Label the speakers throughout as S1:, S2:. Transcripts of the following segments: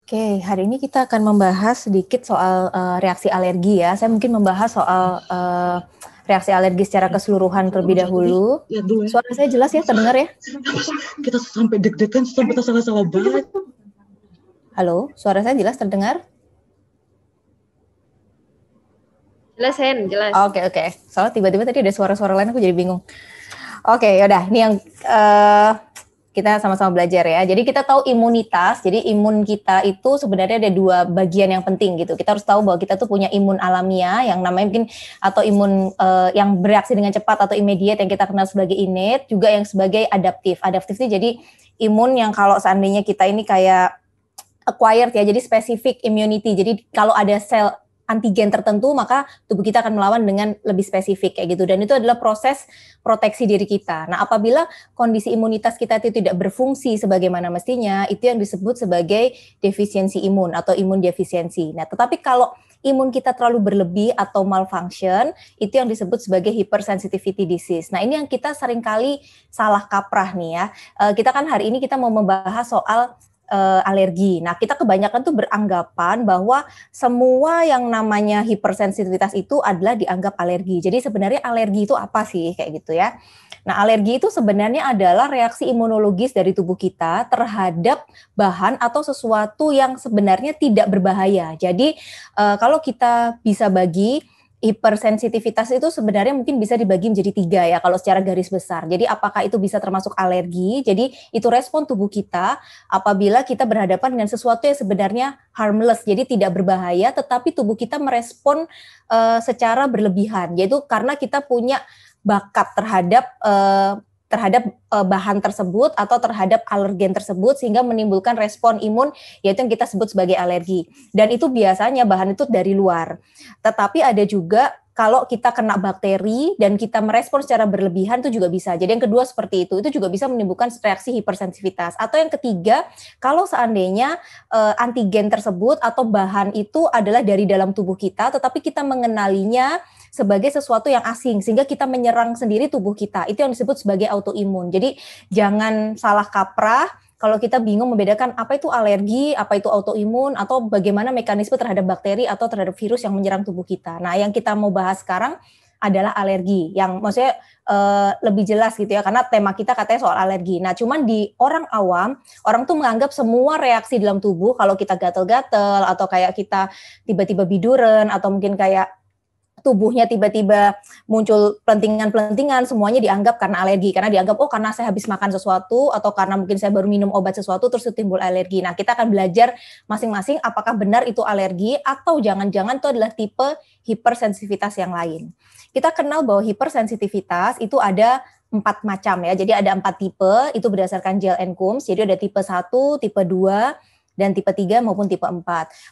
S1: Oke, hari ini kita akan membahas sedikit soal reaksi alergi ya. Saya mungkin membahas soal reaksi alergi secara keseluruhan terlebih dahulu.
S2: Lihat dulu ya.
S1: Suara saya jelas ya, terdengar ya?
S2: Kita sampai deg-degan, sampai kita salah-salah banget.
S1: Halo, suara saya jelas terdengar?
S3: Jelas, Hen, jelas.
S1: Oke. Soalnya tiba-tiba tadi ada suara-suara lain, aku jadi bingung. Oke, yaudah. Ini yang kita sama-sama belajar ya. Jadi kita tahu imunitas. Jadi imun kita itu sebenarnya ada dua bagian yang penting gitu. Kita harus tahu bahwa kita tuh punya imun alamiah yang namanya mungkin atau imun yang bereaksi dengan cepat atau immediate yang kita kenal sebagai innate, juga yang sebagai adaptif. Adaptif itu jadi imun yang kalau seandainya kita ini kayak acquired ya, jadi specific immunity. Jadi kalau ada sel antigen tertentu, maka tubuh kita akan melawan dengan lebih spesifik kayak gitu. Dan itu adalah proses proteksi diri kita. Nah, apabila kondisi imunitas kita itu tidak berfungsi sebagaimana mestinya, itu yang disebut sebagai defisiensi imun atau imun defisiensi. Nah, tetapi kalau imun kita terlalu berlebih atau malfunction, itu yang disebut sebagai hypersensitivity disease. Nah, ini yang kita seringkali salah kaprah nih ya. Kita kan hari ini kita mau membahas soal alergi. Nah, kita kebanyakan tuh beranggapan bahwa semua yang namanya hipersensitivitas itu adalah dianggap alergi. Jadi sebenarnya alergi itu apa sih kayak gitu ya. Nah, alergi itu sebenarnya adalah reaksi imunologis dari tubuh kita terhadap bahan atau sesuatu yang sebenarnya tidak berbahaya. Jadi kalau kita bisa bagi hipersensitivitas itu sebenarnya mungkin bisa dibagi menjadi 3 ya kalau secara garis besar. Jadi apakah itu bisa termasuk alergi? Jadi itu respon tubuh kita apabila kita berhadapan dengan sesuatu yang sebenarnya harmless, jadi tidak berbahaya, tetapi tubuh kita merespon secara berlebihan. Yaitu karena kita punya bakat terhadap bahan tersebut atau terhadap alergen tersebut sehingga menimbulkan respon imun yaitu yang kita sebut sebagai alergi. Dan itu biasanya bahan itu dari luar. Tetapi ada juga kalau kita kena bakteri dan kita merespon secara berlebihan itu juga bisa. Jadi yang kedua seperti itu juga bisa menimbulkan reaksi hipersensitivitas. Atau yang ketiga, kalau seandainya antigen tersebut atau bahan itu adalah dari dalam tubuh kita, tetapi kita mengenalinya sebagai sesuatu yang asing sehingga kita menyerang sendiri tubuh kita. Itu yang disebut sebagai autoimun. Jadi jangan salah kaprah kalau kita bingung membedakan apa itu alergi, apa itu autoimun, atau bagaimana mekanisme terhadap bakteri atau terhadap virus yang menyerang tubuh kita. Nah, yang kita mau bahas sekarang adalah alergi, yang maksudnya lebih jelas gitu ya, karena tema kita katanya soal alergi. Nah, cuman di orang awam, orang tuh menganggap semua reaksi dalam tubuh, kalau kita gatel-gatel, atau kayak kita tiba-tiba biduran, atau mungkin kayak tubuhnya tiba-tiba muncul pelentingan-pelentingan, semuanya dianggap karena alergi, karena dianggap karena saya habis makan sesuatu atau karena mungkin saya baru minum obat sesuatu terus timbul alergi. Nah, kita akan belajar masing-masing apakah benar itu alergi atau jangan-jangan itu adalah tipe hipersensitivitas yang lain. Kita kenal bahwa hipersensitivitas itu ada 4 macam ya. Jadi ada 4 tipe, itu berdasarkan Jel-Encums. Jadi ada tipe 1, tipe 2, dan tipe 3 maupun tipe 4.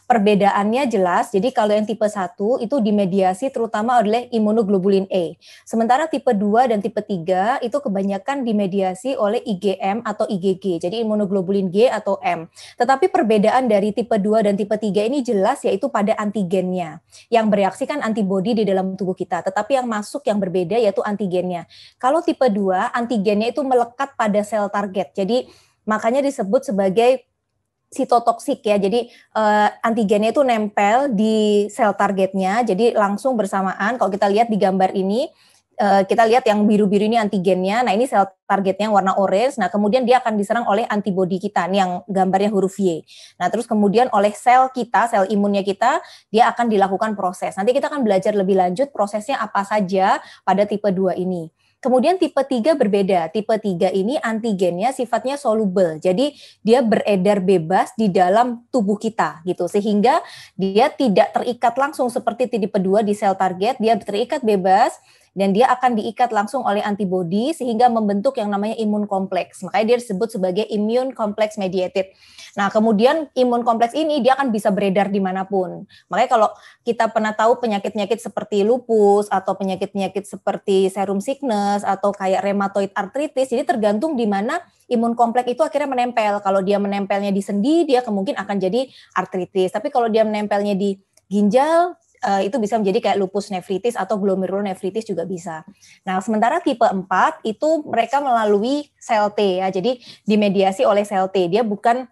S1: Perbedaannya jelas, jadi kalau yang tipe 1 itu dimediasi terutama oleh imunoglobulin A. Sementara tipe 2 dan tipe 3 itu kebanyakan dimediasi oleh IgM atau IgG, jadi imunoglobulin G atau M. Tetapi perbedaan dari tipe 2 dan tipe 3 ini jelas yaitu pada antigennya. Yang bereaksi kan antibodi di dalam tubuh kita, tetapi yang masuk yang berbeda yaitu antigennya. Kalau tipe 2, antigennya itu melekat pada sel target, jadi makanya disebut sebagai sitotoksik ya, jadi antigennya itu nempel di sel targetnya, jadi langsung bersamaan. Kalau kita lihat di gambar ini, kita lihat yang biru-biru ini antigennya, nah ini sel targetnya warna orange, nah kemudian dia akan diserang oleh antibodi kita, ini yang gambarnya huruf Y. Nah terus kemudian oleh sel kita, sel imunnya kita, dia akan dilakukan proses. Nanti kita akan belajar lebih lanjut prosesnya apa saja pada tipe 2 ini. Kemudian tipe 3 berbeda. Tipe 3 ini antigennya sifatnya soluble. Jadi dia beredar bebas di dalam tubuh kita gitu. Sehingga dia tidak terikat langsung seperti tipe 2 di sel target, dia terikat bebas dan dia akan diikat langsung oleh antibodi sehingga membentuk yang namanya imun kompleks. Makanya dia disebut sebagai immune complex mediated. Nah, kemudian imun kompleks ini dia akan bisa beredar dimanapun. Makanya kalau kita pernah tahu penyakit-penyakit seperti lupus atau penyakit-penyakit seperti serum sickness atau kayak rheumatoid arthritis, jadi tergantung di mana imun kompleks itu akhirnya menempel. Kalau dia menempelnya di sendi, dia kemungkinan akan jadi artritis. Tapi kalau dia menempelnya di ginjal, itu bisa menjadi kayak lupus nefritis atau glomerulonefritis juga bisa. Nah, sementara tipe 4 itu mereka melalui sel T ya. Jadi dimediasi oleh sel T. Dia bukan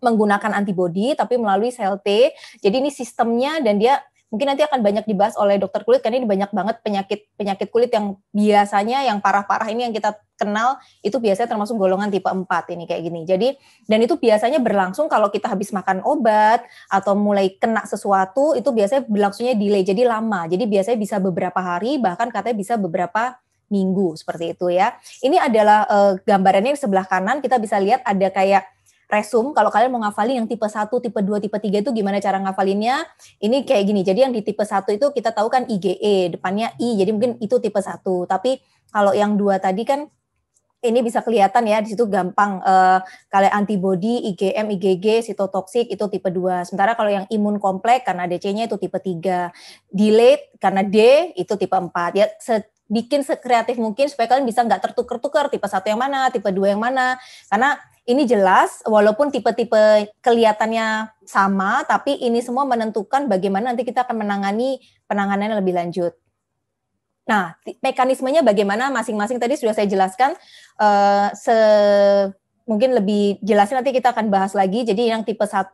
S1: menggunakan antibodi tapi melalui sel T. Jadi ini sistemnya, dan dia mungkin nanti akan banyak dibahas oleh dokter kulit karena ini banyak banget penyakit kulit yang biasanya yang parah-parah ini yang kita kenal itu biasanya termasuk golongan tipe 4 ini kayak gini. Jadi dan itu biasanya berlangsung kalau kita habis makan obat atau mulai kena sesuatu, itu biasanya berlangsungnya delay, jadi lama. Jadi biasanya bisa beberapa hari, bahkan katanya bisa beberapa minggu seperti itu ya. Ini adalah gambarannya di sebelah kanan, kita bisa lihat ada kayak resum. Kalau kalian mau ngafalin yang tipe 1, tipe 2, tipe 3 itu gimana cara ngafalinnya? Ini kayak gini. Jadi yang di tipe 1 itu kita tahu kan IgE, depannya I. Jadi mungkin itu tipe 1. Tapi kalau yang 2 tadi kan ini bisa kelihatan ya, di situ gampang kalau antibody, IgM, IgG, sitotoksik itu tipe 2. Sementara kalau yang imun kompleks karena DC-nya itu tipe 3. Delayed karena D itu tipe 4. Ya bikin sekreatif mungkin supaya kalian bisa nggak tertukar-tukar tipe 1 yang mana, tipe 2 yang mana. Karena ini jelas, walaupun tipe-tipe kelihatannya sama, tapi ini semua menentukan bagaimana nanti kita akan menangani penanganannya lebih lanjut. Nah, mekanismenya bagaimana masing-masing tadi sudah saya jelaskan, mungkin lebih jelasnya nanti kita akan bahas lagi. Jadi yang tipe 1,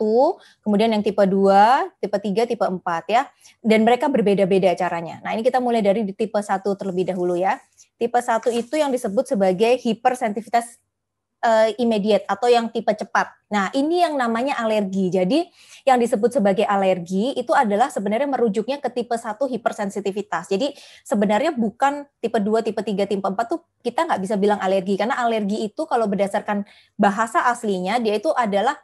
S1: kemudian yang tipe 2, tipe 3, tipe 4 ya. Dan mereka berbeda-beda caranya. Nah, ini kita mulai dari di tipe 1 terlebih dahulu ya. Tipe 1 itu yang disebut sebagai hipersensitivitas immediate atau yang tipe cepat. Nah, ini yang namanya alergi. Jadi, yang disebut sebagai alergi itu adalah sebenarnya merujuknya ke tipe 1 hipersensitivitas. Jadi, sebenarnya bukan tipe 2, tipe 3, tipe 4 tuh kita nggak bisa bilang alergi. Karena alergi itu kalau berdasarkan bahasa aslinya, dia itu adalah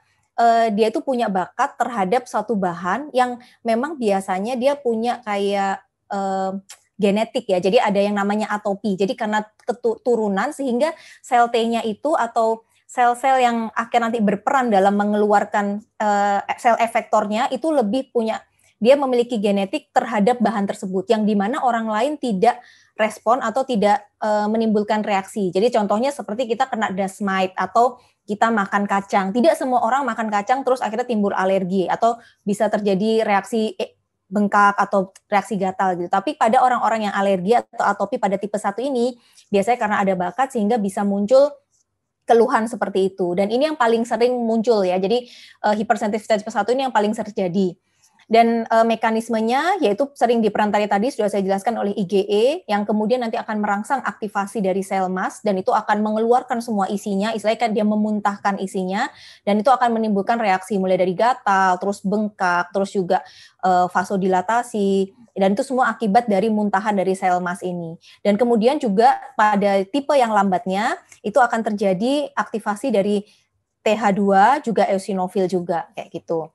S1: dia itu punya bakat terhadap suatu bahan yang memang biasanya dia punya kayak genetik ya, jadi ada yang namanya atopi. Jadi karena keturunan sehingga sel T-nya itu atau sel-sel yang akan nanti berperan dalam mengeluarkan sel efektornya itu lebih punya, dia memiliki genetik terhadap bahan tersebut yang dimana orang lain tidak respon atau tidak menimbulkan reaksi. Jadi contohnya seperti kita kena dust mite atau kita makan kacang. Tidak semua orang makan kacang terus akhirnya timbul alergi atau bisa terjadi reaksi bengkak atau reaksi gatal gitu. Tapi pada orang-orang yang alergi atau atopi pada tipe 1 ini, biasanya karena ada bakat sehingga bisa muncul keluhan seperti itu. Dan ini yang paling sering muncul ya. Jadi hipersensitivitas tipe 1 ini yang paling sering terjadi. Dan mekanismenya yaitu sering diperantari tadi sudah saya jelaskan oleh IgE yang kemudian nanti akan merangsang aktivasi dari sel mast dan itu akan mengeluarkan semua isinya, istilahnya kan dia memuntahkan isinya dan itu akan menimbulkan reaksi mulai dari gatal, terus bengkak, terus juga vasodilatasi dan itu semua akibat dari muntahan dari sel mast ini. Dan kemudian juga pada tipe yang lambatnya itu akan terjadi aktivasi dari TH2 juga eosinofil juga kayak gitu.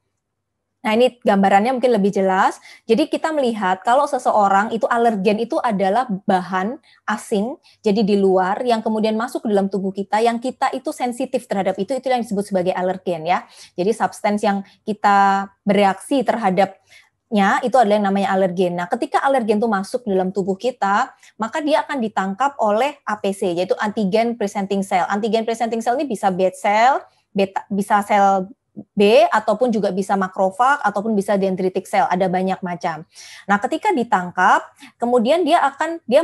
S1: Nah ini gambarannya mungkin lebih jelas. Jadi kita melihat kalau seseorang itu alergen itu adalah bahan asing, jadi di luar yang kemudian masuk ke dalam tubuh kita, yang kita itu sensitif terhadap itu yang disebut sebagai alergen ya. Jadi substance yang kita bereaksi terhadapnya itu adalah yang namanya alergen. Nah ketika alergen itu masuk dalam tubuh kita, maka dia akan ditangkap oleh APC, yaitu antigen presenting cell. Antigen presenting cell ini bisa B cell, bisa sel B ataupun juga bisa makrofag ataupun bisa dendritic cell, ada banyak macam. Nah, ketika ditangkap, kemudian dia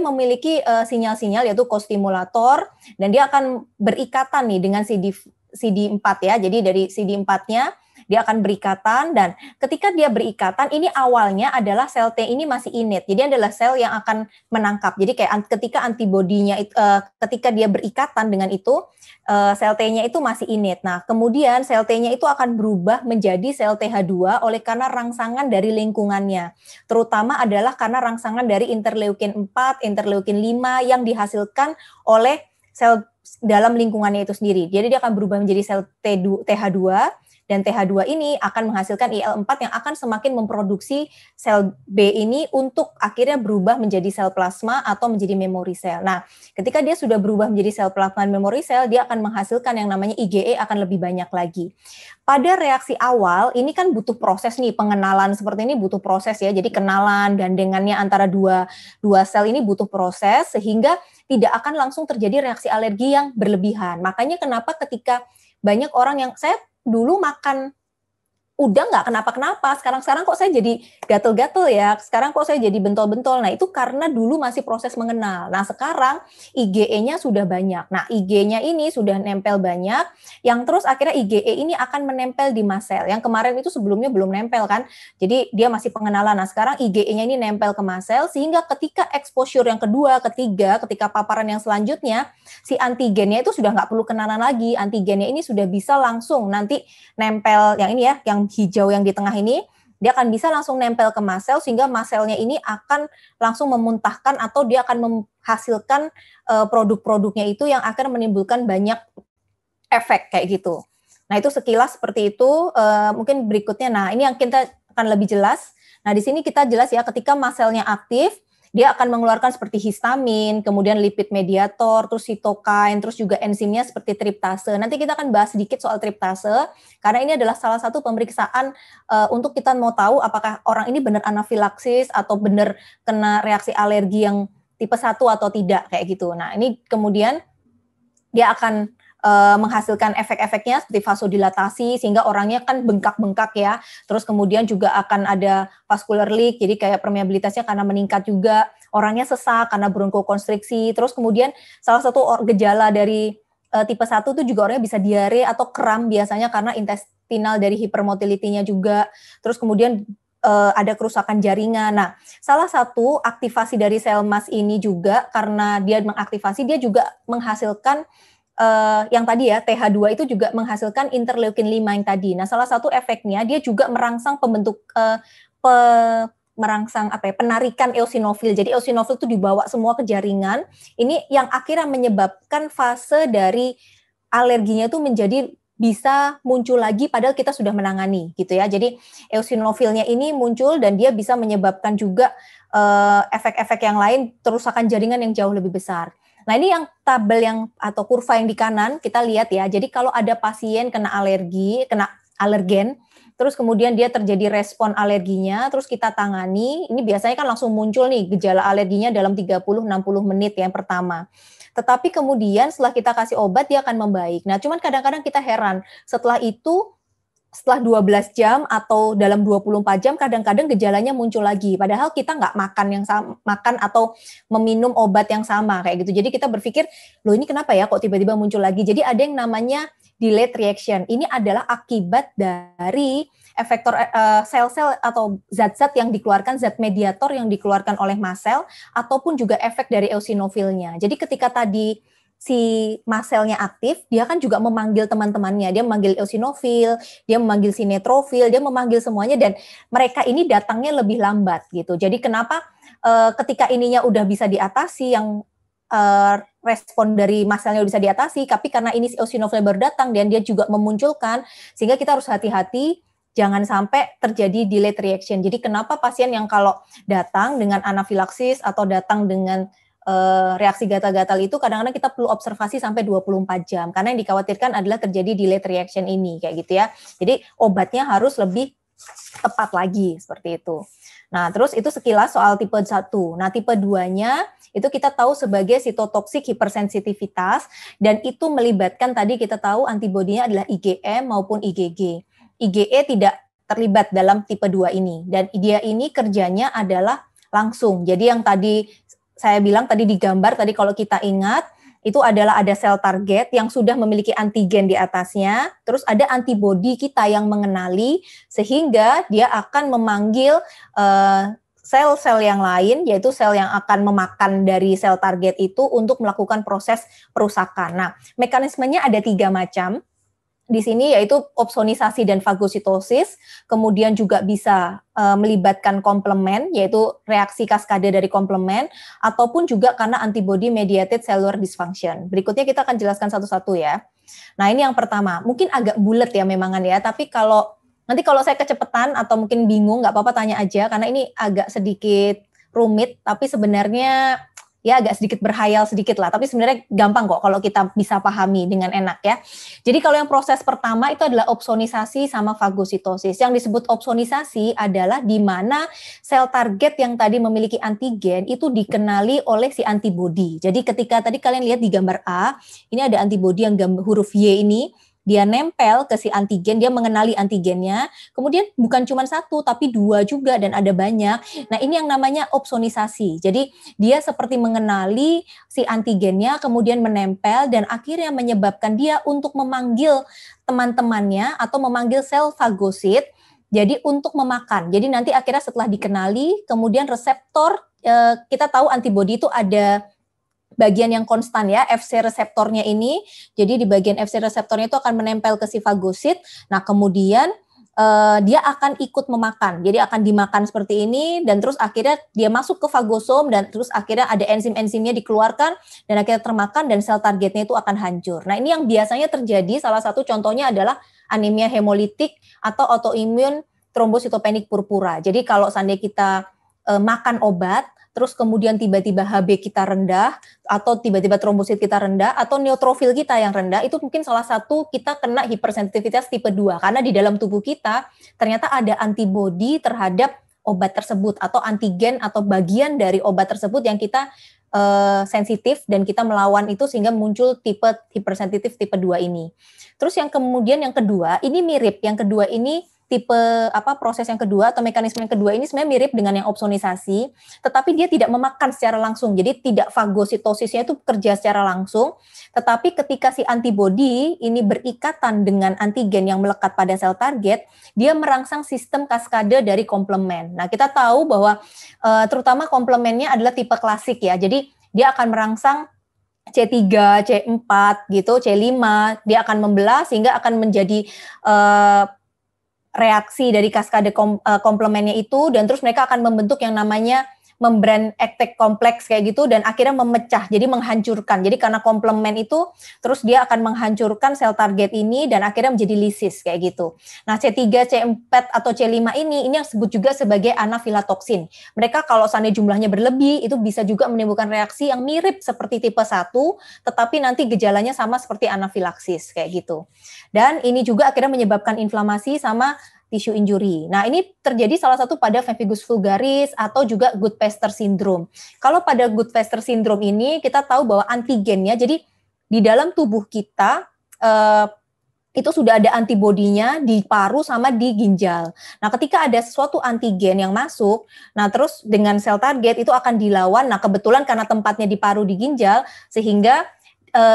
S1: memiliki sinyal-sinyal yaitu kostimulator dan dia akan berikatan nih dengan CD4 ya. Jadi dari CD4-nya dia akan berikatan dan ketika dia berikatan ini awalnya adalah sel T ini masih innate. Jadi adalah sel yang akan menangkap. Jadi kayak ketika antibodinya ketika dia berikatan dengan itu sel T-nya itu masih innate. Nah, kemudian sel T-nya itu akan berubah menjadi sel TH2 oleh karena rangsangan dari lingkungannya. Terutama adalah karena rangsangan dari interleukin 4, interleukin 5 yang dihasilkan oleh sel dalam lingkungannya itu sendiri. Jadi dia akan berubah menjadi sel TH2 dan TH2 ini akan menghasilkan IL-4 yang akan semakin memproduksi sel B ini untuk akhirnya berubah menjadi sel plasma atau menjadi memory cell. Nah, ketika dia sudah berubah menjadi sel plasma dan memory cell, dia akan menghasilkan yang namanya IgE akan lebih banyak lagi. Pada reaksi awal, ini kan butuh proses nih, pengenalan seperti ini butuh proses ya, jadi kenalan, gandengannya antara dua sel ini butuh proses, sehingga tidak akan langsung terjadi reaksi alergi yang berlebihan. Makanya kenapa ketika banyak orang yang, saya dulu makan udah nggak kenapa-kenapa, sekarang kok saya jadi gatel-gatel ya, sekarang kok saya jadi bentol-bentol. Nah itu karena dulu masih proses mengenal. Nah sekarang IgE-nya sudah banyak. Nah IgE-nya ini sudah nempel banyak, yang terus akhirnya IgE ini akan menempel di mast cell. Yang kemarin itu sebelumnya belum nempel kan, jadi dia masih pengenalan. Nah sekarang IgE-nya ini nempel ke mast cell, sehingga ketika exposure yang kedua, ketiga, ketika paparan yang selanjutnya, si antigennya itu sudah nggak perlu kenalan lagi. Antigennya ini sudah bisa langsung nanti nempel yang ini ya, yang hijau yang di tengah ini, dia akan bisa langsung nempel ke mast cell, sehingga mast cell-nya ini akan langsung memuntahkan atau dia akan menghasilkan produk-produknya itu yang akan menimbulkan banyak efek kayak gitu. Nah itu sekilas seperti itu. Mungkin berikutnya, nah ini yang kita akan lebih jelas. Nah di sini kita jelas ya, ketika mast cell-nya aktif, dia akan mengeluarkan seperti histamin, kemudian lipid mediator, terus sitokain, terus juga enzimnya seperti triptase. Nanti kita akan bahas sedikit soal triptase, karena ini adalah salah satu pemeriksaan untuk kita mau tahu apakah orang ini benar anafilaksis atau benar kena reaksi alergi yang tipe 1 atau tidak, kayak gitu. Nah ini kemudian dia akan menghasilkan efek-efeknya seperti vasodilatasi, sehingga orangnya kan bengkak-bengkak ya. Terus kemudian juga akan ada vascular leak, jadi kayak permeabilitasnya karena meningkat juga. Orangnya sesak karena bronkokonstriksi. Terus kemudian salah satu gejala dari tipe 1 itu juga orangnya bisa diare atau kram biasanya karena intestinal dari hypermotility-nya juga. Terus kemudian ada kerusakan jaringan. Nah, salah satu aktivasi dari sel mast ini juga karena dia mengaktifasi, dia juga menghasilkan yang tadi ya, TH2 itu juga menghasilkan interleukin 5 yang tadi. Nah, salah satu efeknya dia juga merangsang penarikan eosinofil. Jadi eosinofil itu dibawa semua ke jaringan. Ini yang akhirnya menyebabkan fase dari alerginya itu menjadi bisa muncul lagi padahal kita sudah menangani gitu ya. Jadi eosinofilnya ini muncul dan dia bisa menyebabkan juga efek-efek yang lain, kerusakan jaringan yang jauh lebih besar. Nah ini yang tabel yang atau kurva yang di kanan kita lihat ya. Jadi kalau ada pasien kena alergen, terus kemudian dia terjadi respon alerginya, terus kita tangani, ini biasanya kan langsung muncul nih gejala alerginya dalam 30-60 menit yang pertama. Tetapi kemudian setelah kita kasih obat dia akan membaik. Nah cuman kadang-kadang kita heran, setelah 12 jam atau dalam 24 jam kadang-kadang gejalanya muncul lagi. Padahal kita nggak makan atau meminum obat yang sama kayak gitu. Jadi kita berpikir, loh ini kenapa ya kok tiba-tiba muncul lagi. Jadi ada yang namanya delayed reaction. Ini adalah akibat dari efektor sel-sel atau zat-zat yang dikeluarkan, zat mediator yang dikeluarkan oleh mast cell, ataupun juga efek dari eosinofilnya. Jadi ketika tadi si mast cell-nya aktif, dia kan juga memanggil teman-temannya, dia memanggil eosinofil, dia memanggil si neutrofil, dia memanggil semuanya, dan mereka ini datangnya lebih lambat gitu. Jadi kenapa ketika ininya udah bisa diatasi, yang respon dari mast cell-nya udah bisa diatasi, tapi karena ini eosinofil baru datang dan dia juga memunculkan, sehingga kita harus hati-hati jangan sampai terjadi delayed reaction. Jadi kenapa pasien yang kalau datang dengan anafilaksis atau datang dengan reaksi gatal-gatal itu kadang-kadang kita perlu observasi sampai 24 jam karena yang dikhawatirkan adalah terjadi delayed reaction ini kayak gitu ya. Jadi obatnya harus lebih tepat lagi seperti itu. Nah, terus itu sekilas soal tipe 1. Nah, tipe 2-nya itu kita tahu sebagai sitotoksik hipersensitivitas dan itu melibatkan tadi kita tahu antibodinya adalah IgM maupun IgG. IgE tidak terlibat dalam tipe 2 ini dan dia ini kerjanya adalah langsung. Jadi yang tadi saya bilang tadi di gambar, tadi kalau kita ingat, itu adalah ada sel target yang sudah memiliki antigen di atasnya, terus ada antibodi kita yang mengenali, sehingga dia akan memanggil sel-sel yang lain, yaitu sel yang akan memakan dari sel target itu untuk melakukan proses perusakan. Nah, mekanismenya ada 3 macam. Di sini yaitu opsonisasi dan fagositosis, kemudian juga bisa melibatkan komplement, yaitu reaksi kaskade dari komplement, ataupun juga karena antibody mediated cellular dysfunction. Berikutnya kita akan jelaskan satu-satu ya. Nah ini yang pertama, mungkin agak bulat ya memangan ya, tapi nanti kalau saya kecepatan atau mungkin bingung, nggak apa-apa tanya aja, karena ini agak sedikit rumit, tapi sebenarnya ya agak sedikit berhayal sedikit lah, tapi sebenarnya gampang kok kalau kita bisa pahami dengan enak ya. Jadi kalau yang proses pertama itu adalah opsonisasi sama fagositosis. Yang disebut opsonisasi adalah di mana sel target yang tadi memiliki antigen itu dikenali oleh si antibodi. Jadi ketika tadi kalian lihat di gambar A, ini ada antibodi yang huruf Y ini, dia nempel ke si antigen, dia mengenali antigennya, kemudian bukan cuma satu, tapi dua juga dan ada banyak. Nah ini yang namanya opsonisasi. Jadi dia seperti mengenali si antigennya, kemudian menempel dan akhirnya menyebabkan dia untuk memanggil teman-temannya atau memanggil sel fagosit. Jadi untuk memakan. Jadi nanti akhirnya setelah dikenali, kemudian reseptor, kita tahu antibodi itu ada bagian yang konstan ya, Fc reseptornya ini. Jadi di bagian Fc reseptornya itu akan menempel ke si fagosit. Nah kemudian dia akan ikut memakan. Jadi akan dimakan seperti ini dan terus akhirnya dia masuk ke fagosom dan terus akhirnya ada enzim-enzimnya dikeluarkan dan akhirnya termakan dan sel targetnya itu akan hancur. Nah ini yang biasanya terjadi, salah satu contohnya adalah anemia hemolitik atau autoimun trombositopenik purpura. Jadi kalau seandainya kita makan obat, terus kemudian tiba-tiba HB kita rendah, atau tiba-tiba trombosit kita rendah, atau neutrofil kita yang rendah, itu mungkin salah satu kita kena hipersensitivitas tipe 2, karena di dalam tubuh kita ternyata ada antibodi terhadap obat tersebut, atau antigen atau bagian dari obat tersebut yang kita sensitif dan kita melawan itu sehingga muncul tipe hipersensitif tipe 2 ini. Terus yang kemudian yang kedua, ini mirip, yang kedua ini tipe proses yang kedua atau mekanisme yang kedua ini sebenarnya mirip dengan yang opsonisasi, tetapi dia tidak memakan secara langsung. Jadi tidak fagositosisnya itu kerja secara langsung, tetapi ketika si antibodi ini berikatan dengan antigen yang melekat pada sel target, dia merangsang sistem kaskade dari komplement. Nah, kita tahu bahwa terutama komplementnya adalah tipe klasik ya. Jadi dia akan merangsang C3, C4 gitu, C5, dia akan membelah sehingga akan menjadi reaksi dari kaskade komplementnya itu dan terus mereka akan membentuk yang namanya membran ektek kompleks kayak gitu dan akhirnya memecah, jadi menghancurkan. Jadi karena komplement itu terus dia akan menghancurkan sel target ini dan akhirnya menjadi lisis kayak gitu. Nah, C3, C4 atau C5 ini yang disebut juga sebagai anafilatoxin. Mereka kalau seandainya jumlahnya berlebih itu bisa juga menimbulkan reaksi yang mirip seperti tipe 1, tetapi nanti gejalanya sama seperti anafilaksis kayak gitu. Dan ini juga akhirnya menyebabkan inflamasi sama tissue injury. Nah, ini terjadi salah satu pada pemphigus vulgaris atau juga Goodpester syndrome. Kalau pada Goodpester syndrome ini kita tahu bahwa antigennya, jadi di dalam tubuh kita itu sudah ada antibodinya di paru sama di ginjal. Nah, ketika ada suatu antigen yang masuk, nah terus dengan sel target itu akan dilawan. Nah, kebetulan karena tempatnya di paru di ginjal, sehingga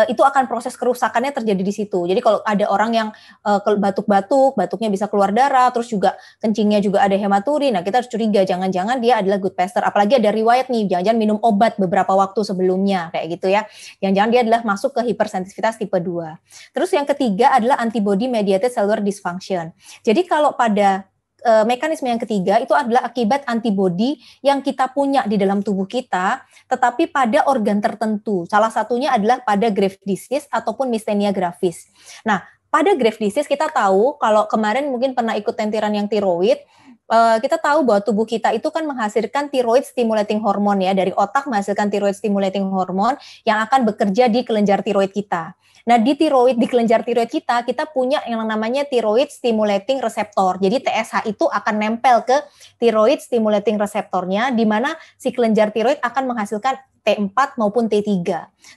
S1: itu akan proses kerusakannya terjadi di situ. Jadi kalau ada orang yang batuk-batuk, batuknya bisa keluar darah, terus juga kencingnya juga ada hematuri, nah kita harus curiga jangan-jangan dia adalah Goodpester. Apalagi ada riwayat nih, jangan-jangan minum obat beberapa waktu sebelumnya, kayak gitu ya. Jangan-jangan dia adalah masuk ke hipersensitivitas tipe 2. Terus yang ketiga adalah antibody mediated cellular dysfunction. Jadi kalau pada mekanisme yang ketiga itu adalah akibat antibodi yang kita punya di dalam tubuh kita, tetapi pada organ tertentu. Salah satunya adalah pada Graves' disease ataupun myasthenia gravis. Nah, pada Graves' disease kita tahu, kalau kemarin mungkin pernah ikut tentiran yang tiroid, kita tahu bahwa tubuh kita itu kan menghasilkan thyroid stimulating hormone ya, dari otak menghasilkan thyroid stimulating hormone yang akan bekerja di kelenjar tiroid kita. Nah, di kelenjar tiroid kita punya yang namanya thyroid stimulating receptor. Jadi TSH itu akan nempel ke thyroid stimulating receptornya, di mana si kelenjar tiroid akan menghasilkan T4 maupun T3.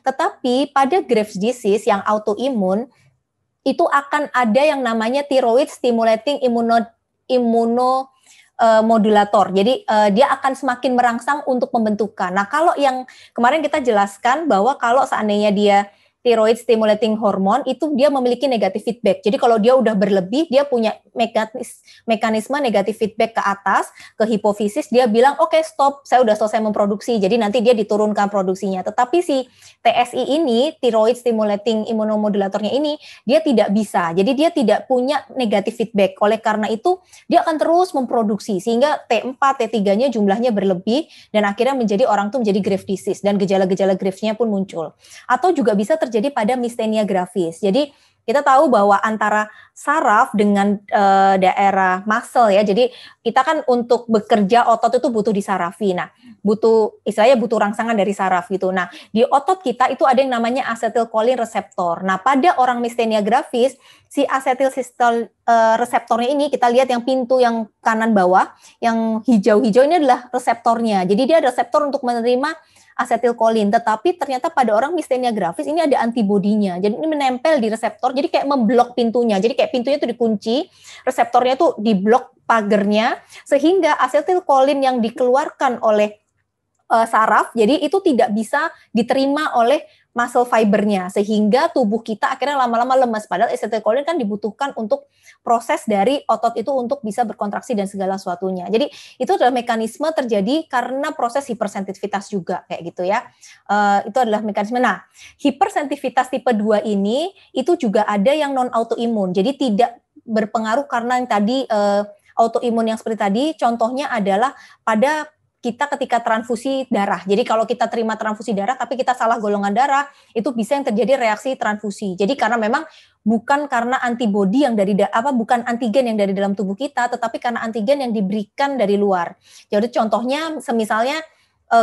S1: Tetapi pada Graves' disease yang autoimun, itu akan ada yang namanya thyroid stimulating immunomodulator. Jadi dia akan semakin merangsang untuk pembentukan. Nah, kalau yang kemarin kita jelaskan bahwa kalau seandainya dia thyroid stimulating hormone itu dia memiliki negatif feedback. Jadi kalau dia udah berlebih, dia punya mekanisme negatif feedback ke atas, ke hipofisis, dia bilang oke, stop, saya udah selesai memproduksi. Jadi nanti dia diturunkan produksinya. Tetapi si TSI ini, thyroid stimulating immunomodulatornya ini, dia tidak bisa. Jadi dia tidak punya negatif feedback. Oleh karena itu, dia akan terus memproduksi sehingga T4, T3-nya jumlahnya berlebih dan akhirnya menjadi orang tuh menjadi Graves' disease dan gejala-gejala Graves-nya pun muncul. Atau juga bisa terjadi pada myasthenia gravis. Jadi kita tahu bahwa antara saraf dengan daerah muscle ya, jadi kita kan untuk bekerja otot itu butuh disarafi. Nah, istilahnya butuh rangsangan dari saraf gitu. Nah, di otot kita itu ada yang namanya asetilkolin reseptor. Nah, pada orang mistenia gravis, si asetilkolin reseptornya ini kita lihat yang pintu yang kanan bawah, yang hijau-hijau ini adalah reseptornya. Jadi dia ada reseptor untuk menerima asetilkolin, tetapi ternyata pada orang mistenia gravis ini ada antibodinya. Jadi ini menempel di reseptor, jadi kayak memblok pintunya. Jadi kayak pintunya itu dikunci, reseptornya itu diblok pagernya, sehingga asetilkolin yang dikeluarkan oleh saraf, jadi itu tidak bisa diterima oleh muscle fibernya, sehingga tubuh kita akhirnya lama-lama lemas. Padahal asetilkolin kan dibutuhkan untuk proses dari otot itu untuk bisa berkontraksi dan segala sesuatunya. Jadi itu adalah mekanisme terjadi karena proses hipersensitivitas juga kayak gitu ya. Itu adalah mekanisme. Nah, hipersensitivitas tipe 2 ini itu juga ada yang non autoimun. Jadi tidak berpengaruh karena yang tadi autoimun yang seperti tadi. Contohnya adalah pada kita ketika transfusi darah. Jadi kalau kita terima transfusi darah tapi kita salah golongan darah, itu bisa yang terjadi reaksi transfusi. Jadi karena memang bukan karena antibodi yang dari bukan antigen yang dari dalam tubuh kita, tetapi karena antigen yang diberikan dari luar. Jadi contohnya semisalnya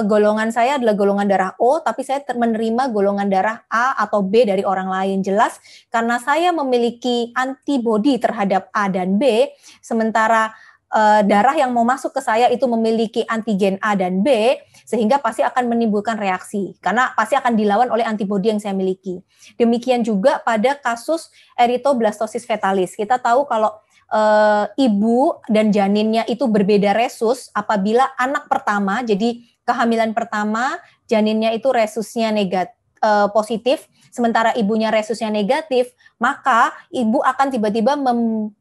S1: golongan saya adalah golongan darah O, tapi saya menerima golongan darah A atau B dari orang lain. Jelas karena saya memiliki antibodi terhadap A dan B, sementara darah yang mau masuk ke saya itu memiliki antigen A dan B, sehingga pasti akan menimbulkan reaksi, karena pasti akan dilawan oleh antibodi yang saya miliki. Demikian juga pada kasus erythroblastosis fetalis. Kita tahu kalau ibu dan janinnya itu berbeda resus apabila anak pertama, jadi kehamilan pertama, janinnya itu resusnya positif, sementara ibunya resusnya negatif, maka ibu akan tiba-tiba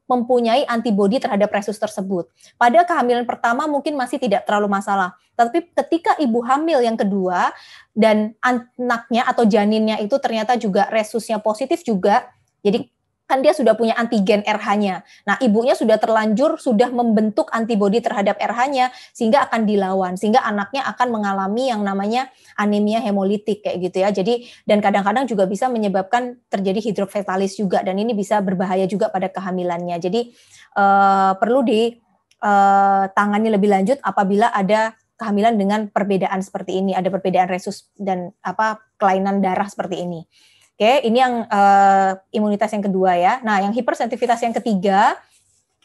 S1: mempunyai antibodi terhadap resus tersebut. Pada kehamilan pertama mungkin masih tidak terlalu masalah, tapi ketika ibu hamil yang kedua dan anaknya atau janinnya itu ternyata juga resusnya positif juga, jadi kan dia sudah punya antigen RH-nya. Nah, ibunya sudah terlanjur sudah membentuk antibodi terhadap RH-nya sehingga akan dilawan, sehingga anaknya akan mengalami yang namanya anemia hemolitik kayak gitu ya. Jadi dan kadang-kadang juga bisa menyebabkan terjadi hidrofetalis juga, dan ini bisa berbahaya juga pada kehamilannya. Jadi perlu ditangani lebih lanjut apabila ada kehamilan dengan perbedaan seperti ini, ada perbedaan resus dan kelainan darah seperti ini. Oke, ini yang imunitas yang kedua ya. Nah, yang hipersensitivitas yang ketiga,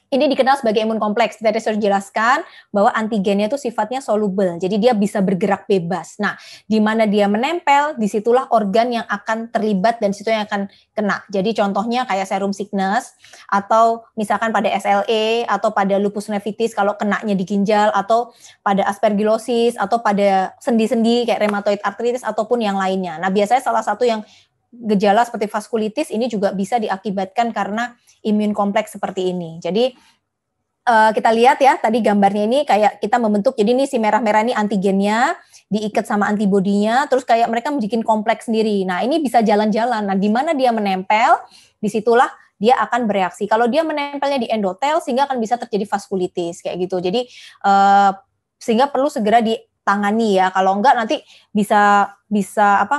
S1: ini dikenal sebagai imun kompleks. Tadi saya jelaskan bahwa antigennya itu sifatnya soluble, jadi dia bisa bergerak bebas. Nah, di mana dia menempel, disitulah organ yang akan terlibat dan situ yang akan kena. Jadi contohnya kayak serum sickness, atau misalkan pada SLE, atau pada lupus nephritis kalau kenanya di ginjal, atau pada aspergillosis, atau pada sendi-sendi kayak rheumatoid arthritis, ataupun yang lainnya. Nah, biasanya salah satu yang gejala seperti vaskulitis ini juga bisa diakibatkan karena imun kompleks seperti ini. Jadi kita lihat ya tadi gambarnya ini kayak kita membentuk, jadi ini si merah-merah ini antigennya diikat sama antibodinya, terus kayak mereka bikin kompleks sendiri. Nah, ini bisa jalan-jalan. Nah, di mana dia menempel, disitulah dia akan bereaksi. Kalau dia menempelnya di endotel, sehingga akan bisa terjadi vaskulitis kayak gitu. Jadi sehingga perlu segera ditangani ya. Kalau enggak nanti bisa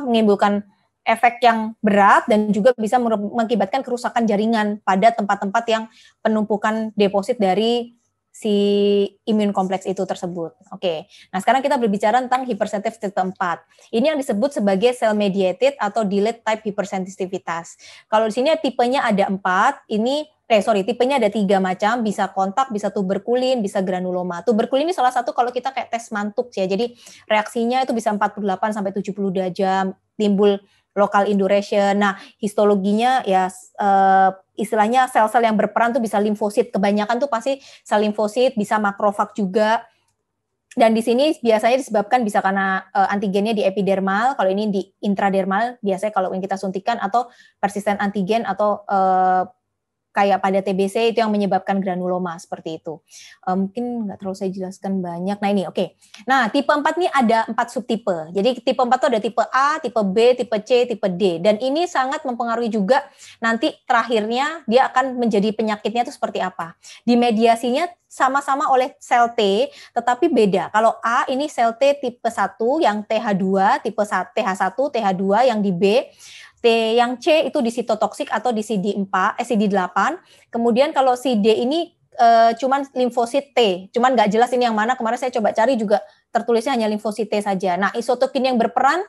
S1: menimbulkan efek yang berat dan juga bisa mengakibatkan kerusakan jaringan pada tempat-tempat yang penumpukan deposit dari si imun kompleks itu tersebut. Oke. Nah, sekarang kita berbicara tentang hipersensitif tipe 4. Ini yang disebut sebagai cell mediated atau delayed type hypersensitivitas. Kalau di sini tipenya ada 4, tipenya ada 3 macam, bisa kontak, bisa tuberkulin, bisa granuloma. Tuberkulin ini salah satu kalau kita kayak tes mantuk ya. Jadi reaksinya itu bisa 48 sampai 72 jam, timbul local induration. Nah, histologinya ya istilahnya sel-sel yang berperan tuh bisa limfosit. Kebanyakan tuh pasti sel limfosit, bisa makrofag juga. Dan di sini biasanya disebabkan bisa karena antigennya di epidermal, kalau ini di intradermal, biasanya kalau yang kita suntikan, atau persisten antigen atau kayak pada TBC itu yang menyebabkan granuloma seperti itu. Mungkin nggak terlalu saya jelaskan banyak. Nah ini oke. Nah tipe 4 ini ada 4 subtipe. Jadi tipe 4 itu ada tipe A, tipe B, tipe C, tipe D. Dan ini sangat mempengaruhi juga nanti terakhirnya dia akan menjadi penyakitnya itu seperti apa. Dimediasinya sama-sama oleh sel T, tetapi beda. Kalau A ini sel T tipe 1 yang TH2, tipe TH1, TH2 yang di B. T yang C itu di sitotoksik atau di CD8. Kemudian kalau si D ini cuman limfosit T, cuman nggak jelas ini yang mana. Kemarin saya coba cari juga tertulisnya hanya limfosit T saja. Nah, isotokin yang berperan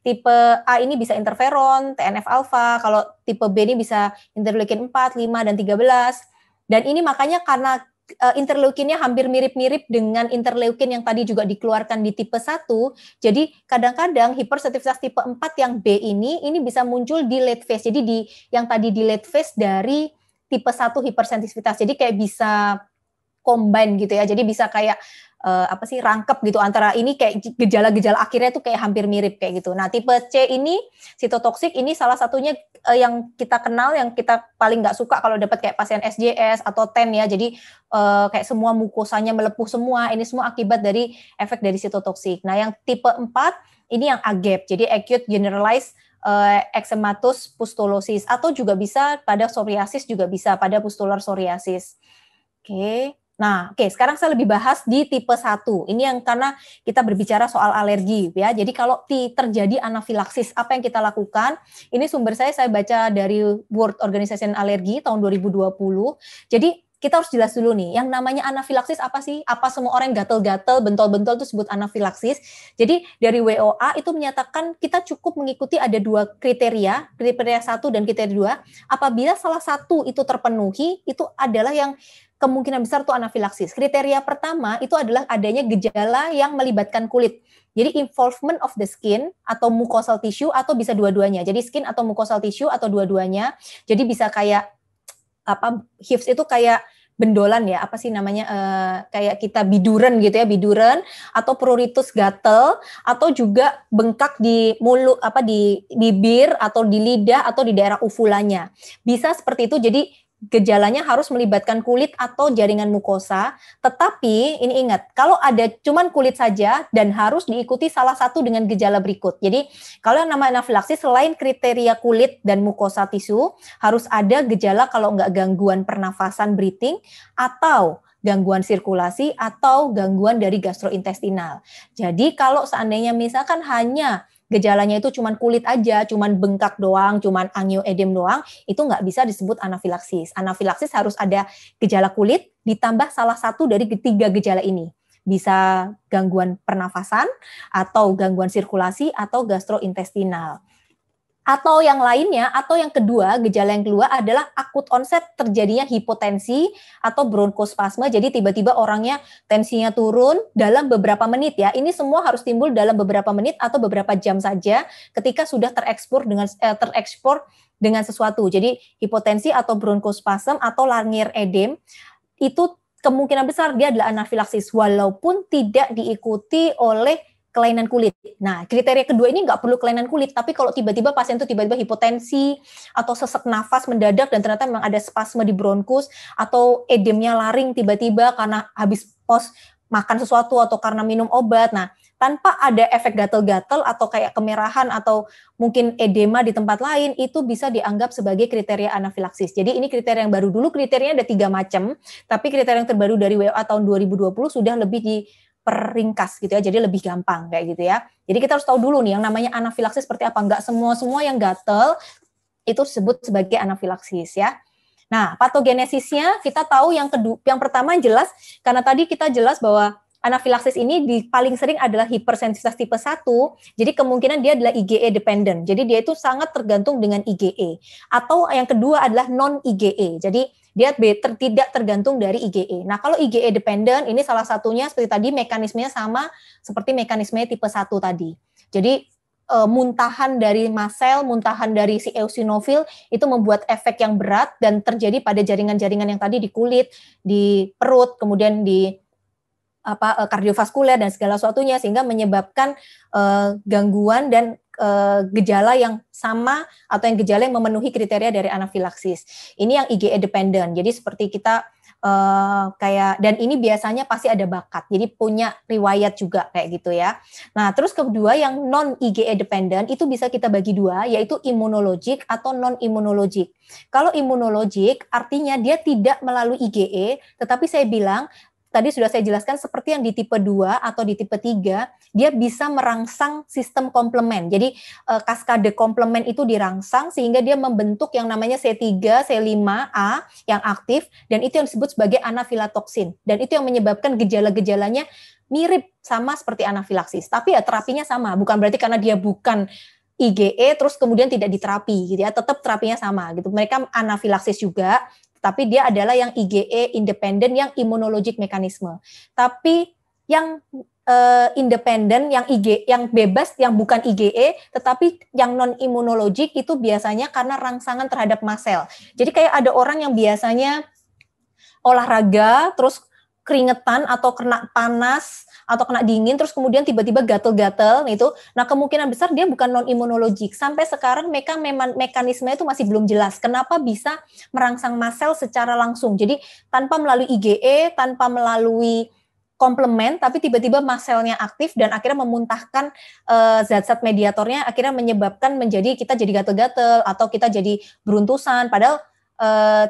S1: tipe A ini bisa interferon, TNF alfa, kalau tipe B ini bisa interleukin 4, 5 dan 13. Dan ini makanya karena interleukinnya hampir mirip-mirip dengan interleukin yang tadi juga dikeluarkan di tipe 1. Jadi kadang-kadang hipersensitivitas tipe 4 yang B ini bisa muncul di late phase. Jadi yang tadi di late phase dari tipe 1 hipersensitivitas. Jadi kayak bisa combine gitu ya. Jadi bisa kayak rangkep gitu antara ini, kayak gejala-gejala akhirnya tuh kayak hampir mirip kayak gitu. Nah, tipe C ini sitotoksik, ini salah satunya yang kita kenal, yang kita paling nggak suka kalau dapat kayak pasien SJS atau TEN ya. Jadi kayak semua mukosanya melepuh semua. Ini semua akibat dari efek dari sitotoksik. Nah, yang tipe 4 ini yang AGEP. Jadi acute generalized eczematus pustulosis, atau juga bisa pada psoriasis, juga bisa pada pustular psoriasis. Oke. Nah, sekarang saya lebih bahas di tipe 1. Ini yang karena kita berbicara soal alergi ya. Jadi kalau terjadi anafilaksis, apa yang kita lakukan? Ini sumber saya baca dari World Organization Allergy tahun 2020. Jadi kita harus jelas dulu nih, yang namanya anafilaksis apa sih? Apa semua orang gatal-gatal, bentol-bentol itu sebut anafilaksis? Jadi dari WOA itu menyatakan kita cukup mengikuti ada 2 kriteria 1 dan kriteria 2. Apabila salah satu itu terpenuhi, itu adalah yang kemungkinan besar itu anafilaksis. Kriteria pertama itu adalah adanya gejala yang melibatkan kulit. Jadi involvement of the skin atau mucosal tissue, atau bisa dua-duanya. Jadi skin atau mucosal tissue atau dua-duanya. Jadi bisa kayak hives itu kayak bendolan ya, kayak kita biduran gitu ya, biduran, atau pruritus gatel, atau juga bengkak di mulut, di bibir atau di lidah atau di daerah uvulanya. Bisa seperti itu. Jadi gejalanya harus melibatkan kulit atau jaringan mukosa, tetapi ini ingat, kalau ada cuman kulit saja dan harus diikuti salah satu dengan gejala berikut. Jadi kalau yang namanya anafilaksis, selain kriteria kulit dan mukosa tisu, harus ada gejala kalau nggak gangguan pernafasan breathing, atau gangguan sirkulasi, atau gangguan dari gastrointestinal. Jadi kalau seandainya misalkan hanya gejalanya itu cuman kulit aja, cuman bengkak doang, cuman angioedem doang, itu nggak bisa disebut anafilaksis. Anafilaksis harus ada gejala kulit ditambah salah satu dari 3 gejala ini. Bisa gangguan pernafasan, atau gangguan sirkulasi, atau gastrointestinal. Atau yang lainnya, atau yang kedua, gejala yang kedua adalah akut onset terjadinya hipotensi atau bronkospasme. Jadi tiba-tiba orangnya tensinya turun dalam beberapa menit ya. Ini semua harus timbul dalam beberapa menit atau beberapa jam saja ketika sudah terekspor dengan sesuatu. Jadi hipotensi atau bronkospasme atau laryngeal edem itu kemungkinan besar dia adalah anafilaksis walaupun tidak diikuti oleh kelainan kulit. Nah, kriteria kedua ini nggak perlu kelainan kulit, tapi kalau tiba-tiba pasien itu tiba-tiba hipotensi atau sesak nafas mendadak dan ternyata memang ada spasme di bronkus, atau edemnya laring tiba-tiba karena habis makan sesuatu atau karena minum obat. Nah, tanpa ada efek gatal-gatal atau kayak kemerahan atau mungkin edema di tempat lain, itu bisa dianggap sebagai kriteria anafilaksis. Jadi ini kriteria yang baru. Dulu kriterianya ada 3 macam, tapi kriteria yang terbaru dari WOA tahun 2020 sudah lebih peringkas gitu ya, jadi lebih gampang kayak gitu ya. Jadi kita harus tahu dulu nih yang namanya anafilaksis seperti apa. Enggak semua yang gatel itu disebut sebagai anafilaksis ya. Nah, patogenesisnya kita tahu yang pertama jelas, karena tadi kita jelas bahwa anafilaksis ini paling sering adalah hipersensitivitas tipe 1, jadi kemungkinan dia adalah IgE dependent. Jadi dia itu sangat tergantung dengan IgE. Atau yang kedua adalah non-IgE. Jadi dia tidak tergantung dari IgE. Nah, kalau IgE dependent ini salah satunya seperti tadi mekanismenya sama seperti mekanisme tipe 1 tadi. Jadi muntahan dari mast cell, muntahan dari si eosinofil itu membuat efek yang berat dan terjadi pada jaringan-jaringan yang tadi di kulit, di perut, kemudian di kardiovaskuler dan segala sesuatunya, sehingga menyebabkan gangguan dan gejala yang sama atau yang gejala yang memenuhi kriteria dari anafilaksis. Ini yang IgE dependent. Jadi seperti kita dan ini biasanya pasti ada bakat. Jadi punya riwayat juga kayak gitu ya. Nah, terus kedua yang non IgE dependent itu bisa kita bagi 2, yaitu imunologik atau non imunologik. Kalau imunologik artinya dia tidak melalui IgE, tetapi saya bilang tadi sudah saya jelaskan seperti yang di tipe 2 atau di tipe 3, dia bisa merangsang sistem komplement. Jadi kaskade komplement itu dirangsang sehingga dia membentuk yang namanya C3, C5A yang aktif, dan itu yang disebut sebagai anafilatoxin. Dan itu yang menyebabkan gejala-gejalanya mirip sama seperti anafilaksis. Tapi ya terapinya sama, bukan berarti karena dia bukan IgE terus kemudian tidak diterapi gitu ya, tetap terapinya sama gitu. Mereka anafilaksis juga, tapi dia adalah yang IgE independen, yang imunologik mekanisme. Tapi yang independen, yang yang bebas, yang bukan IgE, tetapi yang non imunologik itu biasanya karena rangsangan terhadap mast cell. Jadi kayak ada orang yang biasanya olahraga, terus keringetan atau kena panas atau kena dingin, terus kemudian tiba-tiba gatel-gatel itu. Nah, kemungkinan besar dia bukan non imunologik. Sampai sekarang mereka memang mekanismenya itu masih belum jelas. Kenapa bisa merangsang mast cell secara langsung? Jadi tanpa melalui IgE, tanpa melalui komplement, tapi tiba-tiba mast cell-nya aktif dan akhirnya memuntahkan zat-zat mediatornya, akhirnya menyebabkan kita jadi gatel-gatel atau kita jadi beruntusan. Padahal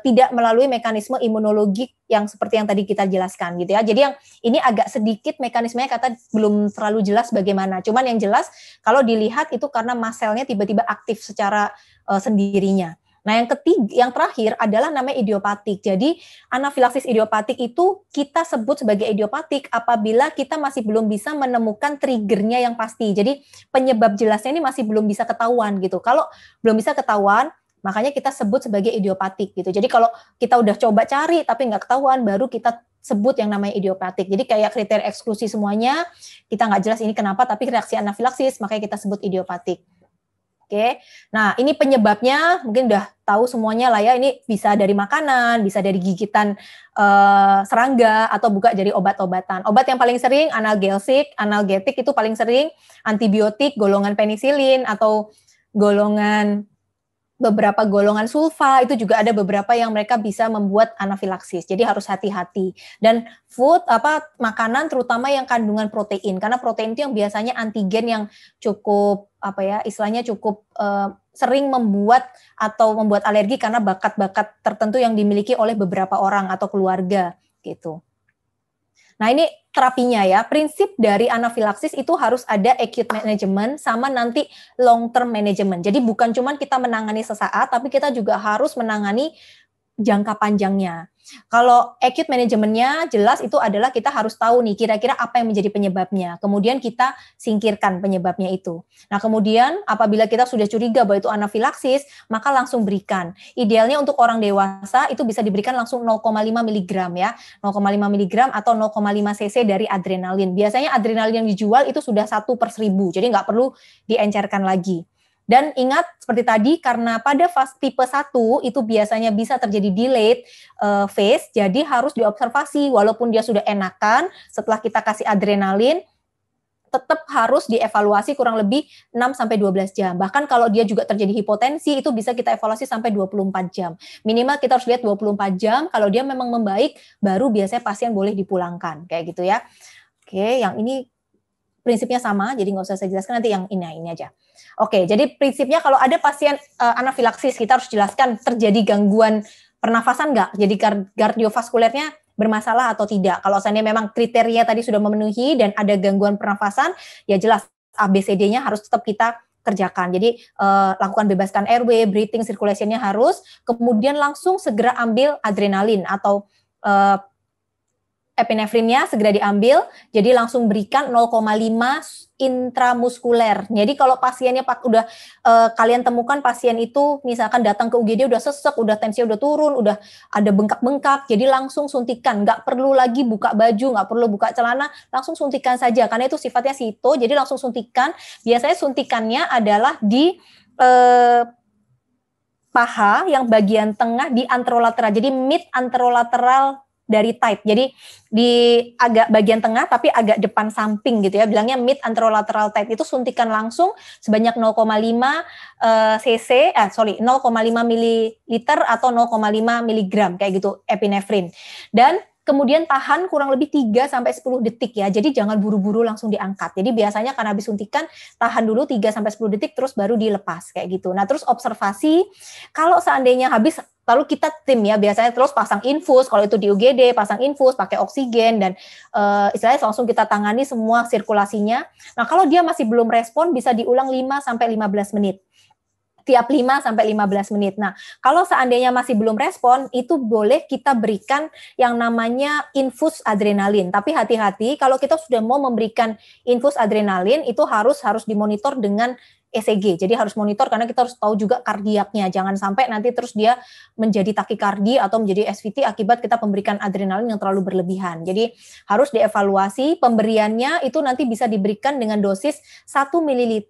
S1: tidak melalui mekanisme imunologik yang seperti yang tadi kita jelaskan gitu ya. Jadi yang ini agak sedikit mekanismenya kata belum terlalu jelas bagaimana. Cuman yang jelas kalau dilihat itu karena mast cell-nya tiba-tiba aktif secara sendirinya. Nah, yang terakhir adalah namanya idiopatik. Jadi anafilaksis idiopatik itu kita sebut sebagai idiopatik apabila kita masih belum bisa menemukan triggernya yang pasti. Jadi penyebab jelasnya ini masih belum bisa ketahuan gitu. Kalau belum bisa ketahuan, makanya kita sebut sebagai idiopatik gitu. Jadi kalau kita udah coba cari tapi nggak ketahuan, baru kita sebut yang namanya idiopatik. Jadi kayak kriteria eksklusi semuanya, kita nggak jelas ini kenapa, tapi reaksi anafilaksis, makanya kita sebut idiopatik. Oke, nah ini penyebabnya mungkin udah tahu semuanya lah ya. Ini bisa dari makanan, bisa dari gigitan serangga, atau juga dari obat-obatan. Obat yang paling sering analgetik itu paling sering, antibiotik, golongan penisilin, atau beberapa golongan sulfa, itu juga ada beberapa yang mereka bisa membuat anafilaksis. Jadi harus hati-hati. Dan makanan terutama yang kandungan protein, karena protein itu yang biasanya antigen yang cukup istilahnya cukup sering membuat alergi karena bakat-bakat tertentu yang dimiliki oleh beberapa orang atau keluarga gitu. Nah, ini terapinya ya. Prinsip dari anafilaksis itu harus ada acute management sama nanti long term management. Jadi bukan cuma kita menangani sesaat, tapi kita juga harus menangani jangka panjangnya. Kalau acute manajemennya jelas itu adalah kita harus tahu nih kira-kira apa yang menjadi penyebabnya. Kemudian kita singkirkan penyebabnya itu. Nah, kemudian apabila kita sudah curiga bahwa itu anafilaksis, maka langsung berikan. Idealnya untuk orang dewasa itu bisa diberikan langsung 0,5 mg ya. 0,5 mg atau 0,5 cc dari adrenalin. Biasanya adrenalin yang dijual itu sudah 1/1000. Jadi nggak perlu diencerkan lagi. Dan ingat seperti tadi, karena pada fase tipe 1 itu biasanya bisa terjadi delayed phase, jadi harus diobservasi walaupun dia sudah enakan setelah kita kasih adrenalin, tetap harus dievaluasi kurang lebih 6-12 jam. Bahkan kalau dia juga terjadi hipotensi, itu bisa kita evaluasi sampai 24 jam. Minimal kita harus lihat 24 jam, kalau dia memang membaik, baru biasanya pasien boleh dipulangkan, kayak gitu ya. Oke, yang ini prinsipnya sama, jadi nggak usah saya jelaskan, nanti yang ini aja. Oke, jadi prinsipnya kalau ada pasien anafilaksis, kita harus jelaskan terjadi gangguan pernafasan nggak? Jadi kardiovaskulernya bermasalah atau tidak? Kalau seandainya memang kriteria tadi sudah memenuhi dan ada gangguan pernafasan, ya jelas ABCD-nya harus tetap kita kerjakan. Jadi lakukan bebaskan airway, breathing, circulation-nya harus, kemudian langsung segera ambil adrenalin atau epinefrinnya segera diambil, jadi langsung berikan 0,5 intramuskuler. Jadi kalau pasiennya udah kalian temukan pasien itu misalkan datang ke UGD udah sesek, udah tensinya udah turun, udah ada bengkak-bengkak, jadi langsung suntikan, nggak perlu lagi buka baju, nggak perlu buka celana, langsung suntikan saja, karena itu sifatnya sito, jadi langsung suntikan. Biasanya suntikannya adalah di paha yang bagian tengah di anterolateral, jadi mid anterolateral dari tight. Jadi di agak bagian tengah tapi agak depan samping gitu ya. Bilangnya mid anterolateral tight, itu suntikan langsung sebanyak 0,5 0,5 ml atau 0,5 mg kayak gitu epinefrin. Dan kemudian tahan kurang lebih 3-10 detik ya. Jadi jangan buru-buru langsung diangkat. Jadi biasanya karena habis suntikan, tahan dulu 3-10 detik terus baru dilepas kayak gitu. Nah, terus observasi kalau seandainya habis, lalu kita tim ya biasanya terus pasang infus, kalau itu di UGD pasang infus, pakai oksigen dan istilahnya langsung kita tangani semua sirkulasinya. Nah, kalau dia masih belum respon bisa diulang 5-15 menit. Tiap 5-15 menit. Nah, kalau seandainya masih belum respon, itu boleh kita berikan yang namanya infus adrenalin. Tapi hati-hati, kalau kita sudah mau memberikan infus adrenalin, itu harus dimonitor dengan ECG. Jadi harus monitor karena kita harus tahu juga kardiaknya. Jangan sampai nanti terus dia menjadi takikardi atau menjadi SVT akibat kita memberikan adrenalin yang terlalu berlebihan. Jadi harus dievaluasi pemberiannya itu nanti bisa diberikan dengan dosis 1 ml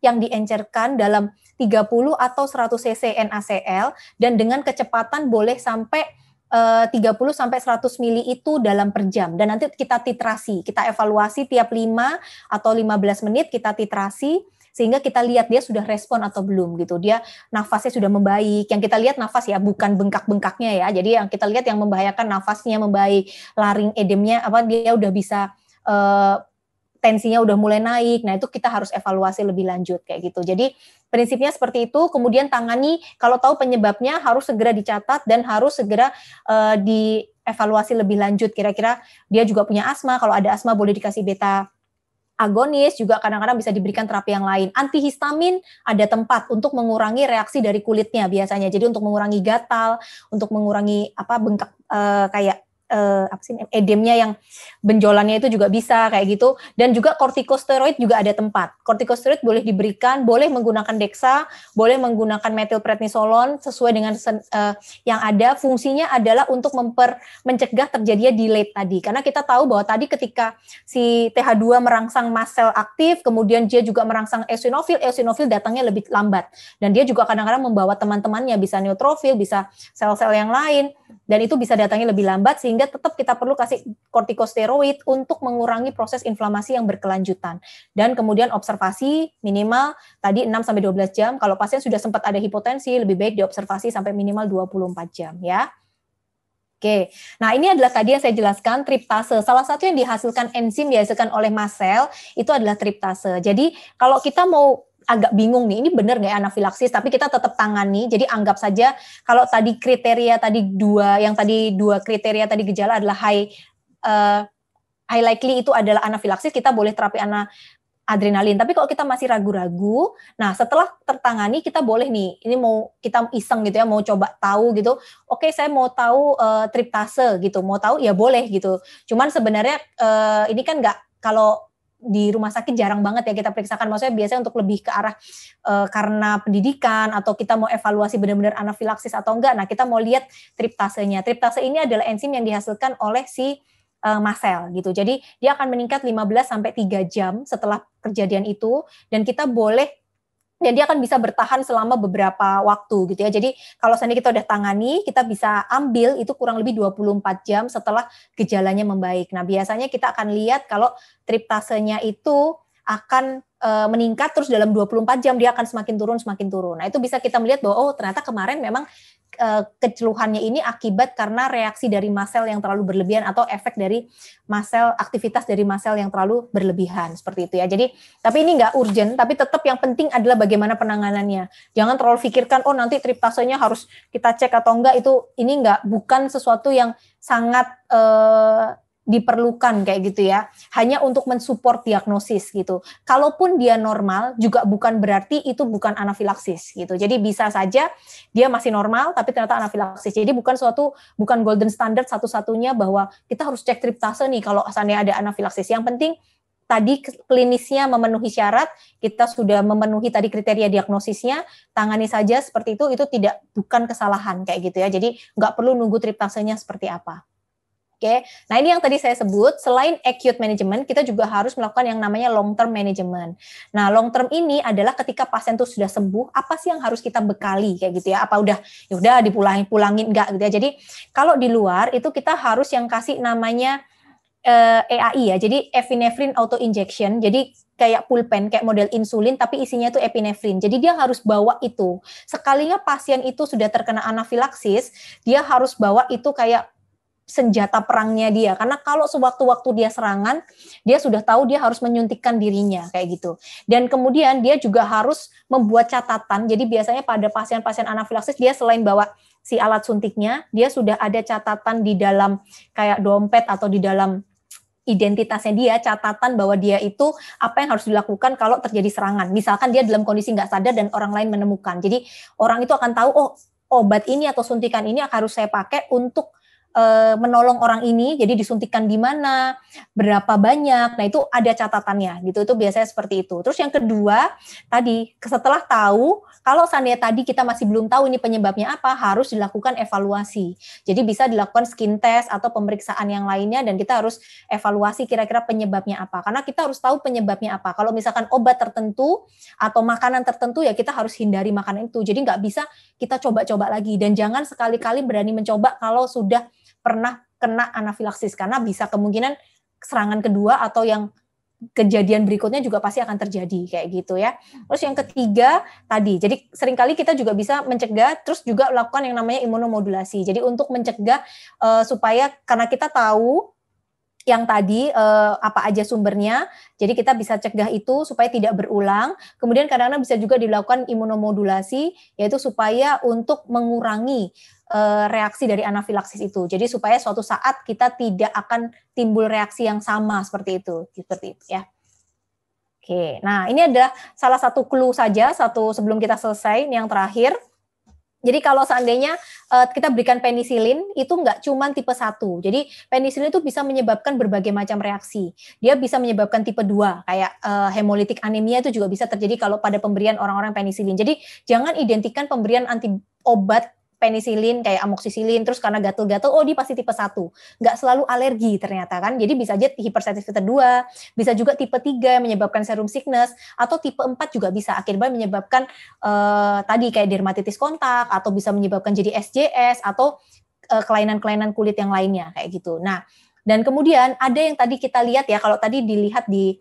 S1: yang diencerkan dalam 30 atau 100 cc NaCl dan dengan kecepatan boleh sampai 30 sampai 100 mili itu dalam per jam dan nanti kita titrasi, kita evaluasi tiap 5 atau 15 menit kita titrasi sehingga kita lihat dia sudah respon atau belum gitu. Dia nafasnya sudah membaik. Yang kita lihat nafas ya, bukan bengkak-bengkaknya ya. Jadi yang kita lihat yang membahayakan nafasnya membaik, laring edemnya dia udah bisa tensinya udah mulai naik. Nah, itu kita harus evaluasi lebih lanjut kayak gitu. Jadi prinsipnya seperti itu. Kemudian tangani kalau tahu penyebabnya harus segera dicatat dan harus segera dievaluasi lebih lanjut. Kira-kira dia juga punya asma. Kalau ada asma boleh dikasih beta agonis, juga kadang-kadang bisa diberikan terapi yang lain. Antihistamin ada tempat untuk mengurangi reaksi dari kulitnya biasanya. Jadi untuk mengurangi gatal, untuk mengurangi bengkak kayak edemnya yang benjolannya itu juga bisa kayak gitu. Dan juga kortikosteroid juga ada tempat. Kortikosteroid boleh diberikan, boleh menggunakan Dexa, boleh menggunakan metilprednisolon sesuai dengan yang ada. Fungsinya adalah untuk mencegah terjadinya delay tadi. Karena kita tahu bahwa tadi ketika si TH2 merangsang mast cell aktif, kemudian dia juga merangsang eosinofil datangnya lebih lambat. Dan dia juga kadang-kadang membawa teman-temannya, bisa neutrofil, bisa sel-sel yang lain. Dan itu bisa datangnya lebih lambat sehingga tetap kita perlu kasih kortikosteroid untuk mengurangi proses inflamasi yang berkelanjutan. Dan kemudian observasi minimal tadi 6-12 jam. Kalau pasien sudah sempat ada hipotensi, lebih baik diobservasi sampai minimal 24 jam ya. Oke, nah ini adalah tadi yang saya jelaskan triptase. Salah satu yang dihasilkan enzim dihasilkan oleh mast cell itu adalah triptase. Jadi kalau kita mau agak bingung nih, ini benar nggak ya anafilaksis, tapi kita tetap tangani. Jadi anggap saja kalau tadi kriteria tadi dua kriteria tadi gejala adalah high likely itu adalah anafilaksis, kita boleh terapi adrenalin. Tapi kalau kita masih ragu-ragu, nah setelah tertangani kita boleh nih, ini mau kita iseng gitu ya, mau coba tahu gitu. Oke, saya mau tahu triptase gitu, mau tahu ya boleh gitu. Cuman sebenarnya ini kan nggak, kalau di rumah sakit jarang banget ya kita periksakan, maksudnya biasanya untuk lebih ke arah karena pendidikan atau kita mau evaluasi benar-benar anafilaksis atau enggak. Nah, kita mau lihat triptasenya. Triptase ini adalah enzim yang dihasilkan oleh si mast cell gitu. Jadi dia akan meningkat 15 sampai 3 jam setelah kejadian itu dan kita boleh dan dia akan bisa bertahan selama beberapa waktu gitu ya. Jadi kalau seandainya kita udah tangani, kita bisa ambil itu kurang lebih 24 jam setelah gejalanya membaik. Nah, biasanya kita akan lihat kalau triptasenya itu akan meningkat terus dalam 24 jam dia akan semakin turun. Nah, itu bisa kita melihat bahwa ternyata kemarin memang keceluhannya ini akibat karena reaksi dari mast cell yang terlalu berlebihan atau efek dari aktivitas dari mast cell yang terlalu berlebihan seperti itu ya. Jadi tapi ini nggak urgent, tapi tetap yang penting adalah bagaimana penanganannya. Jangan terlalu pikirkan nanti triptasenya harus kita cek atau enggak, ini bukan sesuatu yang sangat diperlukan kayak gitu ya, hanya untuk mensupport diagnosis gitu. Kalaupun dia normal juga bukan berarti itu bukan anafilaksis gitu. Jadi bisa saja dia masih normal tapi ternyata anafilaksis. Jadi bukan golden standard satu-satunya bahwa kita harus cek triptase nih kalau seandainya ada anafilaksis. Yang penting tadi klinisnya memenuhi syarat, kita sudah memenuhi tadi kriteria diagnosisnya, tangani saja seperti itu bukan kesalahan kayak gitu ya. Jadi nggak perlu nunggu triptasenya seperti apa. Oke, nah ini yang tadi saya sebut, selain acute management, kita juga harus melakukan yang namanya long term management. Nah, long term ini adalah ketika pasien itu sudah sembuh, apa sih yang harus kita bekali kayak gitu ya? Apa udah dipulangin enggak gitu ya. Jadi kalau di luar itu kita harus yang kasih namanya EAI ya, jadi epinephrine auto injection. Jadi kayak pulpen, kayak model insulin, tapi isinya itu epinefrin. Jadi dia harus bawa itu. Sekalinya pasien itu sudah terkena anafilaksis, dia harus bawa itu kayak senjata perangnya dia. Karena kalau sewaktu-waktu dia serangan, dia sudah tahu dia harus menyuntikkan dirinya kayak gitu. Dan kemudian dia juga harus membuat catatan. Jadi biasanya pada pasien-pasien anafilaksis dia selain bawa si alat suntiknya, dia sudah ada catatan di dalam kayak dompet atau di dalam identitasnya dia, catatan bahwa dia itu apa yang harus dilakukan kalau terjadi serangan. Misalkan dia dalam kondisi nggak sadar dan orang lain menemukan. Jadi orang itu akan tahu, oh obat ini atau suntikan ini harus saya pakai untuk menolong orang ini, jadi disuntikan di mana, berapa banyak. Nah, itu ada catatannya gitu. Itu biasanya seperti itu. Terus yang kedua, tadi setelah tahu, kalau seandainya tadi kita masih belum tahu ini penyebabnya apa, harus dilakukan evaluasi. Jadi bisa dilakukan skin test atau pemeriksaan yang lainnya dan kita harus evaluasi kira-kira penyebabnya apa. Karena kita harus tahu penyebabnya apa. Kalau misalkan obat tertentu atau makanan tertentu ya kita harus hindari makanan itu. Jadi nggak bisa kita coba-coba lagi dan jangan sekali-kali berani mencoba kalau sudah pernah kena anafilaksis karena bisa kemungkinan serangan kedua atau yang kejadian berikutnya juga pasti akan terjadi kayak gitu ya. Terus yang ketiga tadi, jadi seringkali kita juga bisa mencegah terus juga lakukan yang namanya imunomodulasi. Jadi untuk mencegah supaya karena kita tahu yang tadi apa aja sumbernya, jadi kita bisa cegah itu supaya tidak berulang. Kemudian kadang-kadang bisa juga dilakukan imunomodulasi, yaitu supaya untuk mengurangi reaksi dari anafilaksis itu. Jadi supaya suatu saat kita tidak akan timbul reaksi yang sama seperti itu ya. Oke, nah ini ada salah satu clue saja, sebelum kita selesai, ini yang terakhir. Jadi kalau seandainya kita berikan penisilin, itu nggak cuma tipe 1. Jadi penisilin itu bisa menyebabkan berbagai macam reaksi. Dia bisa menyebabkan tipe 2, kayak hemolitik anemia itu juga bisa terjadi kalau pada pemberian orang-orang penisilin. Jadi jangan identikan pemberian obat penisilin kayak amoksisilin terus karena gatal-gatal oh dia pasti tipe 1. Nggak selalu alergi ternyata kan. Jadi bisa aja hipersensitivity 2, bisa juga tipe 3 yang menyebabkan serum sickness atau tipe 4 juga bisa akhirnya menyebabkan tadi kayak dermatitis kontak atau bisa menyebabkan jadi SJS atau kelainan-kelainan kulit yang lainnya kayak gitu. Nah, dan kemudian ada yang tadi kita lihat ya kalau tadi dilihat di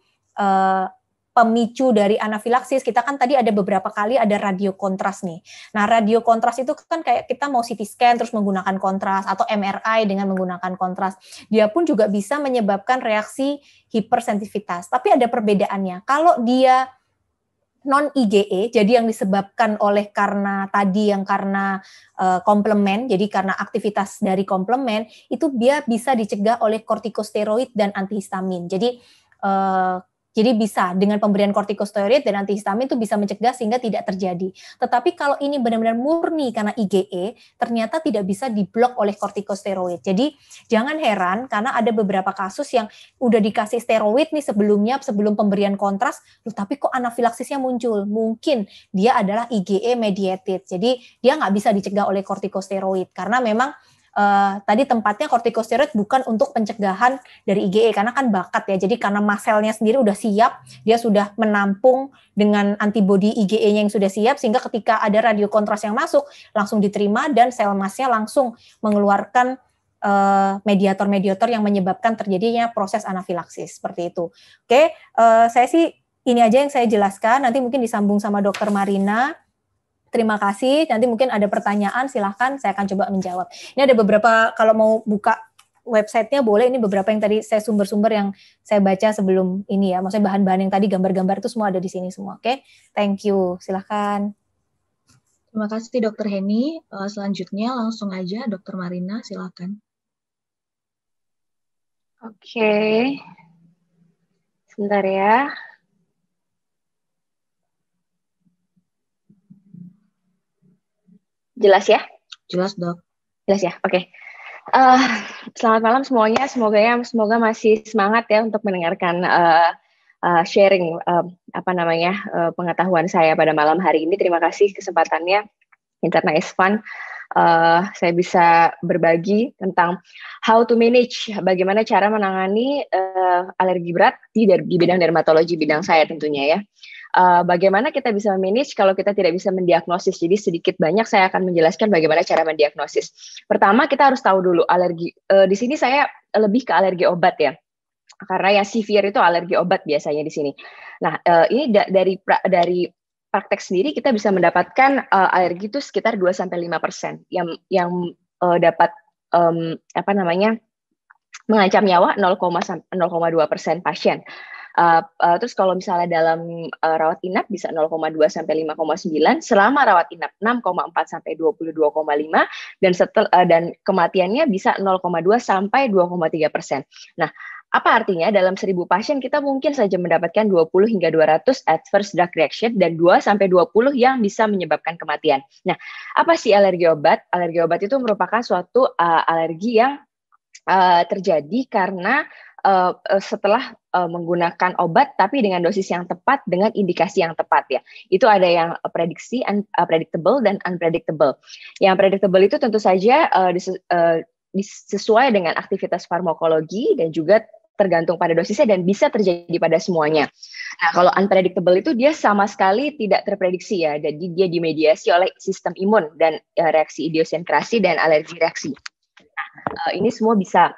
S1: pemicu dari anafilaksis, kita kan tadi ada beberapa kali ada radio kontras nih. Nah, radio kontras itu kan kayak kita mau CT scan terus menggunakan kontras atau MRI dengan menggunakan kontras. Dia pun juga bisa menyebabkan reaksi hipersensitivitas. Tapi ada perbedaannya. Kalau dia non IgE, jadi yang disebabkan oleh karena komplement, jadi karena aktivitas dari komplement, itu dia bisa dicegah oleh kortikosteroid dan antihistamin. Jadi bisa dengan pemberian kortikosteroid dan antihistamin itu bisa mencegah sehingga tidak terjadi. Tetapi kalau ini benar-benar murni karena IgE, ternyata tidak bisa diblok oleh kortikosteroid. Jadi jangan heran karena ada beberapa kasus yang udah dikasih steroid nih sebelum pemberian kontras, tapi kok anafilaksisnya muncul. Mungkin dia adalah IgE mediated. Jadi dia nggak bisa dicegah oleh kortikosteroid karena memang tadi tempatnya kortikosteroid bukan untuk pencegahan dari IgE karena kan bakat ya. Jadi karena mast cell-nya sendiri udah siap, dia sudah menampung dengan antibodi IgE-nya yang sudah siap sehingga ketika ada radiokontras yang masuk langsung diterima dan sel mast-nya langsung mengeluarkan mediator-mediator yang menyebabkan terjadinya proses anafilaksis seperti itu. Oke, saya sih ini aja yang saya jelaskan. Nanti mungkin disambung sama Dokter Marina. Terima kasih. Nanti mungkin ada pertanyaan, silahkan saya akan coba menjawab. Ini ada beberapa, kalau mau buka websitenya boleh, ini beberapa yang tadi saya sumber-sumber yang saya baca sebelum ini ya. Maksudnya bahan-bahan yang tadi, gambar-gambar itu semua ada di sini semua. Oke, thank you. Silahkan.
S2: Terima kasih Dokter Heni. Selanjutnya langsung aja Dokter Marina, silahkan.
S3: Oke. Sebentar ya. Jelas ya?
S2: Jelas, Dok.
S3: Jelas ya? Oke. Selamat malam semuanya. Semoga masih semangat ya untuk mendengarkan sharing pengetahuan saya pada malam hari ini. Terima kasih kesempatannya. Internet is fun. Saya bisa berbagi tentang how to manage, bagaimana cara menangani alergi berat di bidang dermatologi, bidang saya tentunya ya. Bagaimana kita bisa manage kalau kita tidak bisa mendiagnosis. Jadi sedikit banyak saya akan menjelaskan bagaimana cara mendiagnosis. Pertama kita harus tahu dulu alergi. Di sini saya lebih ke alergi obat ya. Karena yang severe itu alergi obat biasanya di sini. Nah, ini dari praktek sendiri kita bisa mendapatkan alergi itu sekitar 2-5% yang dapat apa namanya, mengancam nyawa 0,2% pasien. Terus kalau misalnya dalam rawat inap bisa 0,2 sampai 5,9, selama rawat inap 6,4 sampai 22,5, dan kematiannya bisa 0,2 sampai 2,3%. Nah, apa artinya dalam 1.000 pasien kita mungkin saja mendapatkan 20 hingga 200 adverse drug reaction dan 2 sampai 20 yang bisa menyebabkan kematian. Nah, apa sih alergi obat? Alergi obat itu merupakan suatu alergi yang terjadi karena setelah menggunakan obat tapi dengan dosis yang tepat dengan indikasi yang tepat ya. Itu ada yang predictable dan unpredictable. Yang predictable itu tentu saja sesuai dengan aktivitas farmakologi dan juga tergantung pada dosisnya dan bisa terjadi pada semuanya. Nah, kalau unpredictable itu dia sama sekali tidak terprediksi ya. Jadi dia dimediasi oleh sistem imun dan reaksi idiosinkrasi dan alergi reaksi. Ini semua bisa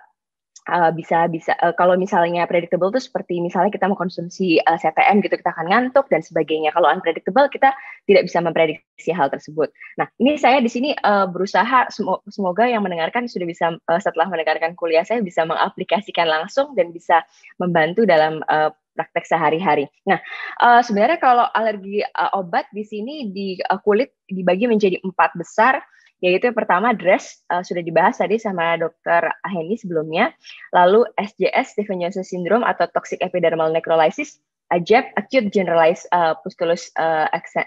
S3: kalau misalnya predictable itu seperti misalnya kita mengkonsumsi CTM gitu, kita akan ngantuk dan sebagainya. Kalau unpredictable kita tidak bisa memprediksi hal tersebut. Nah, ini saya di sini berusaha semoga yang mendengarkan sudah bisa setelah mendengarkan kuliah saya bisa mengaplikasikan langsung dan bisa membantu dalam praktek sehari-hari. Nah, sebenarnya kalau alergi obat di sini di kulit dibagi menjadi 4 besar. Yaitu yang pertama DRESS, sudah dibahas tadi sama Dr. Heni sebelumnya. Lalu SJS, Stevens-Johnson Syndrome atau Toxic Epidermal Necrolysis, AJEP, Acute Generalized Pustular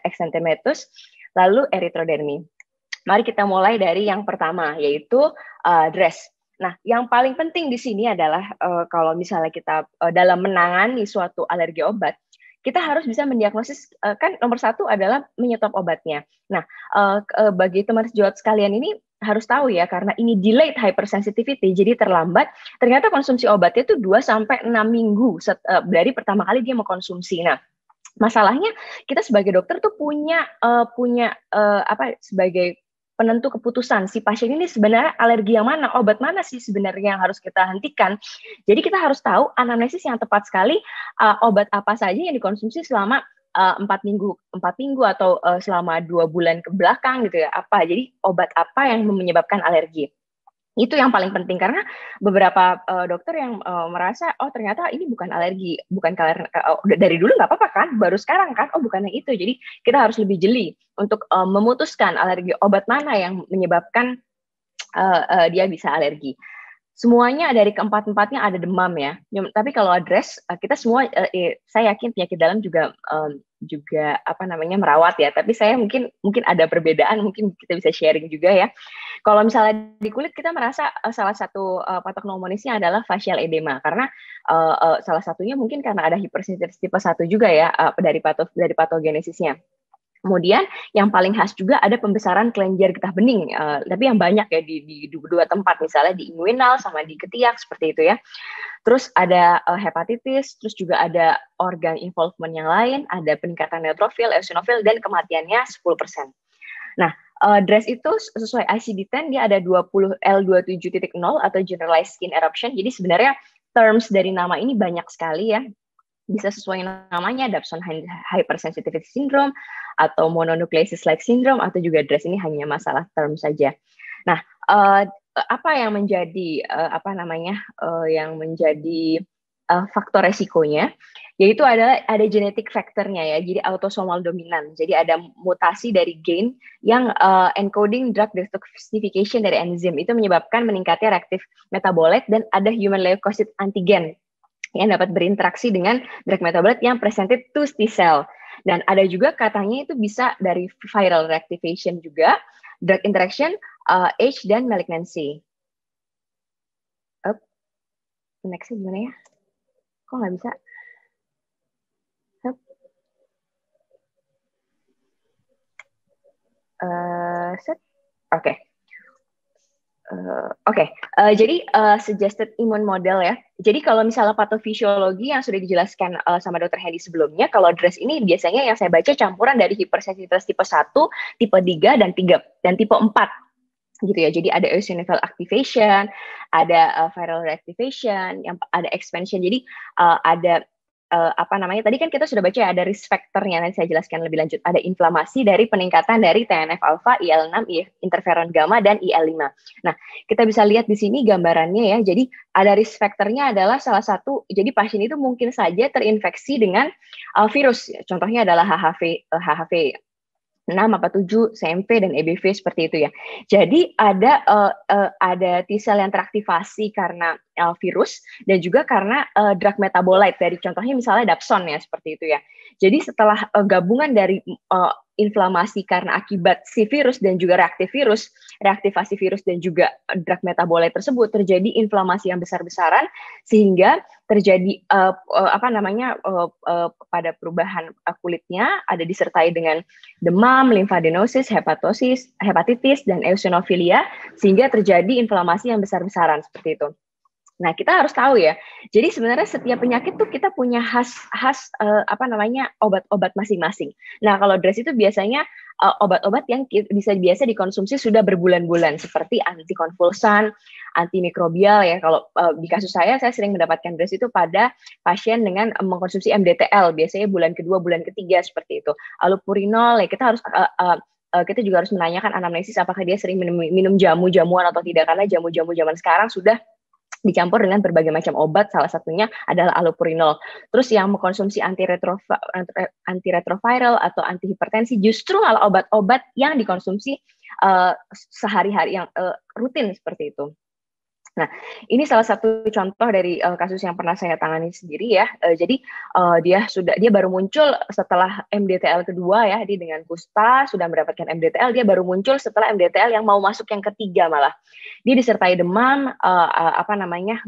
S3: Exanthematous, lalu erythrodermy. Mari kita mulai dari yang pertama, yaitu DRESS. Nah, yang paling penting di sini adalah kalau misalnya kita dalam menangani suatu alergi obat, kita harus bisa mendiagnosis, kan nomor 1 adalah menyetop obatnya. Nah, bagi teman sejawat sekalian ini harus tahu ya, karena ini delayed hypersensitivity, jadi terlambat, ternyata konsumsi obatnya itu 2-6 minggu dari pertama kali dia mengkonsumsi. Nah, masalahnya kita sebagai dokter tuh punya sebagai penentu keputusan si pasien ini sebenarnya alergi yang mana, obat mana sih sebenarnya yang harus kita hentikan. Jadi kita harus tahu anamnesis yang tepat sekali, obat apa saja yang dikonsumsi selama 4 minggu atau selama 2 bulan ke belakang gitu ya. Jadi obat apa yang menyebabkan alergi. Itu yang paling penting karena beberapa dokter yang merasa ternyata ini bukan alergi, bukan karena dari dulu nggak apa-apa kan, baru sekarang kan, bukan yang itu. Jadi kita harus lebih jeli untuk memutuskan alergi obat mana yang menyebabkan dia bisa alergi. Semuanya dari keempat-empatnya ada demam ya. Tapi kalau DRESS kita semua saya yakin penyakit dalam juga merawat ya. Tapi saya mungkin ada perbedaan, mungkin kita bisa sharing juga ya. Kalau misalnya di kulit kita merasa salah satu patognomonisnya adalah facial edema karena salah satunya mungkin karena ada hipersensitivitas tipe 1 juga ya dari patogenesisnya. Kemudian yang paling khas juga ada pembesaran kelenjar getah bening, tapi yang banyak ya di 2 tempat, misalnya di inguinal sama di ketiak seperti itu ya. Terus ada hepatitis, terus juga ada organ involvement yang lain, ada peningkatan neutrofil, eosinofil, dan kematiannya 10%. Nah, DRESS itu sesuai ICD-10 dia ada 20 L27.0 atau generalized skin eruption. Jadi sebenarnya terms dari nama ini banyak sekali ya. Bisa sesuai namanya, Dawson hypersensitivity syndrome atau mononucleosis-like syndrome atau juga DRESS, ini hanya masalah term saja. Nah, apa yang menjadi faktor resikonya? Yaitu ada genetic factor-nya ya, jadi autosomal dominan. Jadi ada mutasi dari gen yang encoding drug detoxification dari enzim itu menyebabkan meningkatnya reaktif metabolit dan ada human leukocyte antigen yang dapat berinteraksi dengan drug metabolite yang presented to T cell. Dan ada juga katanya itu bisa dari viral reactivation juga, drug interaction, age, dan malignancy. Next-nya gimana ya? Kok nggak bisa? Oke. Jadi suggested immune model ya. Jadi kalau misalnya patofisiologi yang sudah dijelaskan sama Dr. Hedi sebelumnya, kalau DRESS ini biasanya yang saya baca campuran dari hipersensitivitas tipe 1, tipe 3, dan tipe 4. Gitu ya. Jadi ada eosinophil activation, ada viral reactivation, yang ada expansion. Jadi ada tadi kan kita sudah baca ya, ada risk factor-nya, nanti saya jelaskan lebih lanjut. Ada inflamasi dari peningkatan dari TNF alpha, IL-6, interferon gamma, dan IL-5. Nah, kita bisa lihat di sini gambarannya ya. Jadi ada risk factor-nya adalah salah satu, jadi pasien itu mungkin saja terinfeksi dengan virus. Contohnya adalah HHV 6 apa 7, CMV dan EBV seperti itu ya. Jadi ada T-cell yang teraktivasi karena virus dan juga karena drug metabolite dari contohnya misalnya dapson ya seperti itu ya. Jadi setelah gabungan dari inflamasi karena akibat si virus dan juga reaktivasi virus dan juga drug metabolite tersebut, terjadi inflamasi yang besar-besaran sehingga terjadi pada perubahan kulitnya, ada disertai dengan demam, limfadenosis, hepatitis, dan eosinofilia, sehingga terjadi inflamasi yang besar-besaran seperti itu. Nah, kita harus tahu ya. Jadi sebenarnya setiap penyakit tuh kita punya obat-obat masing-masing. Nah, kalau DRESS itu biasanya obat-obat yang biasa dikonsumsi sudah berbulan-bulan seperti antikonvulsan, antimikrobial ya. Kalau di kasus saya sering mendapatkan DRESS itu pada pasien dengan mengkonsumsi MDTL, biasanya bulan kedua, bulan ketiga seperti itu. Allopurinol ya, kita juga harus menanyakan anamnesis apakah dia sering minum jamu-jamuan atau tidak, karena jamu-jamu zaman sekarang sudah dicampur dengan berbagai macam obat, salah satunya adalah allopurinol. Terus yang mengkonsumsi antiretroviral atau antihipertensi justru malah obat-obat yang dikonsumsi sehari-hari yang rutin seperti itu. Nah, ini salah satu contoh dari kasus yang pernah saya tangani sendiri ya. Jadi dia baru muncul setelah MDTL kedua ya, dia dengan kusta sudah mendapatkan MDTL, dia baru muncul setelah MDTL yang mau masuk yang ketiga malah. Dia disertai demam,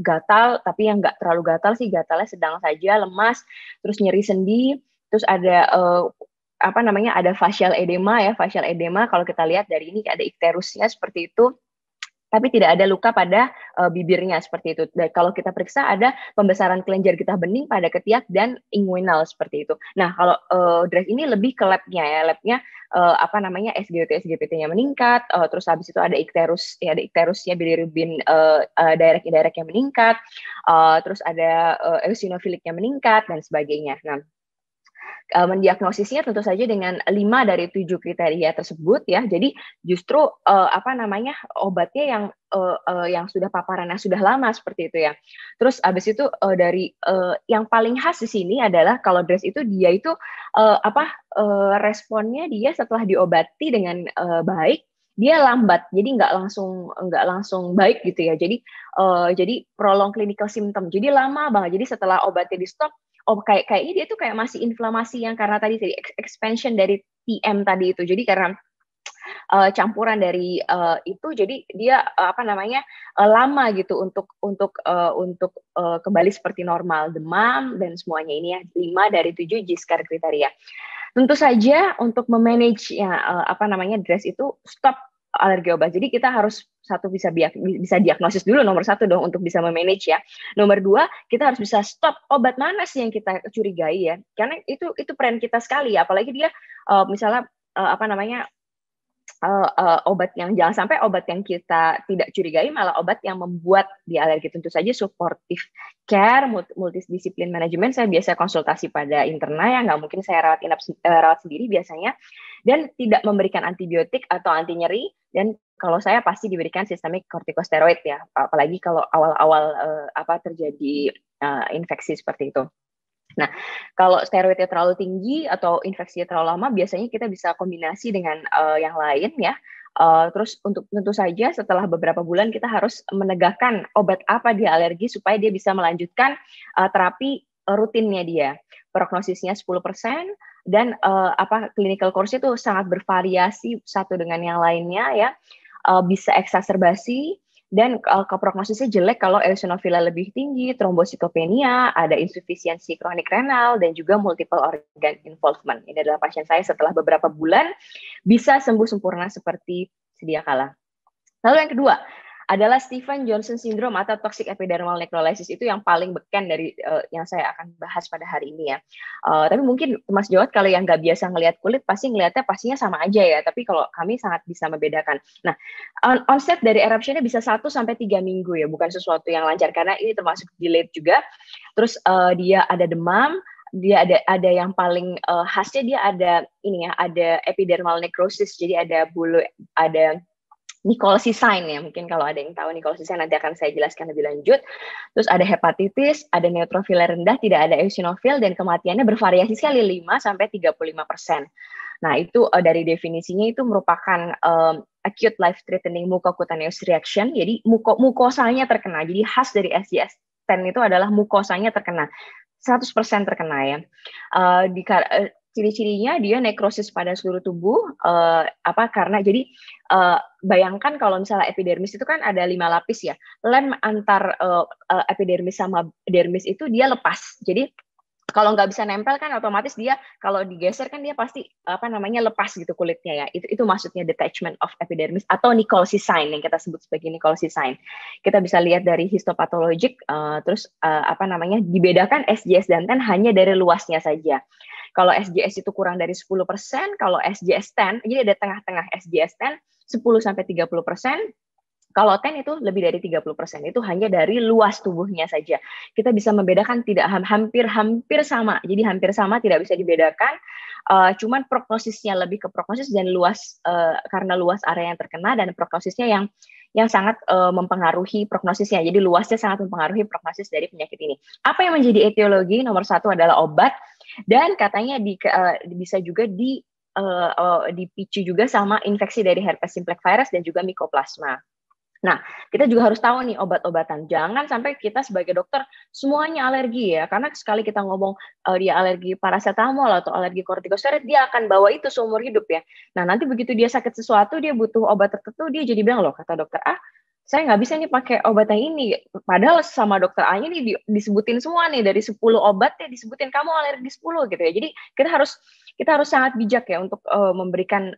S3: gatal, tapi yang nggak terlalu gatal sih, gatalnya sedang saja, lemas, terus nyeri sendi, terus ada ada facial edema ya, facial edema kalau kita lihat dari ini ada ikterusnya seperti itu. Tapi tidak ada luka pada bibirnya seperti itu. Dan kalau kita periksa ada pembesaran kelenjar getah bening pada ketiak dan inguinal seperti itu. Nah, kalau DRESS ini lebih ke labnya ya, labnya SGOT-SGPT-nya meningkat, terus habis itu ada ikterusnya bilirubin direct yang meningkat, terus ada eosinofiliknya meningkat dan sebagainya. Nah, mendiagnosisnya tentu saja dengan 5 dari 7 kriteria tersebut ya. Jadi justru obatnya yang sudah paparannya sudah lama seperti itu ya. Terus abis itu dari yang paling khas di sini adalah kalau DRESS itu dia itu responnya dia setelah diobati dengan baik dia lambat, jadi nggak langsung baik gitu ya. Jadi prolong clinical symptom, jadi lama banget. Jadi setelah obatnya di stop, kayaknya dia tuh kayak masih inflamasi yang karena tadi expansion dari TM tadi itu. Jadi karena campuran dari itu, jadi dia lama gitu untuk kembali seperti normal, demam dan semuanya ini ya 5 dari 7 JISCAR kriteria. Tentu saja untuk memanage DRESS itu stop alergi obat. Jadi kita harus bisa diagnosis dulu nomor 1 dong untuk bisa memanage ya. Nomor 2 kita harus bisa stop obat mana sih yang kita curigai ya. Karena itu peran kita sekali ya. Apalagi dia misalnya obat yang jangan sampai obat yang kita tidak curigai malah obat yang membuat dia alergi. Tentu saja supportive care, multidisiplin manajemen saya biasa konsultasi pada interna ya, nggak mungkin saya rawat sendiri biasanya, dan tidak memberikan antibiotik atau anti nyeri, dan kalau saya pasti diberikan sistemik kortikosteroid ya, apalagi kalau awal-awal terjadi infeksi seperti itu. Nah, kalau steroidnya terlalu tinggi atau infeksinya terlalu lama, biasanya kita bisa kombinasi dengan yang lain ya. Terus tentu saja setelah beberapa bulan kita harus menegakkan obat apa dia alergi supaya dia bisa melanjutkan terapi rutinnya dia. Prognosisnya 10% dan clinical course itu sangat bervariasi satu dengan yang lainnya ya. Bisa eksaserbasi. Dan prognosisnya jelek kalau eosinofila lebih tinggi, trombositopenia, ada insufisiensi kronik renal, dan juga multiple organ involvement. Ini adalah pasien saya setelah beberapa bulan bisa sembuh sempurna seperti sedia kala. Lalu yang kedua adalah Stevens-Johnson syndrome atau toxic epidermal necrolysis. Itu yang paling beken dari yang saya akan bahas pada hari ini ya. Tapi mungkin Mas Jawad kalau yang nggak biasa ngelihat kulit pasti ngelihatnya pastinya sama aja ya. Tapi kalau kami sangat bisa membedakan. Nah, onset dari eruptionnya bisa 1-3 minggu ya, bukan sesuatu yang lancar karena ini termasuk delayed juga. Terus dia ada demam, dia ada yang paling khasnya, dia ada ini ya, ada epidermal necrosis, jadi ada bulu, ada Nichols sign ya, mungkin kalau ada yang tahu Nichols sign nanti akan saya jelaskan lebih lanjut. Terus ada hepatitis, ada neutrofil rendah, tidak ada eosinofil, dan kematiannya bervariasi sekali 5-35%. Nah itu dari definisinya itu merupakan acute life threatening mucocutaneous reaction, jadi mukosanya terkena, jadi khas dari SJS-10 itu adalah mukosanya terkena, 100% terkena ya. Ciri-cirinya dia nekrosis pada seluruh tubuh, karena jadi bayangkan kalau misalnya epidermis itu kan ada 5 lapis ya, lem antar epidermis sama dermis itu dia lepas, jadi kalau nggak bisa nempel kan otomatis dia kalau digeser kan dia pasti lepas gitu kulitnya ya, itu maksudnya detachment of epidermis atau Nichols sign yang kita sebut sebagai Nichols sign. Kita bisa lihat dari histopatologik, terus dibedakan SJS dan 10 hanya dari luasnya saja. Kalau SJS itu kurang dari 10%, kalau SJS10, jadi ada tengah-tengah SJS10 10-30%, kalau 10 itu lebih dari 30%, itu hanya dari luas tubuhnya saja. Kita bisa membedakan tidak hampir sama, jadi hampir sama tidak bisa dibedakan, cuman prognosisnya lebih ke prognosis dan luas, karena luas area yang terkena dan prognosisnya yang sangat mempengaruhi prognosisnya. Jadi luasnya sangat mempengaruhi prognosis dari penyakit ini. Apa yang menjadi etiologi? Nomor 1 adalah obat, dan katanya bisa juga dipicu juga sama infeksi dari herpes simplex virus dan juga mycoplasma. Nah, kita juga harus tahu nih obat-obatan. Jangan sampai kita sebagai dokter semuanya alergi ya, karena sekali kita ngomong dia alergi paracetamol atau alergi kortikosteroid, dia akan bawa itu seumur hidup ya. Nah, nanti begitu dia sakit sesuatu, dia butuh obat tertentu, dia jadi bilang, loh kata dokter A, saya nggak bisa nih pakai obat yang ini. Padahal sama dokter A ini disebutin semua nih, dari 10 obat ya disebutin kamu alergi 10 gitu ya. Jadi kita harus sangat bijak ya untuk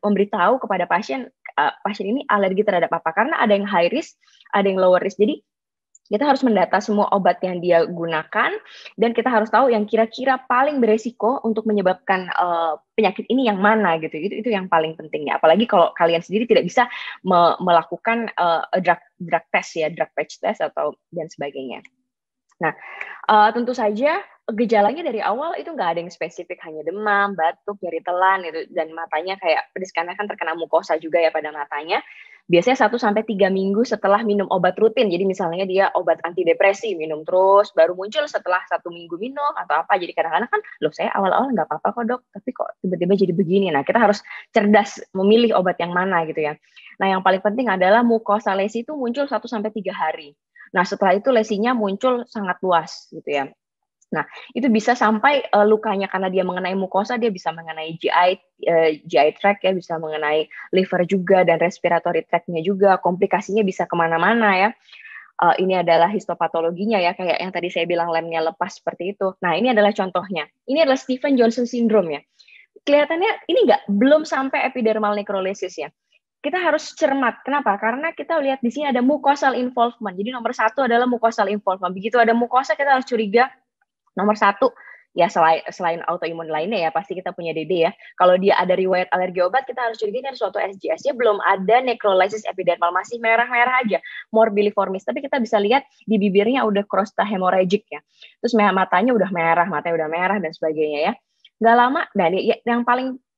S3: memberitahu kepada pasien ini alergi terhadap apa. Karena ada yang high risk, ada yang lower risk. Jadi kita harus mendata semua obat yang dia gunakan, dan kita harus tahu yang kira-kira paling beresiko untuk menyebabkan penyakit ini yang mana gitu. Itu yang paling pentingnya. Apalagi kalau kalian sendiri tidak bisa melakukan drug test ya, drug patch test atau dan sebagainya. Nah, tentu saja gejalanya dari awal itu nggak ada yang spesifik, hanya demam, batuk, nyeri telan gitu, dan matanya kayak pedis karena kan terkena mukosa juga ya pada matanya. Biasanya 1-3 minggu setelah minum obat rutin. Jadi misalnya dia obat antidepresi minum terus, baru muncul setelah 1 minggu minum atau apa. Jadi kadang-kadang kan, loh saya awal-awal nggak apa-apa kok dok, tapi kok tiba-tiba jadi begini. Nah kita harus cerdas memilih obat yang mana gitu ya. Nah yang paling penting adalah mukosa lesi itu muncul 1-3 hari. Nah setelah itu lesinya muncul sangat luas gitu ya. Nah, itu bisa sampai lukanya karena dia mengenai mukosa, dia bisa mengenai GI tract ya, bisa mengenai liver juga, dan respiratory tract-nya juga, komplikasinya bisa kemana-mana ya. Ini adalah histopatologinya ya, kayak yang tadi saya bilang lemnya lepas seperti itu. Nah, ini adalah contohnya. Ini adalah Stevens-Johnson syndrome ya. Kelihatannya ini belum sampai epidermal necrolysis ya. Kita harus cermat. Kenapa? Karena kita lihat di sini ada mucosal involvement. Jadi nomor 1 adalah mucosal involvement. Begitu ada mukosa, kita harus curiga. Nomor 1, ya selain autoimun lainnya ya, pasti kita punya DD ya. Kalau dia ada riwayat alergi obat, kita harus curiga ini ada suatu SJS. Dia belum ada necrolysis epidermal, masih merah-merah aja, morbilliformis. Tapi kita bisa lihat di bibirnya udah crosta hemorrhagic ya. Terus matanya udah merah dan sebagainya ya. Nggak lama, dan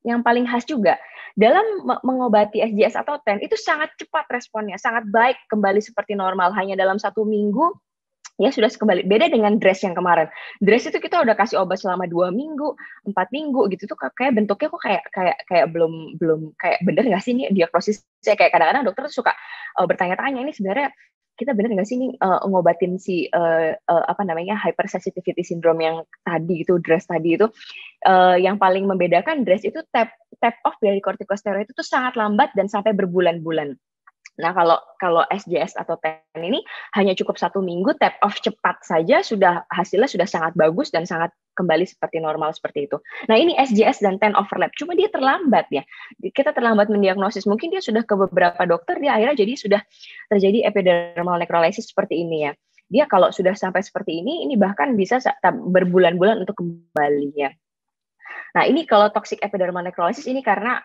S3: yang paling khas juga, dalam mengobati SJS atau TEN, itu sangat cepat responnya, sangat baik, kembali seperti normal, hanya dalam 1 minggu, ya sudah kembali. Beda dengan DRESS yang kemarin. DRESS itu kita udah kasih obat selama 2 minggu, 4 minggu gitu tuh, kayak bentuknya kok kayak belum kayak bener nggak sih ini diagnosisnya. Kayak kadang-kadang dokter tuh suka bertanya-tanya, ini sebenarnya kita bener nggak sih ini ngobatin si hypersensitivity syndrome yang tadi itu, DRESS tadi itu. Yang paling membedakan DRESS itu tap off dari kortikosteroid itu sangat lambat dan sampai berbulan-bulan. Nah, kalau SJS atau TEN ini hanya cukup 1 minggu, tap off cepat saja, hasilnya sudah sangat bagus dan sangat kembali seperti normal seperti itu. Nah, ini SJS dan TEN overlap, cuma dia terlambat ya. Kita terlambat mendiagnosis. Mungkin dia sudah ke beberapa dokter, dia akhirnya jadi sudah terjadi epidermal necrolysis seperti ini ya. Dia kalau sudah sampai seperti ini bahkan bisa berbulan-bulan untuk kembali ya. Nah, ini kalau toxic epidermal necrolysis ini karena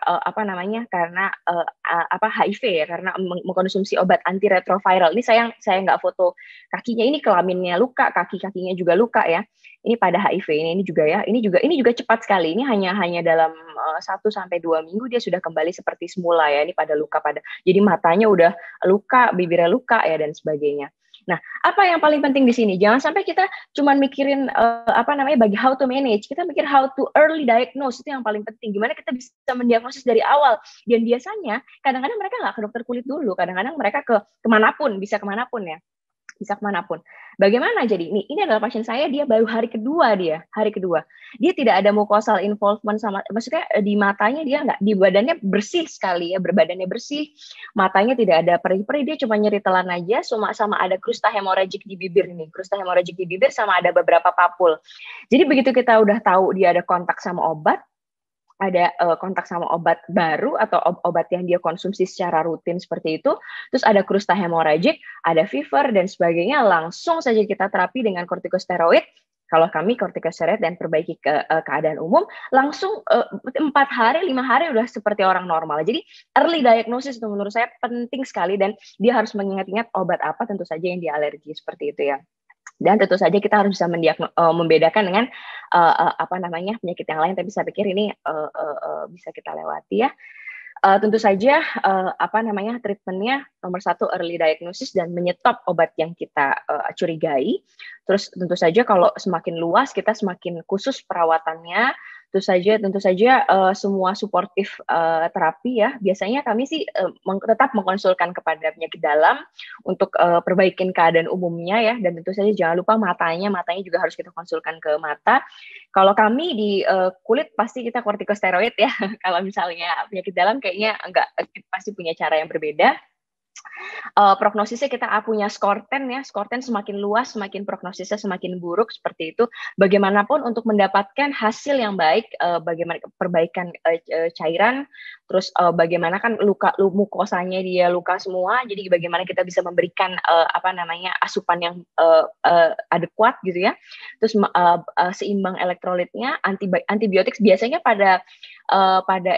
S3: HIV ya, karena mengkonsumsi obat antiretroviral. Ini saya nggak foto kakinya, ini kelaminnya luka, kaki-kakinya juga luka ya. Ini pada HIV ini juga ya. Ini juga cepat sekali. Ini hanya dalam 1 sampai 2 minggu dia sudah kembali seperti semula ya. Ini pada luka jadi matanya udah luka, bibirnya luka ya dan sebagainya. Nah, apa yang paling penting di sini? Jangan sampai kita cuma mikirin bagi how to manage. Kita mikir how to early diagnose, itu yang paling penting. Gimana kita bisa mendiagnosis dari awal. Dan biasanya kadang-kadang mereka nggak ke dokter kulit dulu. Kadang-kadang mereka bisa kemanapun ya. Bisa kemanapun. Bagaimana jadi? Ini adalah pasien saya, dia baru hari kedua. Dia tidak ada mucosal involvement maksudnya di matanya dia nggak, di badannya bersih sekali ya, berbadannya bersih, matanya tidak ada perih-perih, dia cuma nyeri telan aja, sama ada krusta hemoragik di bibir sama ada beberapa papul. Jadi begitu kita udah tahu dia ada kontak sama obat, baru atau obat yang dia konsumsi secara rutin seperti itu, terus ada krusta hemoragik, ada fever dan sebagainya, langsung saja kita terapi dengan kortikosteroid. Kalau kami kortikosteroid dan perbaiki keadaan umum, langsung 4 hari, 5 hari udah seperti orang normal. Jadi early diagnosis itu menurut saya penting sekali, dan dia harus mengingat-ingat obat apa tentu saja yang dia alergi seperti itu ya. Dan tentu saja kita harus bisa membedakan dengan penyakit yang lain, tapi saya pikir ini bisa kita lewati ya. Tentu saja treatmentnya nomor 1 early diagnosis dan menyetop obat yang kita curigai. Terus tentu saja kalau semakin luas kita semakin khusus perawatannya. Tentu saja semua suportif terapi ya. Biasanya kami sih tetap mengkonsulkan kepada penyakit dalam untuk perbaikin keadaan umumnya ya, dan tentu saja jangan lupa matanya juga harus kita konsulkan ke mata. Kalau kami di kulit pasti kita kortikosteroid ya. Kalau misalnya penyakit dalam kayaknya enggak, pasti punya cara yang berbeda. Prognosisnya kita punya skor 10 ya, skor 10 semakin luas, semakin prognosisnya semakin buruk seperti itu. Bagaimanapun untuk mendapatkan hasil yang baik, bagaimana perbaikan cairan, terus bagaimana kan mukosanya dia luka semua, jadi bagaimana kita bisa memberikan asupan yang adekuat gitu ya. Terus seimbang elektrolitnya, antibiotik biasanya pada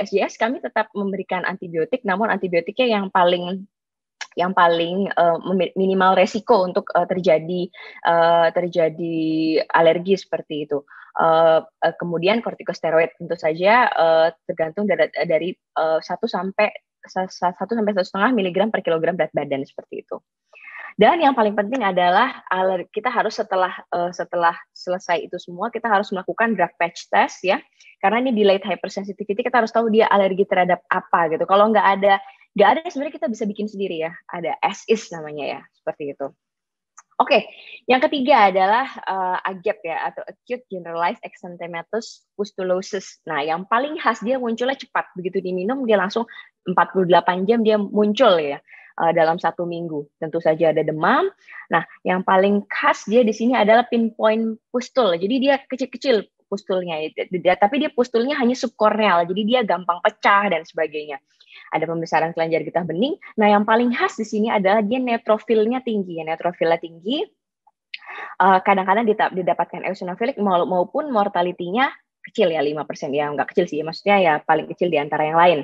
S3: SJS kami tetap memberikan antibiotik, namun antibiotiknya yang paling minimal resiko untuk terjadi alergi seperti itu. Kemudian kortikosteroid tentu saja tergantung dari 1 sampai 1,5 mg per kilogram berat badan seperti itu. Dan yang paling penting adalah kita harus setelah selesai itu semua, kita harus melakukan drug patch test ya, karena ini delayed hypersensitivity, kita harus tahu dia alergi terhadap apa gitu. Kalau nggak ada sebenarnya kita bisa bikin sendiri ya, ada as is namanya ya, seperti itu. Oke, yang ketiga adalah AGEP ya, atau acute generalized exanthematous pustulosis. Nah, yang paling khas dia munculnya cepat, begitu diminum dia langsung 48 jam dia muncul ya, dalam 1 minggu. Tentu saja ada demam. Nah, yang paling khas dia di sini adalah pinpoint pustul. Jadi dia kecil-kecil pustulnya, tapi dia pustulnya hanya subkorneal, jadi dia gampang pecah dan sebagainya. Ada pembesaran kelenjar getah bening. Nah, yang paling khas di sini adalah dia neutrofilnya tinggi. Kadang-kadang didapatkan eosinofilik maupun mortality-nya kecil ya, 5% ya, nggak kecil sih, maksudnya ya paling kecil di antara yang lain.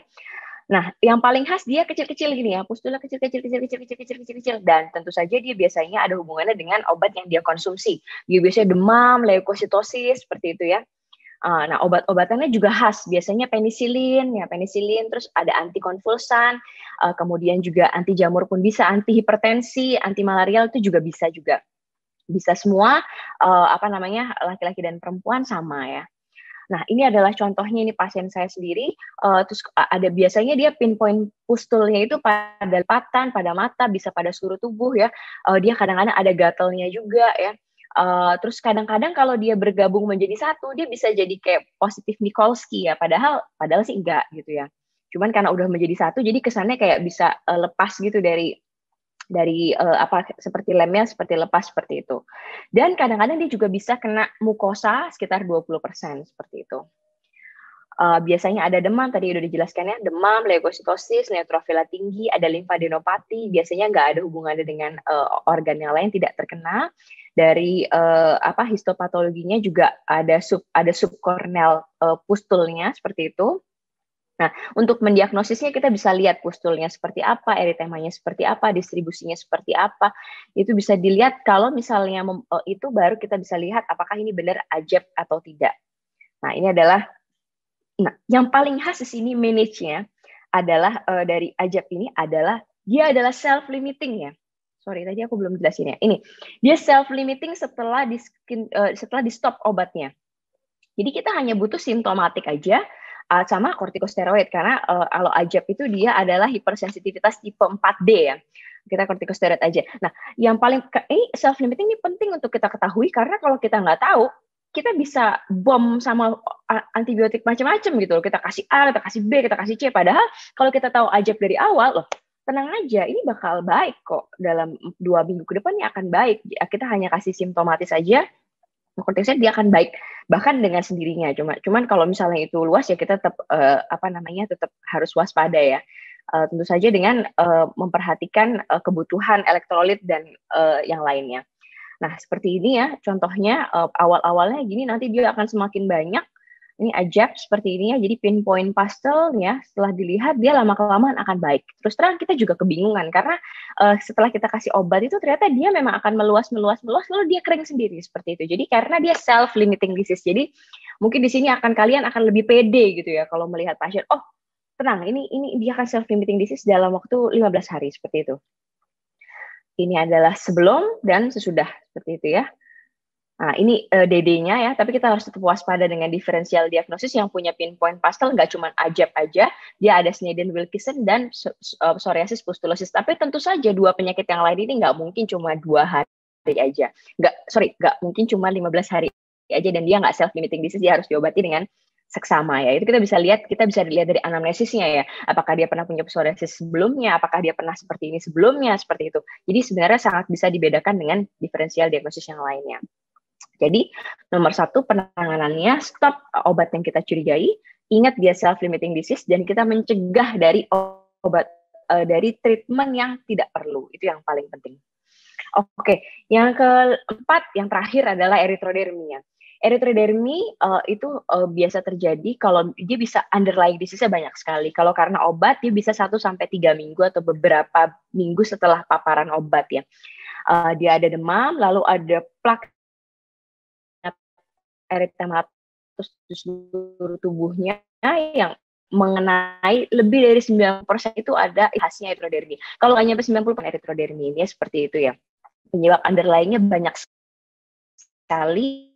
S3: Nah, yang paling khas dia kecil-kecil gini ya, pustulnya kecil, dan tentu saja dia biasanya ada hubungannya dengan obat yang dia konsumsi. Dia biasanya demam, leukositosis, seperti itu ya. Nah, obat-obatannya juga khas, biasanya penisilin, terus ada antikonvulsan, kemudian juga anti jamur pun bisa, anti hipertensi, anti malarial itu juga bisa semua, laki-laki dan perempuan sama ya. Nah, ini adalah contohnya, ini pasien saya sendiri, terus ada biasanya dia pinpoint pustulnya itu pada lipatan, pada mata, bisa pada seluruh tubuh ya, dia kadang-kadang ada gatelnya juga ya. Terus kadang-kadang kalau dia bergabung menjadi satu, dia bisa jadi kayak positif Nikolsky ya, padahal sih enggak gitu ya. Cuman karena udah menjadi satu, jadi kesannya kayak bisa lepas gitu dari seperti lemnya seperti lepas seperti itu. Dan kadang-kadang dia juga bisa kena mukosa sekitar 20% seperti itu. Biasanya ada demam, tadi udah dijelaskan ya, demam, leukositosis, neutrofila tinggi, ada limfadenopati, biasanya nggak ada hubungannya dengan organ yang lain, tidak terkena. Dari histopatologinya juga ada subkorneal pustulnya seperti itu. Nah, untuk mendiagnosisnya kita bisa lihat pustulnya seperti apa, eritemanya seperti apa, distribusinya seperti apa. Itu bisa dilihat kalau misalnya itu baru kita bisa lihat apakah ini benar AJEB atau tidak. Nah, ini adalah yang paling khas di sini manage-nya adalah dari AJEB ini adalah dia adalah self-limiting ya. Sorry, tadi aku belum jelasin ya. Ini, dia self-limiting setelah di stop obatnya. Jadi kita hanya butuh simptomatik aja sama kortikosteroid karena kalau AJEB itu dia adalah hipersensitivitas tipe 4D ya. Kita kortikosteroid aja. Nah, yang paling ini self-limiting ini penting untuk kita ketahui karena kalau kita nggak tahu, kita bisa bom sama antibiotik macam-macam gitu loh. Kita kasih A, kita kasih B, kita kasih C. Padahal kalau kita tahu AJEB dari awal, loh, tenang aja, ini bakal baik kok. Dalam 2 minggu ke depan ini akan baik. Kita hanya kasih simptomatis aja, kortikosteroid dia akan baik bahkan dengan sendirinya. Cuman kalau misalnya itu luas ya kita tetap tetap harus waspada ya. Tentu saja dengan memperhatikan kebutuhan elektrolit dan yang lainnya. Nah, seperti ini ya contohnya, awal-awalnya gini, nanti dia akan semakin banyak. Ini AJEB seperti ini ya, jadi pinpoint pastel ya, setelah dilihat dia lama-kelamaan akan baik. Terus terang kita juga kebingungan, karena setelah kita kasih obat itu ternyata dia memang akan meluas, lalu dia kering sendiri seperti itu. Jadi karena dia self-limiting disease, jadi mungkin di sini kalian akan lebih pede gitu ya, kalau melihat pasien, oh tenang, ini dia akan self-limiting disease dalam waktu 15 hari, seperti itu. Ini adalah sebelum dan sesudah, seperti itu ya. Nah, ini DD-nya ya, tapi kita harus tetap waspada dengan diferensial diagnosis yang punya pinpoint pastel, nggak cuma AJEB aja, dia ada Sneddon-Wilkinson dan psoriasis pustulosis. Tapi tentu saja 2 penyakit yang lain ini nggak mungkin cuma 2 hari aja. Nggak mungkin cuma 15 hari aja, dan dia nggak self-limiting disease, dia harus diobati dengan seksama ya. Itu kita bisa lihat dari anamnesisnya ya. Apakah dia pernah punya psoriasis sebelumnya, apakah dia pernah seperti ini sebelumnya, seperti itu. Jadi sebenarnya sangat bisa dibedakan dengan diferensial diagnosis yang lainnya. Jadi nomor 1 penanganannya stop obat yang kita curigai, ingat dia self-limiting disease, dan kita mencegah dari obat dari treatment yang tidak perlu, itu yang paling penting. Oke, yang keempat, yang terakhir adalah erythrodermia. Erythrodermi itu biasa terjadi kalau dia bisa underlying disease-nya banyak sekali. Kalau karena obat dia bisa 1-3 minggu atau beberapa minggu setelah paparan obat ya. Dia ada demam, lalu ada plak erythematosus di seluruh tubuhnya yang mengenai lebih dari 90% itu ada khasnya erythrodermi. Kalau nggak nyampe 90% erythrodermi ini seperti itu ya. Penyebab underlying-nya banyak sekali.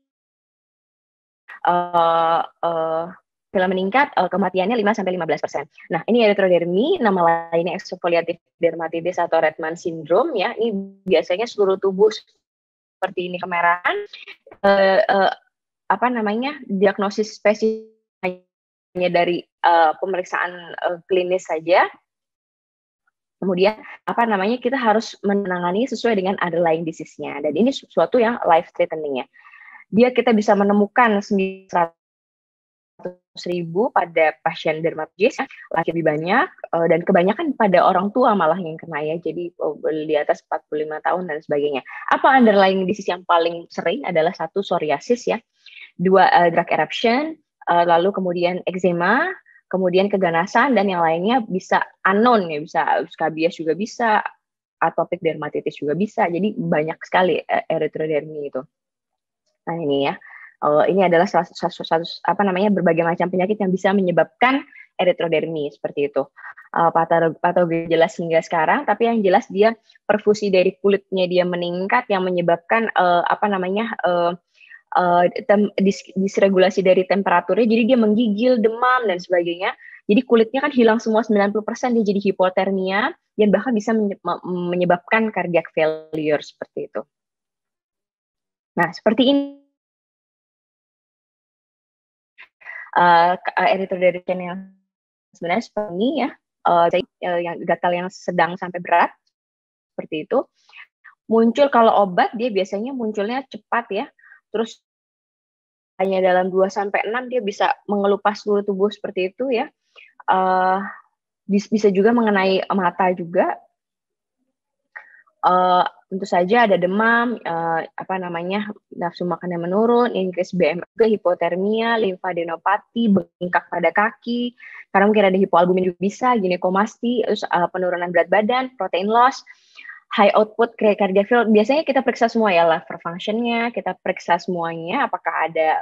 S3: Bila meningkat, kematiannya 5-15%. Nah, ini erythrodermi, nama lainnya exfoliative dermatitis atau Redman syndrome ya. Ini biasanya seluruh tubuh seperti ini kemerahan. Diagnosis spesifik hanya dari pemeriksaan klinis saja. Kemudian kita harus menangani sesuai dengan underlying disease-nya, dan ini sesuatu yang life threatening ya. Kita bisa menemukan 900.000 pada pasien dermatitis, laki lebih banyak, dan kebanyakan pada orang tua malah yang kena ya, jadi di atas 45 tahun dan sebagainya. Apa underlying disease yang paling sering adalah 1 psoriasis ya, 2 drug eruption, lalu kemudian eczema, kemudian keganasan, dan yang lainnya bisa unknown ya, bisa skabies juga bisa, atopic dermatitis juga bisa. Jadi banyak sekali erythrodermi itu. Nah ini ya, ini adalah berbagai macam penyakit yang bisa menyebabkan erythrodermi seperti itu. Patogen jelas hingga sekarang, tapi yang jelas dia perfusi dari kulitnya dia meningkat yang menyebabkan disregulasi dari temperaturnya, jadi dia menggigil, demam, dan sebagainya. Jadi kulitnya kan hilang semua 90%, dia jadi hipotermia, dan bahkan bisa menyebabkan cardiac failure seperti itu. Nah, seperti ini. Erythrodermi yang sebenarnya seperti ini ya, yang gatal yang sedang sampai berat, seperti itu. Muncul kalau obat, dia biasanya munculnya cepat ya, terus hanya dalam 2-6 dia bisa mengelupas seluruh tubuh seperti itu ya. Bisa juga mengenai mata juga. Tentu saja ada demam, nafsu makan yang menurun, increase BMI, hipotermia, limfadenopati, bengkak pada kaki, karena mungkin ada hipoalbumin juga bisa, ginekomasti, terus penurunan berat badan, protein loss, high output cardiac. Biasanya kita periksa semua ya, liver function-nya, kita periksa semuanya, apakah ada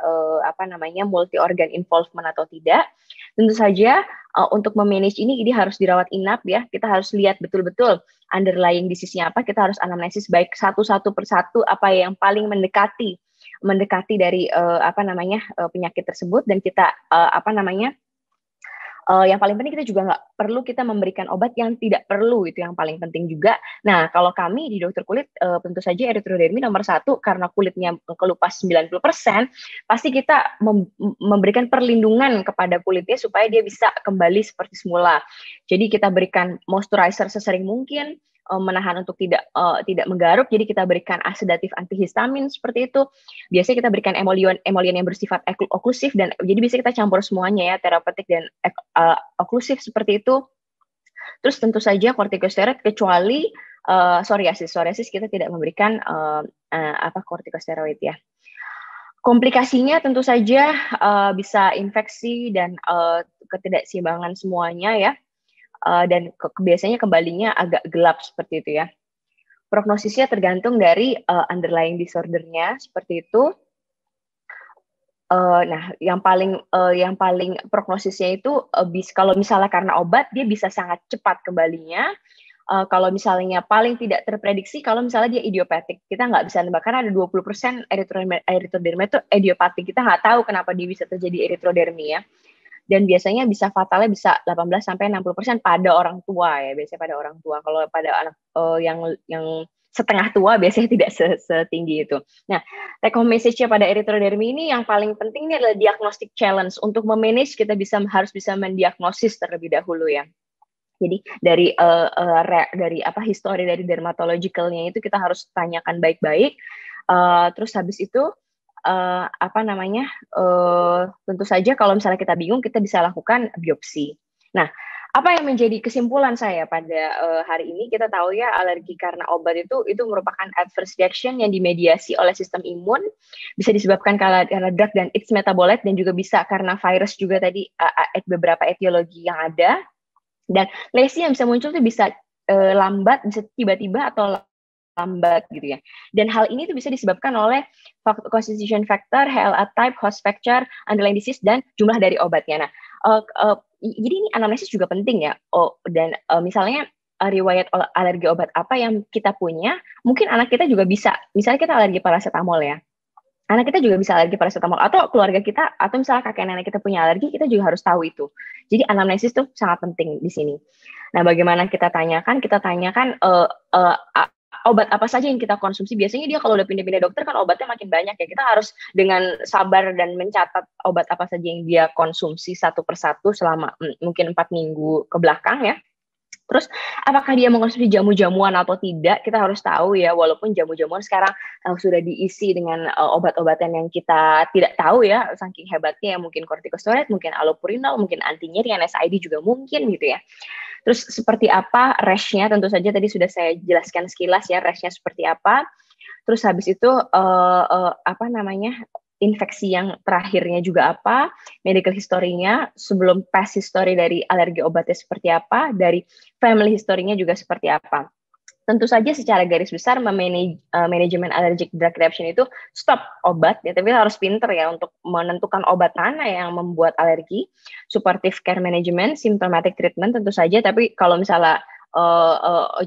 S3: multi organ involvement atau tidak. Tentu saja untuk memanage ini harus dirawat inap ya. Kita harus lihat betul-betul underlying disease-nya apa. Kita harus anamnesis baik satu persatu apa yang paling mendekati dari penyakit tersebut, dan kita yang paling penting kita juga nggak perlu kita memberikan obat yang tidak perlu, itu yang paling penting juga. Nah, kalau kami di dokter kulit tentu saja erythrodermi nomor 1 karena kulitnya kelupas 90%, pasti kita memberikan perlindungan kepada kulitnya supaya dia bisa kembali seperti semula. Jadi kita berikan moisturizer sesering mungkin, menahan untuk tidak menggaruk. Jadi kita berikan sedatif antihistamin seperti itu. Biasanya kita berikan emolian yang bersifat oklusif, dan jadi bisa kita campur semuanya ya, terapeutik dan oklusif seperti itu. Terus tentu saja kortikosteroid kecuali psoriasis kita tidak memberikan kortikosteroid ya. Komplikasinya tentu saja bisa infeksi dan ketidakseimbangan semuanya ya. Dan biasanya kembalinya agak gelap seperti itu ya. Prognosisnya tergantung dari underlying disordernya seperti itu. Nah, yang paling prognosisnya itu kalau misalnya karena obat dia bisa sangat cepat kembalinya. Kalau misalnya paling tidak terprediksi kalau misalnya dia idiopatik, kita nggak bisa nebak karena ada 20% erythroderma itu idiopatik. Kita nggak tahu kenapa dia bisa terjadi erythrodermi ya. Dan biasanya bisa fatalnya bisa 18-60% pada orang tua ya, biasanya pada orang tua. Kalau pada anak yang setengah tua biasanya tidak setinggi itu. Nah, take home message-nya pada erythrodermi ini yang paling penting ini adalah diagnostic challenge. Untuk memanage kita harus bisa mendiagnosis terlebih dahulu ya. Jadi dari history dari dermatologicalnya itu kita harus tanyakan baik-baik. Terus habis itu tentu saja kalau misalnya kita bingung kita bisa lakukan biopsi. Nah, apa yang menjadi kesimpulan saya pada hari ini? Kita tahu ya alergi karena obat itu merupakan adverse reaction yang dimediasi oleh sistem imun, bisa disebabkan karena drug dan its metabolite, dan juga bisa karena virus juga tadi beberapa etiologi yang ada. Dan lesi yang bisa muncul itu bisa lambat, bisa tiba-tiba atau lambat gitu ya. Dan hal ini tuh bisa disebabkan oleh constitution factor, HLA type, host factor, underlying disease, dan jumlah dari obatnya. Nah, jadi ini anamnesis juga penting ya. Dan misalnya riwayat alergi obat apa yang kita punya, mungkin anak kita juga bisa. Misalnya kita alergi paracetamol ya. Anak kita juga bisa alergi paracetamol, atau keluarga kita, atau misalnya kakek nenek kita punya alergi, kita juga harus tahu itu. Jadi anamnesis tuh sangat penting di sini. Nah, bagaimana kita tanyakan? Kita tanyakan obat apa saja yang kita konsumsi. Biasanya dia kalau udah pindah-pindah dokter kan obatnya makin banyak ya. Kita harus dengan sabar dan mencatat obat apa saja yang dia konsumsi satu persatu selama mungkin 4 minggu ke belakang ya. Terus apakah dia mengonsumsi jamu-jamuan atau tidak, kita harus tahu ya, walaupun jamu-jamuan sekarang sudah diisi dengan obat-obatan yang kita tidak tahu ya, saking hebatnya ya, mungkin kortikosteroid, mungkin allopurinol, mungkin anti nyeri, NSAID juga mungkin gitu ya. Terus seperti apa rash-nya, tentu saja tadi sudah saya jelaskan sekilas ya, rash-nya seperti apa. Terus habis itu infeksi yang terakhirnya juga apa, medical history-nya, sebelum past history dari alergi obatnya seperti apa, dari family history-nya juga seperti apa. Tentu saja secara garis besar manajemen allergic drug reaction itu stop obat ya, tapi harus pinter ya untuk menentukan obat mana yang membuat alergi. Supportive care management, symptomatic treatment tentu saja, tapi kalau misalnya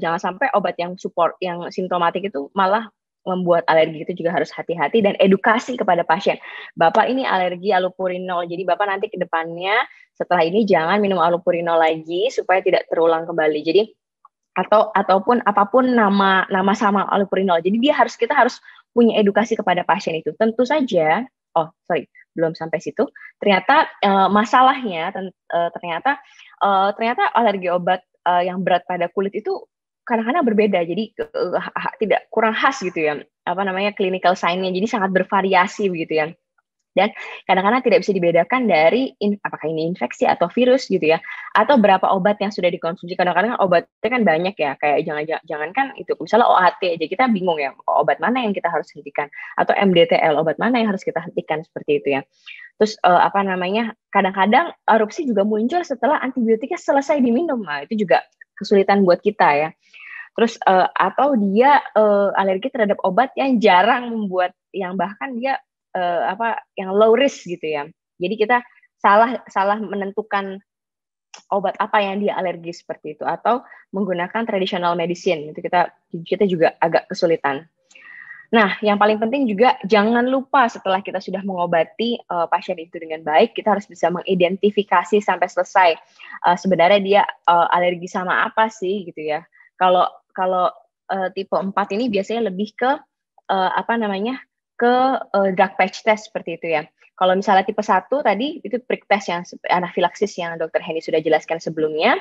S3: jangan sampai obat yang support yang simptomatik itu malah membuat alergi, itu juga harus hati-hati. Dan edukasi kepada pasien, Bapak ini alergi allopurinol, jadi Bapak nanti ke depannya setelah ini jangan minum allopurinol lagi supaya tidak terulang kembali. Jadi ataupun apapun nama sama allopurinol. Jadi kita harus punya edukasi kepada pasien itu. Tentu saja, belum sampai situ. Ternyata masalahnya ternyata alergi obat yang berat pada kulit itu kadang-kadang berbeda, jadi tidak kurang khas gitu ya, clinical sign-nya, jadi sangat bervariasi begitu ya. Dan kadang-kadang tidak bisa dibedakan dari apakah ini infeksi atau virus gitu ya, atau berapa obat yang sudah dikonsumsi. Kadang-kadang obatnya kan banyak ya, kayak jangan kan itu, misalnya OAT aja kita bingung ya, obat mana yang kita harus hentikan, atau MDTL, obat mana yang harus kita hentikan, seperti itu ya. Terus kadang-kadang erupsi juga muncul setelah antibiotiknya selesai diminum. Nah, itu juga kesulitan buat kita ya. Terus atau dia alergi terhadap obat yang jarang membuat, yang bahkan dia yang low risk gitu ya. Jadi kita salah menentukan obat apa yang dia alergi seperti itu, atau menggunakan traditional medicine itu kita juga agak kesulitan. Nah, yang paling penting juga jangan lupa setelah kita sudah mengobati pasien itu dengan baik, kita harus bisa mengidentifikasi sampai selesai sebenarnya dia alergi sama apa sih gitu ya. Kalau tipe 4 ini biasanya lebih ke drug patch test seperti itu ya. Kalau misalnya tipe 1 tadi itu prick test yang anafilaksis yang Dr. Henny sudah jelaskan sebelumnya,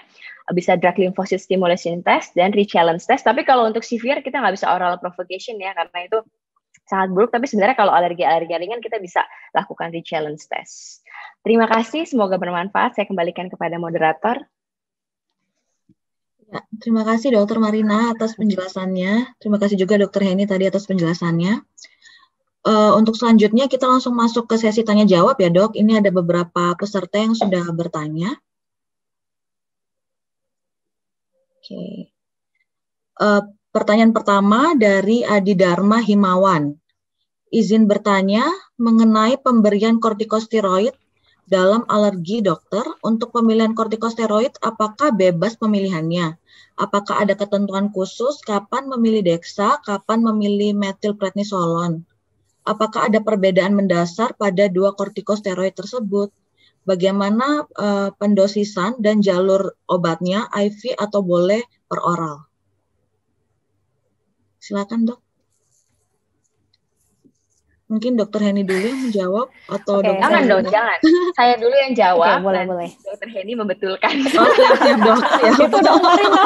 S3: bisa drug lymphocyte stimulation test dan re-challenge test. Tapi kalau untuk severe kita nggak bisa oral provocation ya, karena itu sangat buruk. Tapi sebenarnya kalau alergi ringan kita bisa lakukan re-challenge test. Terima kasih, semoga bermanfaat. Saya kembalikan kepada moderator.
S2: Ya, terima kasih Dr. Marina atas penjelasannya. Terima kasih juga Dr. Henny tadi atas penjelasannya. Untuk selanjutnya kita langsung masuk ke sesi tanya jawab ya Dok. Ini ada beberapa peserta yang sudah bertanya. Oke. Pertanyaan pertama dari Adi Dharma Himawan. Izin bertanya mengenai pemberian kortikosteroid dalam alergi dokter. Untuk pemilihan kortikosteroid apakah bebas pemilihannya? Apakah ada ketentuan khusus kapan memilih Dexa, kapan memilih metilprednisolon? Apakah ada perbedaan mendasar pada dua kortikosteroid tersebut? Bagaimana pendosisan dan jalur obatnya, IV atau boleh per oral? Silakan Dok. Mungkin Dr. Henny dulu yang menjawab atau Dr.
S3: Jangan dong, jangan. Saya dulu yang jawab.
S1: Boleh.
S3: Dr. Henny membetulkan.
S2: Oh, siap Dok.
S1: Itu Dok Marina.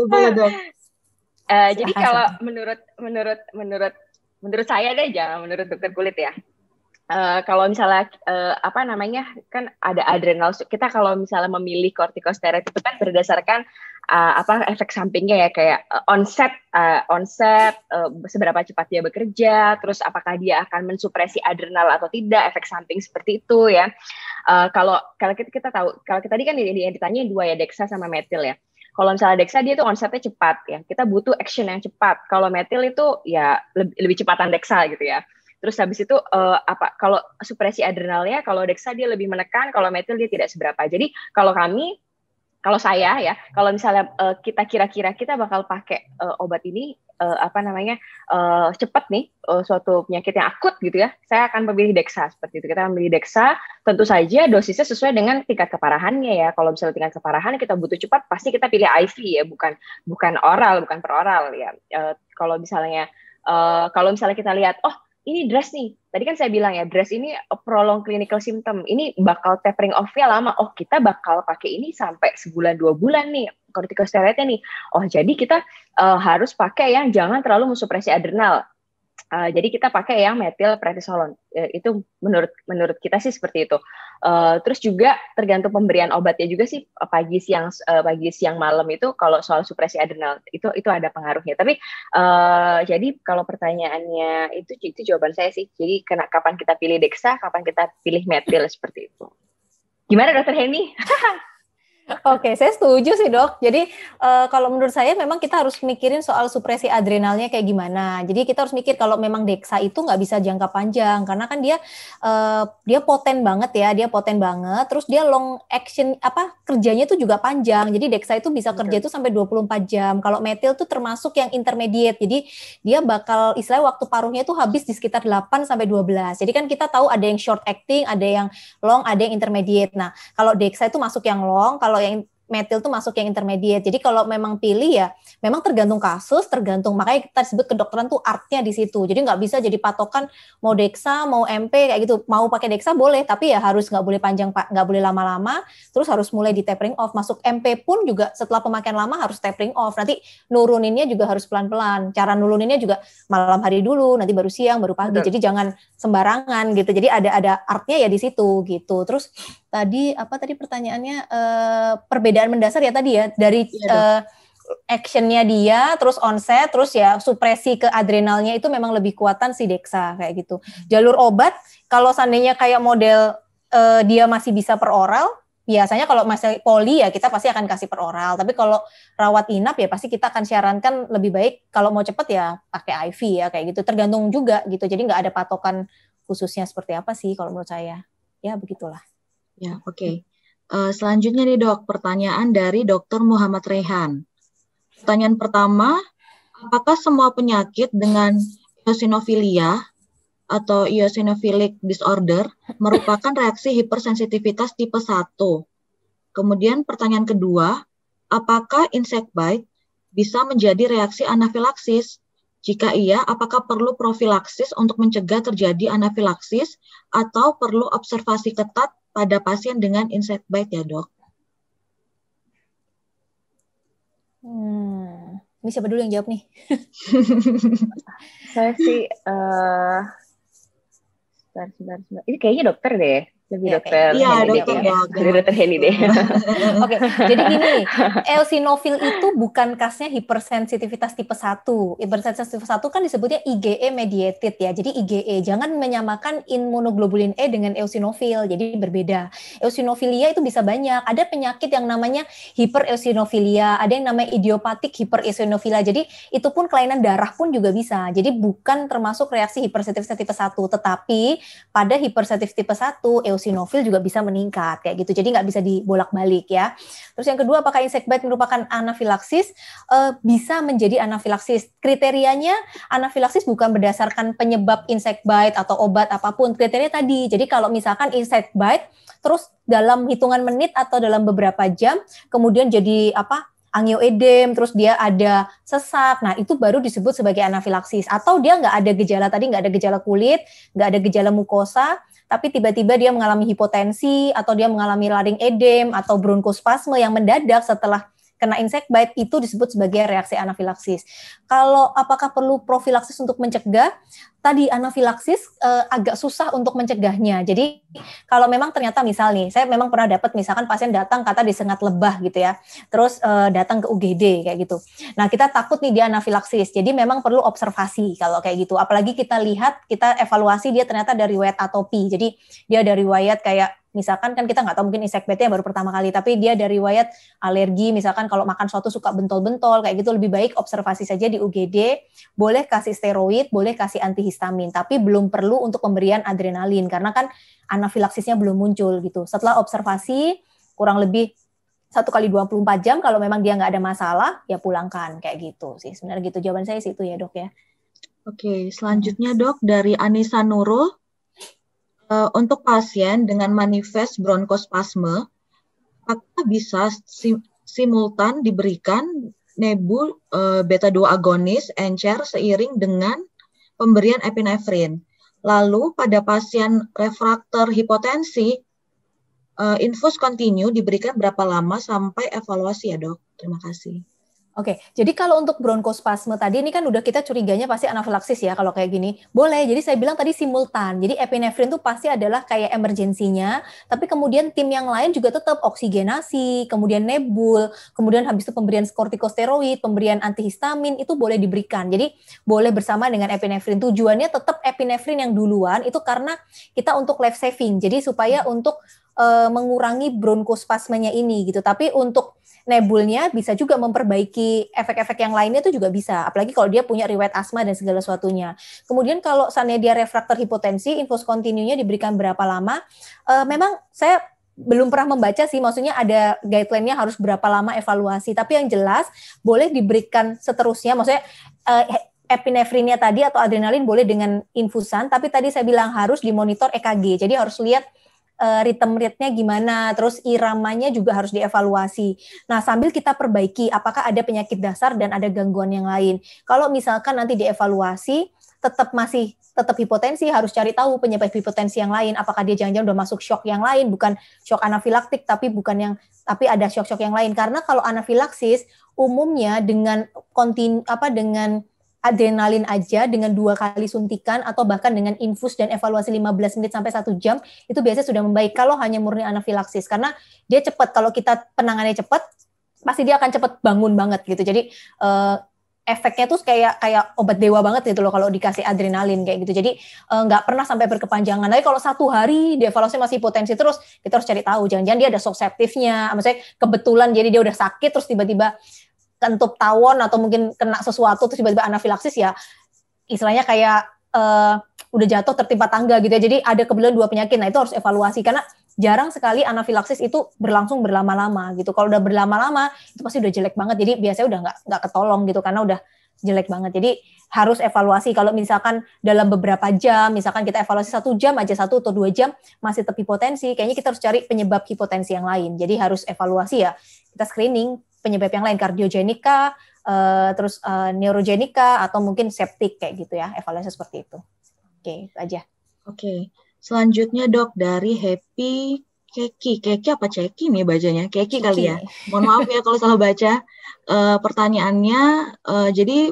S2: Boleh Dok.
S3: Jadi kalau menurut saya deh, jangan menurut dokter kulit ya. Kalau misalnya kan ada adrenal, kita kalau misalnya memilih kortikosteroid itu kan berdasarkan efek sampingnya ya, kayak onset seberapa cepat dia bekerja, terus apakah dia akan mensupresi adrenal atau tidak, efek samping seperti itu ya. Kalau kita tahu, kalau kita tadi kan yang ditanya dua ya, Dexa sama metil ya. Kalau misalnya Dexa dia tuh onsetnya cepat ya, kita butuh action yang cepat. Kalau metil itu ya lebih cepatan Dexa gitu ya. Terus habis itu kalau supresi adrenalnya, kalau Dexa dia lebih menekan, kalau metil dia tidak seberapa. Jadi kalau saya ya, kalau misalnya kita kira-kira kita bakal pakai obat ini cepat nih, suatu penyakit yang akut gitu ya, saya akan memilih Dexa seperti itu. Kita memilih Dexa, tentu saja dosisnya sesuai dengan tingkat keparahannya ya. Kalau misalnya tingkat keparahan kita butuh cepat, pasti kita pilih IV ya, bukan oral, bukan per oral ya. Kalau misalnya kita lihat, oh ini DRESS nih, tadi kan saya bilang ya, DRESS ini prolonged clinical symptom, ini bakal tapering off-nya lama, oh kita bakal pakai ini sampai sebulan 2 bulan nih, kortikosteroidnya nih, oh jadi kita harus pakai yang jangan terlalu mensupresi adrenal, jadi kita pakai yang metilprednisolon, itu menurut kita sih seperti itu. Terus juga tergantung pemberian obatnya juga sih, pagi siang malam itu kalau soal supresi adrenal itu ada pengaruhnya. Tapi jadi kalau pertanyaannya itu jawaban saya sih. Jadi kapan kita pilih Dexa, kapan kita pilih metil seperti itu. Gimana Dr. Henny?
S1: Oke, saya setuju sih Dok. Jadi kalau menurut saya memang kita harus mikirin soal supresi adrenalnya kayak gimana. Jadi kita harus mikir kalau memang Dexa itu nggak bisa jangka panjang karena kan dia poten banget ya, Terus dia long action kerjanya itu juga panjang. Jadi Dexa itu bisa kerja itu sampai 24 jam. Kalau metil itu termasuk yang intermediate. Jadi dia bakal istilahnya waktu paruhnya itu habis di sekitar 8 sampai 12. Jadi kan kita tahu ada yang short acting, ada yang long, ada yang intermediate. Nah, kalau Dexa itu masuk yang long, kalau yang metil tuh masuk yang intermediate. Jadi kalau memang pilih ya, memang tergantung kasus, makanya kita sebut kedokteran tuh artnya di situ. Jadi nggak bisa jadi patokan mau Dexa, mau MP kayak gitu. Mau pakai Dexa boleh, tapi ya harus nggak boleh panjang, nggak boleh lama-lama. Terus harus mulai di tapering off. Masuk MP pun juga setelah pemakaian lama harus tapering off. Nanti nuruninnya juga harus pelan-pelan. Cara nuruninnya juga malam hari dulu, nanti baru siang, baru pagi. Jadi jangan sembarangan gitu. Jadi ada artnya ya di situ gitu. Terus tadi pertanyaannya perbedaan mendasar ya tadi ya dari actionnya dia, terus onset, terus ya supresi ke adrenalnya itu memang lebih kuatan si Dexa kayak gitu. Jalur obat kalau seandainya kayak model dia masih bisa per oral, biasanya kalau masih poli ya kita pasti akan kasih per oral. Tapi kalau rawat inap ya pasti kita akan sarankan lebih baik kalau mau cepet ya pakai IV ya kayak gitu. Tergantung juga gitu. Jadi nggak ada patokan khususnya seperti apa sih kalau menurut saya. Ya begitulah.
S2: Ya, oke. Selanjutnya nih dok, pertanyaan dari Dr. Muhammad Rehan. Pertanyaan pertama, apakah semua penyakit dengan eosinofilia atau eosinophilic disorder merupakan reaksi hipersensitivitas tipe 1? Kemudian pertanyaan kedua, apakah insect bite bisa menjadi reaksi anafilaksis? Jika iya, apakah perlu profilaksis untuk mencegah terjadi anafilaksis atau perlu observasi ketat pada pasien dengan insect bite ya dok?
S1: Ini siapa dulu yang jawab nih?
S3: Saya sih, sebentar. Ini kayaknya dokter deh. Lebih
S1: Ya,
S3: dokter Heni deh.
S1: Oke, jadi gini, eosinofil itu bukan khasnya hipersensitivitas tipe 1. Hipersensitivitas tipe 1 kan disebutnya IgE mediated ya. Jadi IgE, jangan menyamakan immunoglobulin E dengan eosinofil. Jadi berbeda. Eosinofilia itu bisa banyak. Ada penyakit yang namanya hipereosinofilia, ada yang namanya idiopatik hipereosinofilia. Jadi itu pun kelainan darah pun juga bisa. Jadi bukan termasuk reaksi hipersensitivitas tipe 1, tetapi pada hipersensitif tipe 1 eosinofil juga bisa meningkat kayak gitu. Jadi nggak bisa dibolak-balik ya. Terus yang kedua, apakah insect bite merupakan anafilaksis? Bisa menjadi anafilaksis. Kriterianya anafilaksis bukan berdasarkan penyebab insect bite atau obat apapun. Kriteria tadi. Jadi kalau misalkan insect bite terus dalam hitungan menit atau dalam beberapa jam kemudian jadi angioedem, terus dia ada sesak, nah itu baru disebut sebagai anafilaksis. Atau dia nggak ada gejala tadi, nggak ada gejala kulit, nggak ada gejala mukosa, tapi tiba-tiba dia mengalami hipotensi, atau dia mengalami laring edem, atau bronkospasme yang mendadak setelah kena insect bite, itu disebut sebagai reaksi anafilaksis. Kalau apakah perlu profilaksis untuk mencegah? Tadi anafilaksis agak susah untuk mencegahnya. Jadi kalau memang ternyata saya memang pernah dapat misalkan pasien datang kata disengat lebah gitu ya, terus datang ke UGD kayak gitu. Nah kita takut nih dia anafilaksis, jadi memang perlu observasi kalau kayak gitu. Apalagi kita evaluasi dia ternyata dari riwayat atopi. Jadi dia dari riwayat kayak misalkan kan kita nggak tahu mungkin insect bite-nya baru pertama kali, tapi dia dari riwayat alergi, misalkan kalau makan sesuatu suka bentol-bentol kayak gitu, lebih baik observasi saja di UGD. Boleh kasih steroid, boleh kasih antihistamin, tapi belum perlu untuk pemberian adrenalin karena kan anafilaksisnya belum muncul gitu. Setelah observasi kurang lebih 1x24 jam, kalau memang dia nggak ada masalah ya pulangkan kayak gitu sih. Sebenarnya gitu jawaban saya sih itu ya dok ya.
S2: Oke, selanjutnya dok dari Anissa Nurul. Untuk pasien dengan manifest bronkospasme, apakah bisa simultan diberikan nebul beta 2 agonis encer seiring dengan pemberian epinefrin? Lalu pada pasien refraktor hipotensi, infus kontinu diberikan berapa lama sampai evaluasi ya dok? Terima kasih.
S1: Oke, jadi kalau untuk bronkospasme tadi ini kan udah kita curiganya pasti anafilaksis ya kalau kayak gini. Boleh, jadi saya bilang tadi simultan. Jadi epinefrin itu pasti adalah kayak emergensinya, tapi kemudian tim yang lain juga tetap oksigenasi, kemudian nebul, kemudian habis itu pemberian kortikosteroid, pemberian antihistamin itu boleh diberikan. Jadi boleh bersama dengan epinefrin. Tujuannya tetap epinefrin yang duluan itu karena kita untuk life saving. Jadi supaya untuk mengurangi bronkospasmenya ini gitu. Tapi untuk nebulnya bisa juga memperbaiki efek-efek yang lainnya itu juga bisa. Apalagi kalau dia punya riwayat asma dan segala sesuatunya. Kemudian kalau seandainya dia refraktor hipotensi, infus kontinunya diberikan berapa lama? Memang saya belum pernah membaca sih, maksudnya ada guideline-nya harus berapa lama evaluasi. Tapi yang jelas boleh diberikan seterusnya, maksudnya epinefrinnya tadi atau adrenalin boleh dengan infusan, tapi tadi saya bilang harus dimonitor EKG. Jadi harus lihat rhythm rate-nya gimana, terus iramanya juga harus dievaluasi. Nah, sambil kita perbaiki apakah ada penyakit dasar dan ada gangguan yang lain. Kalau misalkan nanti dievaluasi tetap hipotensi, harus cari tahu penyebab hipotensi yang lain, apakah dia jangan-jangan udah masuk shock yang lain, bukan shock anafilaktik tapi ada shock-shock yang lain. Karena kalau anafilaksis umumnya dengan dengan adrenalin aja, dengan 2 kali suntikan atau bahkan dengan infus dan evaluasi 15 menit sampai 1 jam itu biasanya sudah membaik kalau hanya murni anafilaksis, karena dia cepat. Kalau kita penangannya cepat pasti dia akan cepat bangun banget gitu. Jadi efeknya tuh kayak obat dewa banget gitu loh kalau dikasih adrenalin kayak gitu. Jadi nggak pernah sampai berkepanjangan. Tapi kalau 1 hari dievaluasi masih potensi terus, kita harus cari tahu jangan-jangan dia ada shock septifnya, maksudnya kebetulan jadi dia udah sakit terus tiba-tiba kentut tawon atau mungkin kena sesuatu terus tiba-tiba anafilaksis, ya istilahnya kayak udah jatuh tertimpa tangga gitu ya. Jadi ada kebetulan 2 penyakit. Nah, itu harus evaluasi karena jarang sekali anafilaksis itu berlangsung berlama-lama gitu. Kalau udah berlama-lama itu pasti udah jelek banget. Jadi biasanya udah nggak ketolong gitu karena udah jelek banget. Jadi harus evaluasi. Kalau misalkan dalam beberapa jam, misalkan kita evaluasi 1 jam aja, 1 atau 2 jam masih tetap hipotensi, kayaknya kita harus cari penyebab hipotensi yang lain. Jadi harus evaluasi ya. Kita screening penyebab yang lain, kardiogenika, terus neurogenika, atau mungkin septik kayak gitu ya, evaluasi seperti itu. Oke, itu aja.
S2: Oke, selanjutnya Dok dari Happy Keki apa Ceki nih bacanya? Keki kali ya. Mohon maaf ya kalau salah baca. Pertanyaannya, jadi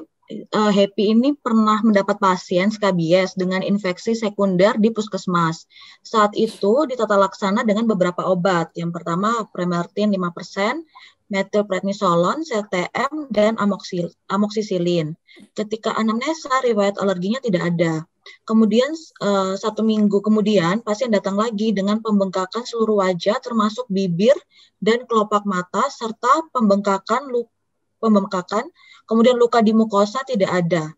S2: Happy ini pernah mendapat pasien skabies dengan infeksi sekunder di puskesmas. Saat itu ditata laksana dengan beberapa obat. Yang pertama Premertin 5%, metilprednisolon, CTM, dan amoksisilin. Ketika anamnesa, riwayat alerginya tidak ada. Kemudian 1 minggu kemudian pasien datang lagi dengan pembengkakan seluruh wajah termasuk bibir dan kelopak mata serta pembengkakan, kemudian luka di mukosa tidak ada.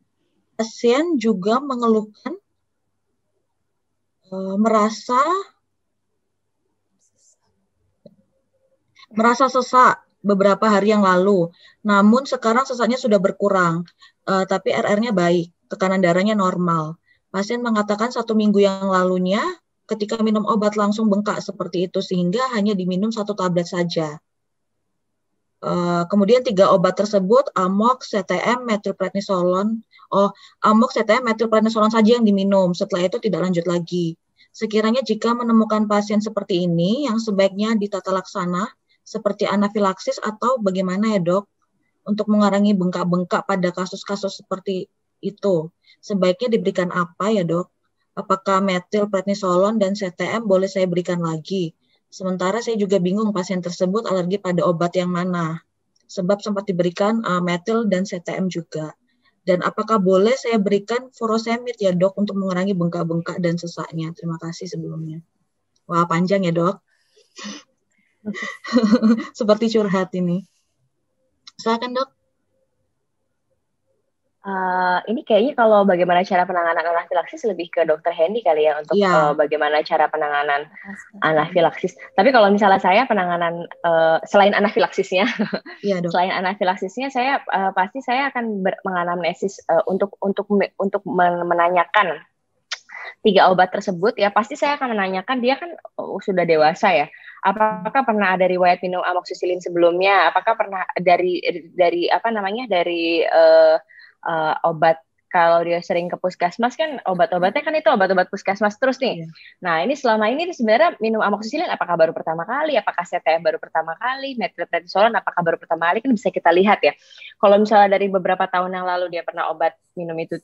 S2: Pasien juga mengeluhkan merasa sesak beberapa hari yang lalu. Namun sekarang sesaknya sudah berkurang, tapi RR-nya baik, tekanan darahnya normal. Pasien mengatakan 1 minggu yang lalunya ketika minum obat langsung bengkak seperti itu sehingga hanya diminum 1 tablet saja. Kemudian 3 obat tersebut, Amox, CTM, metilprednisolon, Amox, CTM, metilprednisolon saja yang diminum. Setelah itu tidak lanjut lagi. Sekiranya jika menemukan pasien seperti ini yang sebaiknya ditata laksana seperti anafilaksis atau bagaimana ya Dok untuk mengurangi bengkak-bengkak pada kasus-kasus seperti itu, sebaiknya diberikan apa ya Dok? Apakah metilprednisolon dan CTM boleh saya berikan lagi? Sementara saya juga bingung pasien tersebut alergi pada obat yang mana, sebab sempat diberikan metil dan CTM juga. Dan apakah boleh saya berikan furosemid ya Dok untuk mengurangi bengkak-bengkak dan sesaknya? Terima kasih sebelumnya. Wah, panjang ya Dok. Seperti curhat ini. Silakan Dok.
S3: Ini kayaknya kalau bagaimana cara penanganan anafilaksis lebih ke Dokter Hendy kali ya untuk bagaimana cara penanganan anafilaksis. Tapi kalau misalnya saya penanganan selain anafilaksisnya, selain anafilaksisnya saya pasti saya akan menganamnesis untuk menanyakan 3 obat tersebut ya. Pasti saya akan menanyakan dia kan sudah dewasa ya. Apakah pernah ada riwayat minum amoksisilin sebelumnya? Apakah pernah dari obat, kalau dia sering ke puskesmas kan obat-obatnya kan itu obat-obat puskesmas terus nih. Nah ini selama ini sebenarnya minum amoksisilin apakah baru pertama kali? Apakah CTM baru pertama kali? Metilprednisolon apakah baru pertama kali? Kan bisa kita lihat ya. Kalau misalnya dari beberapa tahun yang lalu dia pernah obat minum itu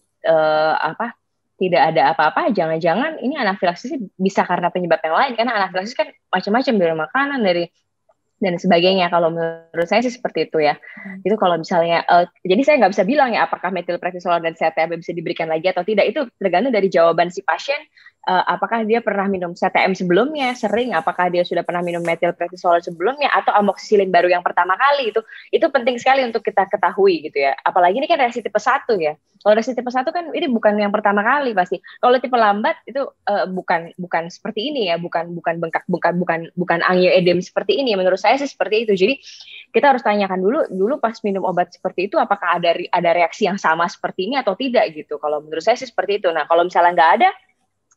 S3: tidak ada apa-apa, jangan-jangan ini anafilaksis bisa karena penyebab yang lain, karena anafilaksis kan macam-macam dari makanan, dan sebagainya. Kalau menurut saya sih seperti itu ya. Itu kalau misalnya, jadi saya nggak bisa bilang ya apakah metilprednisolon dan CTM bisa diberikan lagi atau tidak, itu tergantung dari jawaban si pasien. Apakah dia pernah minum CTM sebelumnya, sering, apakah dia sudah pernah minum metilprednisolon sebelumnya, atau amoksisilin baru yang pertama kali. Itu penting sekali untuk kita ketahui gitu ya. Apalagi ini kan reaksi tipe 1 ya. Kalau reaksi tipe 1 kan ini bukan yang pertama kali pasti. Kalau tipe lambat itu bukan seperti ini ya, bukan bengkak, bukan angioedem seperti ini. Menurut saya sih seperti itu. Jadi kita harus tanyakan dulu pas minum obat seperti itu apakah ada reaksi yang sama seperti ini atau tidak gitu. Kalau menurut saya sih seperti itu. Nah, kalau misalnya nggak ada,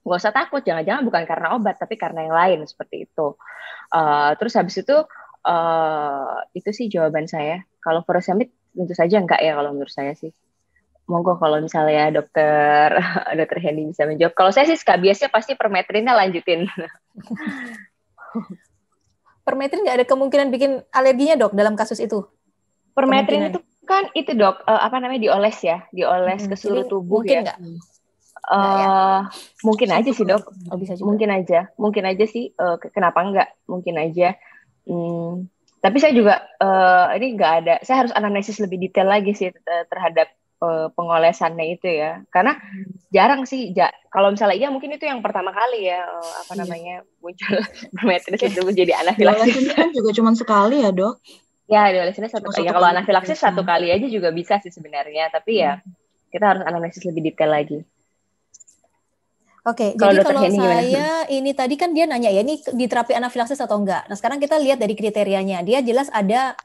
S3: nggak usah takut, jangan-jangan bukan karena obat tapi karena yang lain seperti itu. Terus habis itu sih jawaban saya. Kalau furosemid tentu saja enggak ya kalau menurut saya sih. Monggo kalau misalnya dokter dokter Hendy bisa menjawab. Kalau saya sih skabiesnya pasti permetrinnya lanjutin.
S1: Permetrin nggak ada kemungkinan bikin alerginya dok dalam kasus itu?
S3: Permetrin itu kan itu dok, apa namanya, dioles ya, dioles ke seluruh tubuh
S1: mungkin
S3: ya.
S1: Nggak ya?
S3: Mungkin aja sih dok.
S1: Oh, bisa juga.
S3: Mungkin aja sih. Kenapa enggak? Mungkin aja. Tapi saya juga ini nggak ada. Saya harus analisis lebih detail lagi sih terhadap pengolesannya itu ya. Karena jarang sih. Kalau misalnya iya mungkin itu yang pertama kali ya namanya muncul permetrin itu menjadi anafilaksis.
S2: Diolesin kan juga cuma sekali ya dok?
S3: Ya diolesinnya satu kali. Ya kalau anafilaksis satu kali aja juga bisa sih sebenarnya. Tapi ya kita harus analisis lebih detail lagi.
S1: Oke, jadi kalau saya ini tadi kan dia nanya ya, ini di terapi anafilaksis atau enggak. Nah sekarang kita lihat dari kriterianya, dia jelas ada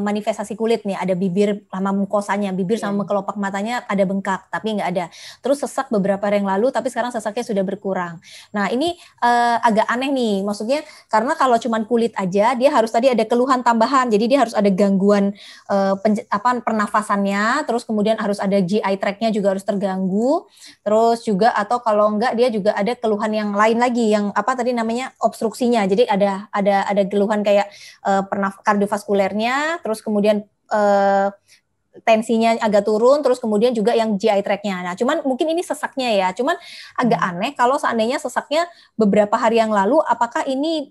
S1: manifestasi kulit nih, ada bibir sama mukosanya, bibir sama kelopak matanya ada bengkak, tapi nggak ada. Terus sesak beberapa hari yang lalu, tapi sekarang sesaknya sudah berkurang. Nah ini agak aneh nih, maksudnya karena kalau cuma kulit aja, dia harus tadi ada keluhan tambahan, jadi dia harus ada gangguan pernafasannya, terus kemudian harus ada GI tract-nya juga harus terganggu, terus juga atau kalau enggak dia juga ada keluhan yang lain lagi, yang apa tadi namanya obstruksinya, jadi ada keluhan kayak kardiovaskulernya, terus kemudian tensinya agak turun, terus kemudian juga yang GI tract-nya. Nah, cuman mungkin ini sesaknya ya, cuman agak aneh kalau seandainya sesaknya beberapa hari yang lalu, apakah ini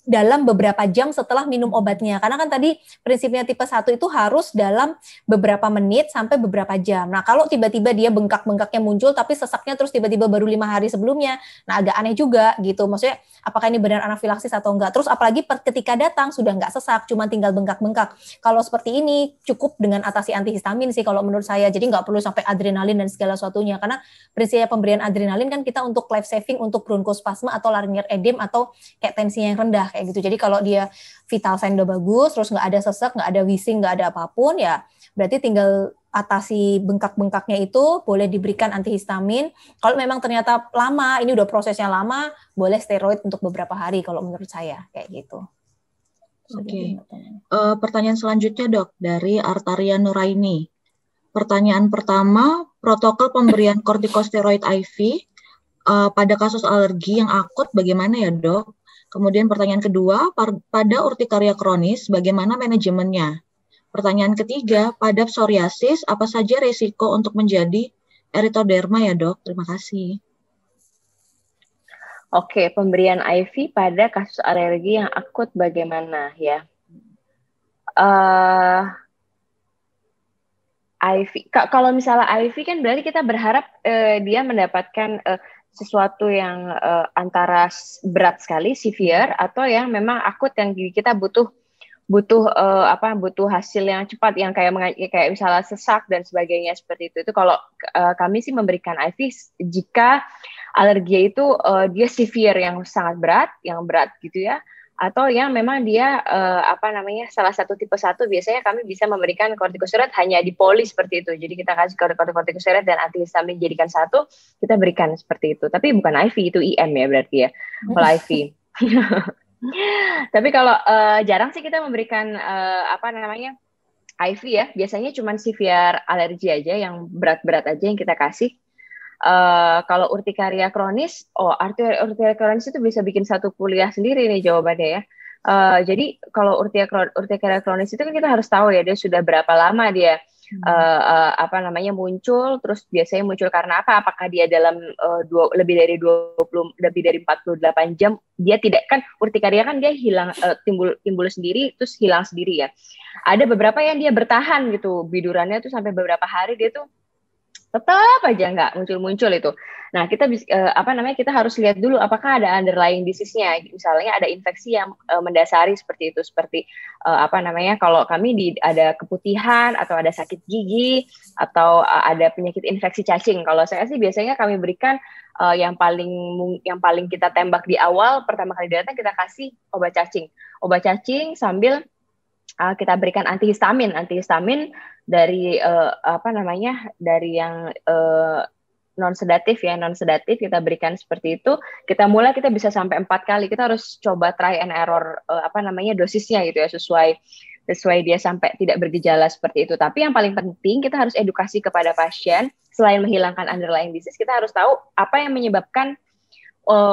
S1: dalam beberapa jam setelah minum obatnya. Karena kan tadi prinsipnya tipe 1 itu harus dalam beberapa menit sampai beberapa jam. Nah, kalau tiba-tiba dia bengkak-bengkaknya muncul tapi sesaknya terus tiba-tiba baru 5 hari sebelumnya, nah agak aneh juga gitu. Maksudnya apakah ini benar anafilaksis atau enggak? Terus apalagi ketika datang sudah enggak sesak, cuma tinggal bengkak-bengkak. Kalau seperti ini cukup dengan atasi antihistamin sih kalau menurut saya. Jadi enggak perlu sampai adrenalin dan segala sesuatunya. Karena prinsipnya pemberian adrenalin kan kita untuk life saving, untuk bronkospasma atau laryngeal edem atau kayak tensinya yang rendah kayak gitu. Jadi kalau dia vital sign udah bagus, terus nggak ada sesak, nggak ada wheezing, nggak ada apapun, ya berarti tinggal atasi bengkak-bengkaknya itu, boleh diberikan antihistamin. Kalau memang ternyata lama, ini udah prosesnya lama, boleh steroid untuk beberapa hari kalau menurut saya kayak gitu.
S2: Oke. Pertanyaan selanjutnya dok, dari Artaria Nuraini. Pertanyaan pertama, protokol pemberian kortikosteroid IV pada kasus alergi yang akut bagaimana ya dok? Kemudian pertanyaan kedua, pada urtikaria kronis, bagaimana manajemennya? Pertanyaan ketiga, pada psoriasis, apa saja risiko untuk menjadi erythroderma ya dok? Terima kasih.
S3: Oke, pemberian IV pada kasus alergi yang akut bagaimana ya? IV, kalau misalnya IV kan berarti kita berharap dia mendapatkan sesuatu yang antara berat sekali, severe, atau yang memang akut yang kita butuh hasil yang cepat, yang kayak misalnya sesak dan sebagainya seperti itu. Itu kalau kami sih memberikan IV jika alergi itu dia severe, yang sangat berat, gitu ya, atau yang memang dia salah satu tipe 1, biasanya kami bisa memberikan kortikosteroid hanya di poli seperti itu. Jadi kita kasih kortikosteroid dan antihistamin jadikan satu, kita berikan seperti itu. Tapi bukan IV, itu IM ya berarti ya, kalau IV. Tapi kalau jarang sih kita memberikan IV ya, biasanya cuma severe alergi aja, yang berat-berat aja yang kita kasih. Kalau urtikaria kronis, urtikaria kronis itu bisa bikin satu kuliah sendiri nih jawabannya ya. Jadi kalau urtikaria kronis itu kan kita harus tahu ya, dia sudah berapa lama dia muncul, terus biasanya muncul karena apa? Apakah dia dalam lebih dari 48 jam dia tidak, kan urtikaria kan dia hilang, timbul sendiri terus hilang sendiri ya. Ada beberapa yang dia bertahan gitu, bidurannya tuh sampai beberapa hari dia tuh tetap aja nggak muncul itu. Nah, kita kita harus lihat dulu apakah ada underlying disease-nya. Misalnya ada infeksi yang mendasari seperti itu, seperti kalau kami ada keputihan atau ada sakit gigi atau ada penyakit infeksi cacing. Kalau saya sih biasanya kami berikan yang paling kita tembak di awal, pertama kali datang kita kasih obat cacing sambil kita berikan antihistamin dari dari yang non sedatif ya, non sedatif kita berikan seperti itu. Kita bisa sampai 4 kali. Kita harus coba try and error dosisnya gitu ya, sesuai dia sampai tidak bergejala seperti itu. Tapi yang paling penting kita harus edukasi kepada pasien, selain menghilangkan underlying disease, kita harus tahu apa yang menyebabkan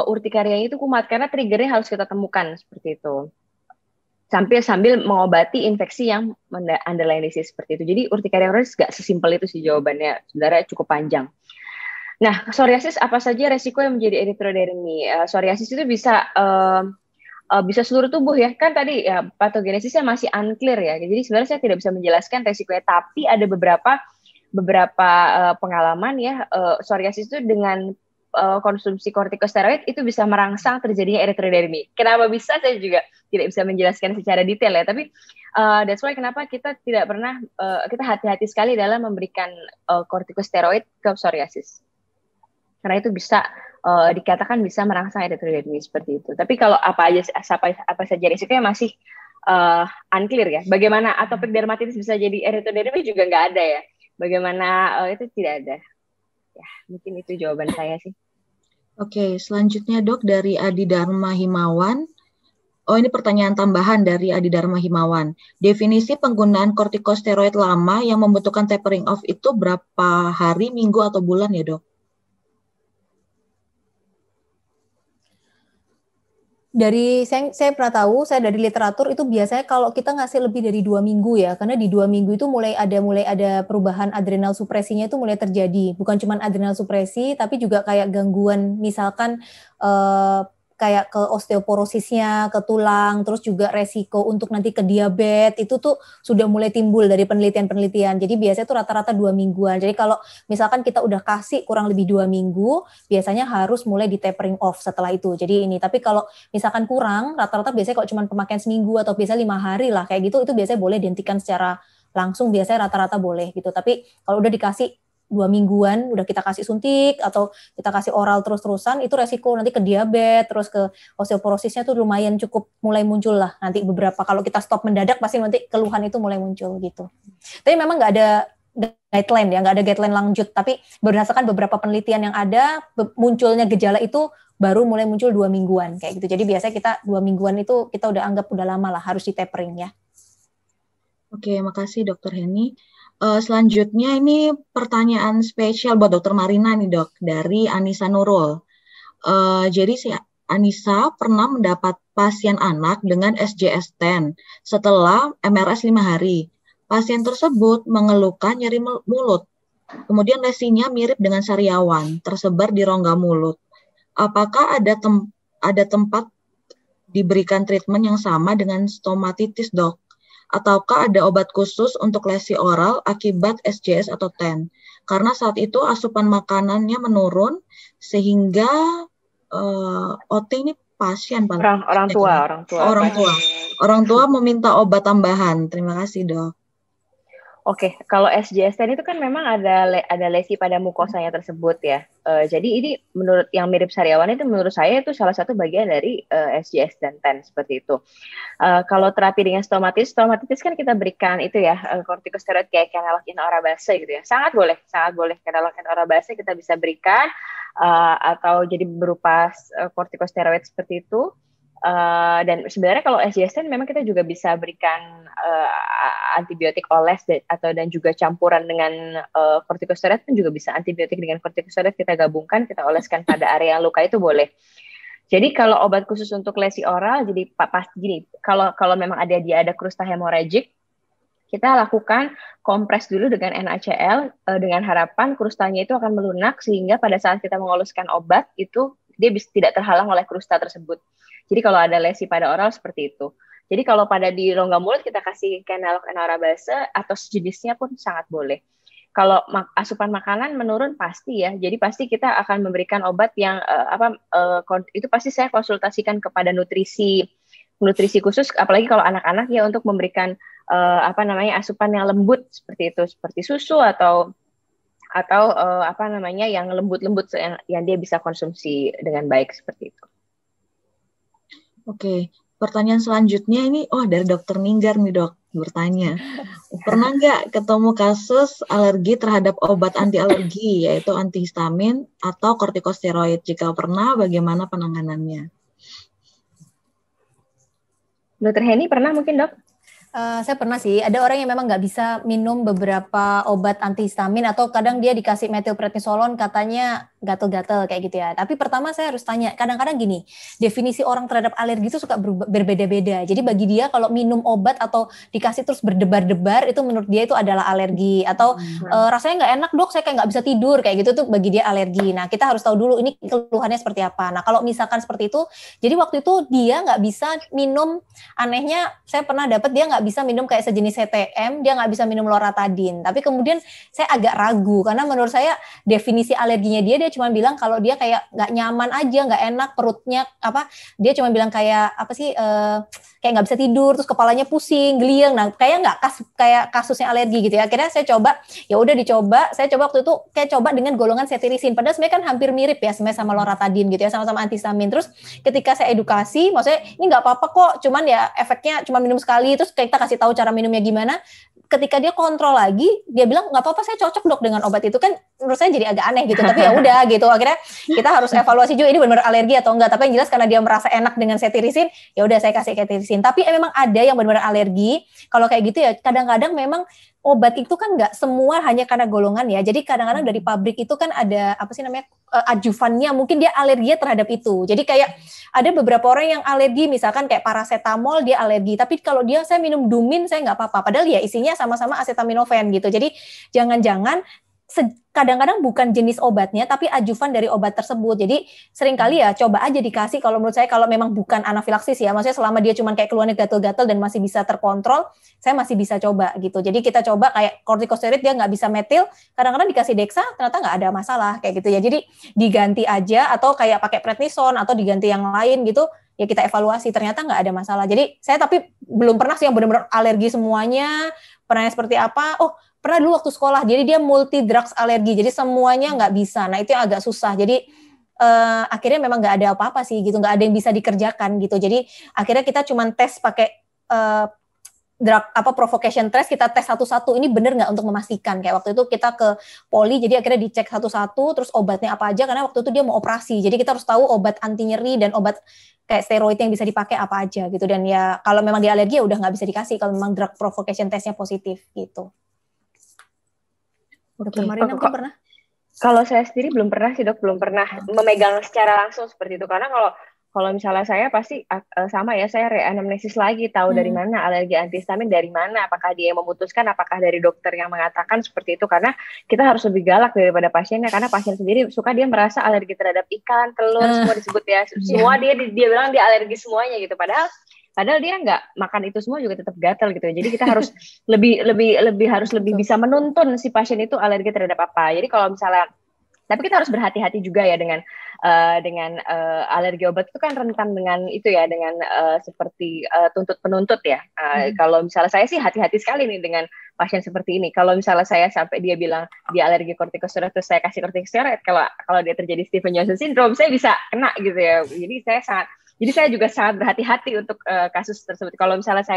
S3: urtikarianya itu kumat, karena triggernya harus kita temukan seperti itu. Sambil mengobati infeksi yang underlying disease seperti itu. Jadi urtikaria kronis nggak sesimpel itu sih jawabannya, sebenarnya cukup panjang. Nah, psoriasis apa saja resiko yang menjadi erythrodermy? Psoriasis itu bisa seluruh tubuh ya, kan tadi ya patogenesisnya masih unclear ya. Jadi sebenarnya saya tidak bisa menjelaskan resikonya, tapi ada beberapa pengalaman ya, psoriasis itu dengan konsumsi kortikosteroid itu bisa merangsang terjadinya erythrodermy. Kenapa bisa saya juga tidak bisa menjelaskan secara detail ya, tapi that's why kenapa kita tidak pernah kita hati-hati sekali dalam memberikan kortikosteroid ke psoriasis. Karena itu bisa dikatakan bisa merangsang erythrodermy seperti itu. Tapi kalau apa saja risikonya masih unclear ya. Bagaimana atopic dermatitis bisa jadi erythrodermy juga nggak ada ya. Bagaimana itu tidak ada. Ya, mungkin itu jawaban saya sih.
S2: Oke, selanjutnya Dok dari Adi Dharma Himawan. Oh, ini pertanyaan tambahan dari Adi Dharma Himawan. Definisi penggunaan kortikosteroid lama yang membutuhkan tapering off itu berapa hari, minggu, atau bulan ya Dok?
S1: Saya pernah tahu, saya dari literatur itu biasanya kalau kita ngasih lebih dari 2 minggu ya, karena di 2 minggu itu mulai ada perubahan adrenal supresinya itu mulai terjadi. Bukan cuma adrenal supresi, tapi juga kayak gangguan misalkan kayak ke osteoporosisnya, ke tulang, terus juga resiko untuk nanti ke diabetes, itu tuh sudah mulai timbul dari penelitian-penelitian. Jadi biasanya tuh rata-rata 2 mingguan. Jadi kalau misalkan kita udah kasih kurang lebih 2 minggu, biasanya harus mulai di tapering off setelah itu. Jadi ini, tapi kalau misalkan kurang, rata-rata biasanya kalau cuma pemakaian seminggu atau biasanya 5 hari lah, kayak gitu, itu biasanya boleh dihentikan secara langsung, biasanya rata-rata boleh gitu. Tapi kalau udah dikasih 2 mingguan, udah kita kasih suntik atau kita kasih oral terus-terusan, itu resiko nanti ke diabetes, terus ke osteoporosisnya tuh lumayan cukup mulai muncul lah. Nanti beberapa, kalau kita stop mendadak, pasti nanti keluhan itu mulai muncul gitu. Tapi memang nggak ada guideline ya, nggak ada guideline lanjut, tapi berdasarkan beberapa penelitian yang ada, munculnya gejala itu baru mulai muncul 2 mingguan, kayak gitu. Jadi biasanya kita 2 mingguan itu kita udah anggap udah lama lah, harus di tapering ya.
S2: Oke, makasih Dr. Heni. Selanjutnya ini pertanyaan spesial buat Dr. Marina nih Dok, dari Anissa Nurul. Jadi si Anissa pernah mendapat pasien anak dengan SJS10 setelah MRS 5 hari. Pasien tersebut mengeluhkan nyeri mulut. Kemudian lesinya mirip dengan sariawan, tersebar di rongga mulut. Apakah ada tempat diberikan treatment yang sama dengan stomatitis Dok? Ataukah ada obat khusus untuk lesi oral akibat SJS atau TEN? Karena saat itu asupan makanannya menurun sehingga OT ini pasien
S3: orang
S2: tua meminta obat tambahan. Terima kasih Dok.
S3: Oke, kalau SJS10 itu kan memang ada lesi pada mukosanya tersebut ya. Jadi ini menurut yang mirip sariawan itu menurut saya itu salah satu bagian dari SJS dan TEN seperti itu. Kalau terapi dengan stomatitis kan kita berikan itu ya kortikosteroid kayak kenalog-in ora base gitu ya. Sangat boleh kenalog-in ora base kita bisa berikan atau jadi berupa kortikosteroid seperti itu. Dan sebenarnya kalau SJS10 memang kita juga bisa berikan antibiotik oles dan juga campuran dengan kortikosteroid, kan juga bisa antibiotik dengan kortikosteroid kita gabungkan, kita oleskan pada area luka itu boleh. Jadi kalau obat khusus untuk lesi oral, jadi pasti gini, kalau memang ada krusta hemorrhagic, kita lakukan kompres dulu dengan NaCl dengan harapan krustanya itu akan melunak sehingga pada saat kita mengoleskan obat itu dia tidak terhalang oleh krusta tersebut. Jadi kalau ada lesi pada oral seperti itu. Jadi kalau pada di rongga mulut kita kasih kenalog-in ora base atau sejenisnya pun sangat boleh. Kalau asupan makanan menurun pasti ya. Jadi pasti kita akan memberikan obat yang itu pasti saya konsultasikan kepada nutrisi khusus, apalagi kalau anak-anak ya, untuk memberikan asupan yang lembut seperti itu, seperti susu atau yang lembut-lembut yang dia bisa konsumsi dengan baik seperti itu.
S2: Oke, pertanyaan selanjutnya ini, dari Dokter Ninggar nih dok, bertanya. Pernah nggak ketemu kasus alergi terhadap obat anti alergi, yaitu antihistamin atau kortikosteroid? Jika pernah, bagaimana penanganannya?
S3: Dokter Heni pernah mungkin dok?
S1: Saya pernah sih, ada orang yang memang nggak bisa minum beberapa obat antihistamin atau kadang dia dikasih metilprednisolon katanya gatel-gatel kayak gitu ya. Tapi pertama saya harus tanya, kadang-kadang gini, definisi orang terhadap alergi itu suka berbeda-beda. Jadi bagi dia kalau minum obat atau dikasih terus berdebar-debar itu menurut dia itu adalah alergi. Atau rasanya nggak enak dok, saya kayak nggak bisa tidur kayak gitu tuh bagi dia alergi. Nah kita harus tahu dulu ini keluhannya seperti apa. Nah kalau misalkan seperti itu, jadi waktu itu dia nggak bisa minum, anehnya saya pernah dapat dia nggak bisa minum kayak sejenis CTM, dia nggak bisa minum loratadin. Tapi kemudian saya agak ragu karena menurut saya definisi alerginya dia cuma bilang kalau dia kayak nggak nyaman aja, nggak enak perutnya dia cuma bilang kayak kayak nggak bisa tidur, terus kepalanya pusing, geliang. Nah kayak nggak kayak kasusnya alergi gitu ya. Akhirnya saya coba, ya udah dicoba. Saya coba waktu itu kayak coba dengan golongan cetirizine. Padahal sebenarnya kan hampir mirip ya sebenarnya sama loratadin gitu ya, sama-sama antihistamin. Terus ketika saya edukasi, maksudnya ini nggak apa-apa kok, cuman ya efeknya cuma minum sekali. Terus kita kasih tahu cara minumnya gimana. Ketika dia kontrol lagi, dia bilang nggak apa-apa, saya cocok dok dengan obat itu. Kan menurut saya jadi agak aneh gitu, tapi ya udah gitu. Akhirnya kita harus evaluasi juga ini benar-benar alergi atau enggak. Tapi yang jelas karena dia merasa enak dengan cetirizine, ya udah saya kasih cetirizine. Tapi memang ada yang benar-benar alergi. Kalau kayak gitu ya kadang-kadang memang obat itu kan nggak semua hanya karena golongan ya. Jadi kadang-kadang dari pabrik itu kan ada adjuvannya, mungkin dia alerginya terhadap itu. Jadi kayak ada beberapa orang yang alergi, misalkan kayak paracetamol dia alergi. Tapi kalau saya minum Dumin saya nggak apa-apa. Padahal ya isinya sama-sama acetaminophen gitu. Jadi jangan-jangan kadang-kadang bukan jenis obatnya tapi adjuvan dari obat tersebut. Jadi seringkali ya coba aja dikasih, kalau menurut saya kalau memang bukan anafilaksis ya, maksudnya selama dia cuma kayak keluarnya gatal-gatal dan masih bisa terkontrol, saya masih bisa coba gitu. Jadi kita coba kayak kortikosteroid dia nggak bisa metil, kadang-kadang dikasih dexa ternyata nggak ada masalah kayak gitu ya. Jadi diganti aja atau kayak pakai prednison atau diganti yang lain gitu. Ya kita evaluasi ternyata nggak ada masalah. Jadi saya tapi belum pernah sih yang benar-benar alergi semuanya. Pernah seperti apa? Pernah dulu waktu sekolah, jadi dia multi drugs alergi, jadi semuanya nggak bisa. Nah itu yang agak susah. Jadi akhirnya memang nggak ada apa-apa sih gitu, nggak ada yang bisa dikerjakan gitu. Jadi akhirnya kita cuma tes pakai drug provocation test, kita tes satu-satu ini benar nggak untuk memastikan. Kayak waktu itu kita ke poli, jadi akhirnya dicek satu-satu, terus obatnya apa aja, karena waktu itu dia mau operasi. Jadi kita harus tahu obat anti nyeri dan obat kayak steroid yang bisa dipakai apa aja gitu. Dan ya kalau memang dia alergi ya udah nggak bisa dikasih kalau memang drug provocation testnya positif gitu. Dokter Marina mungkin pernah?
S3: Kalau saya sendiri belum pernah sih dok, belum pernah memegang secara langsung seperti itu. Karena kalau misalnya saya pasti sama ya, saya reanamnesis lagi, tahu dari mana alergi antihistamin, dari mana, apakah dia yang memutuskan, apakah dari dokter yang mengatakan seperti itu. Karena kita harus lebih galak daripada pasiennya, karena pasien sendiri suka dia merasa alergi terhadap ikan, telur, semua disebut ya, semua dia bilang dia alergi semuanya gitu. Padahal dia nggak makan itu semua juga tetap gatal gitu. Jadi kita harus lebih bisa menuntun si pasien itu alergi terhadap apa. Jadi kalau misalnya, tapi kita harus berhati-hati juga ya dengan alergi obat itu kan rentan dengan itu ya, dengan seperti tuntut penuntut ya. Kalau misalnya saya sih hati-hati sekali nih dengan pasien seperti ini. Kalau misalnya saya sampai dia bilang dia alergi kortikosteroid terus saya kasih kortikosteroid, kalau dia terjadi Stevens-Johnson syndrome saya bisa kena gitu ya. Jadi saya juga sangat berhati-hati untuk kasus tersebut. Kalau misalnya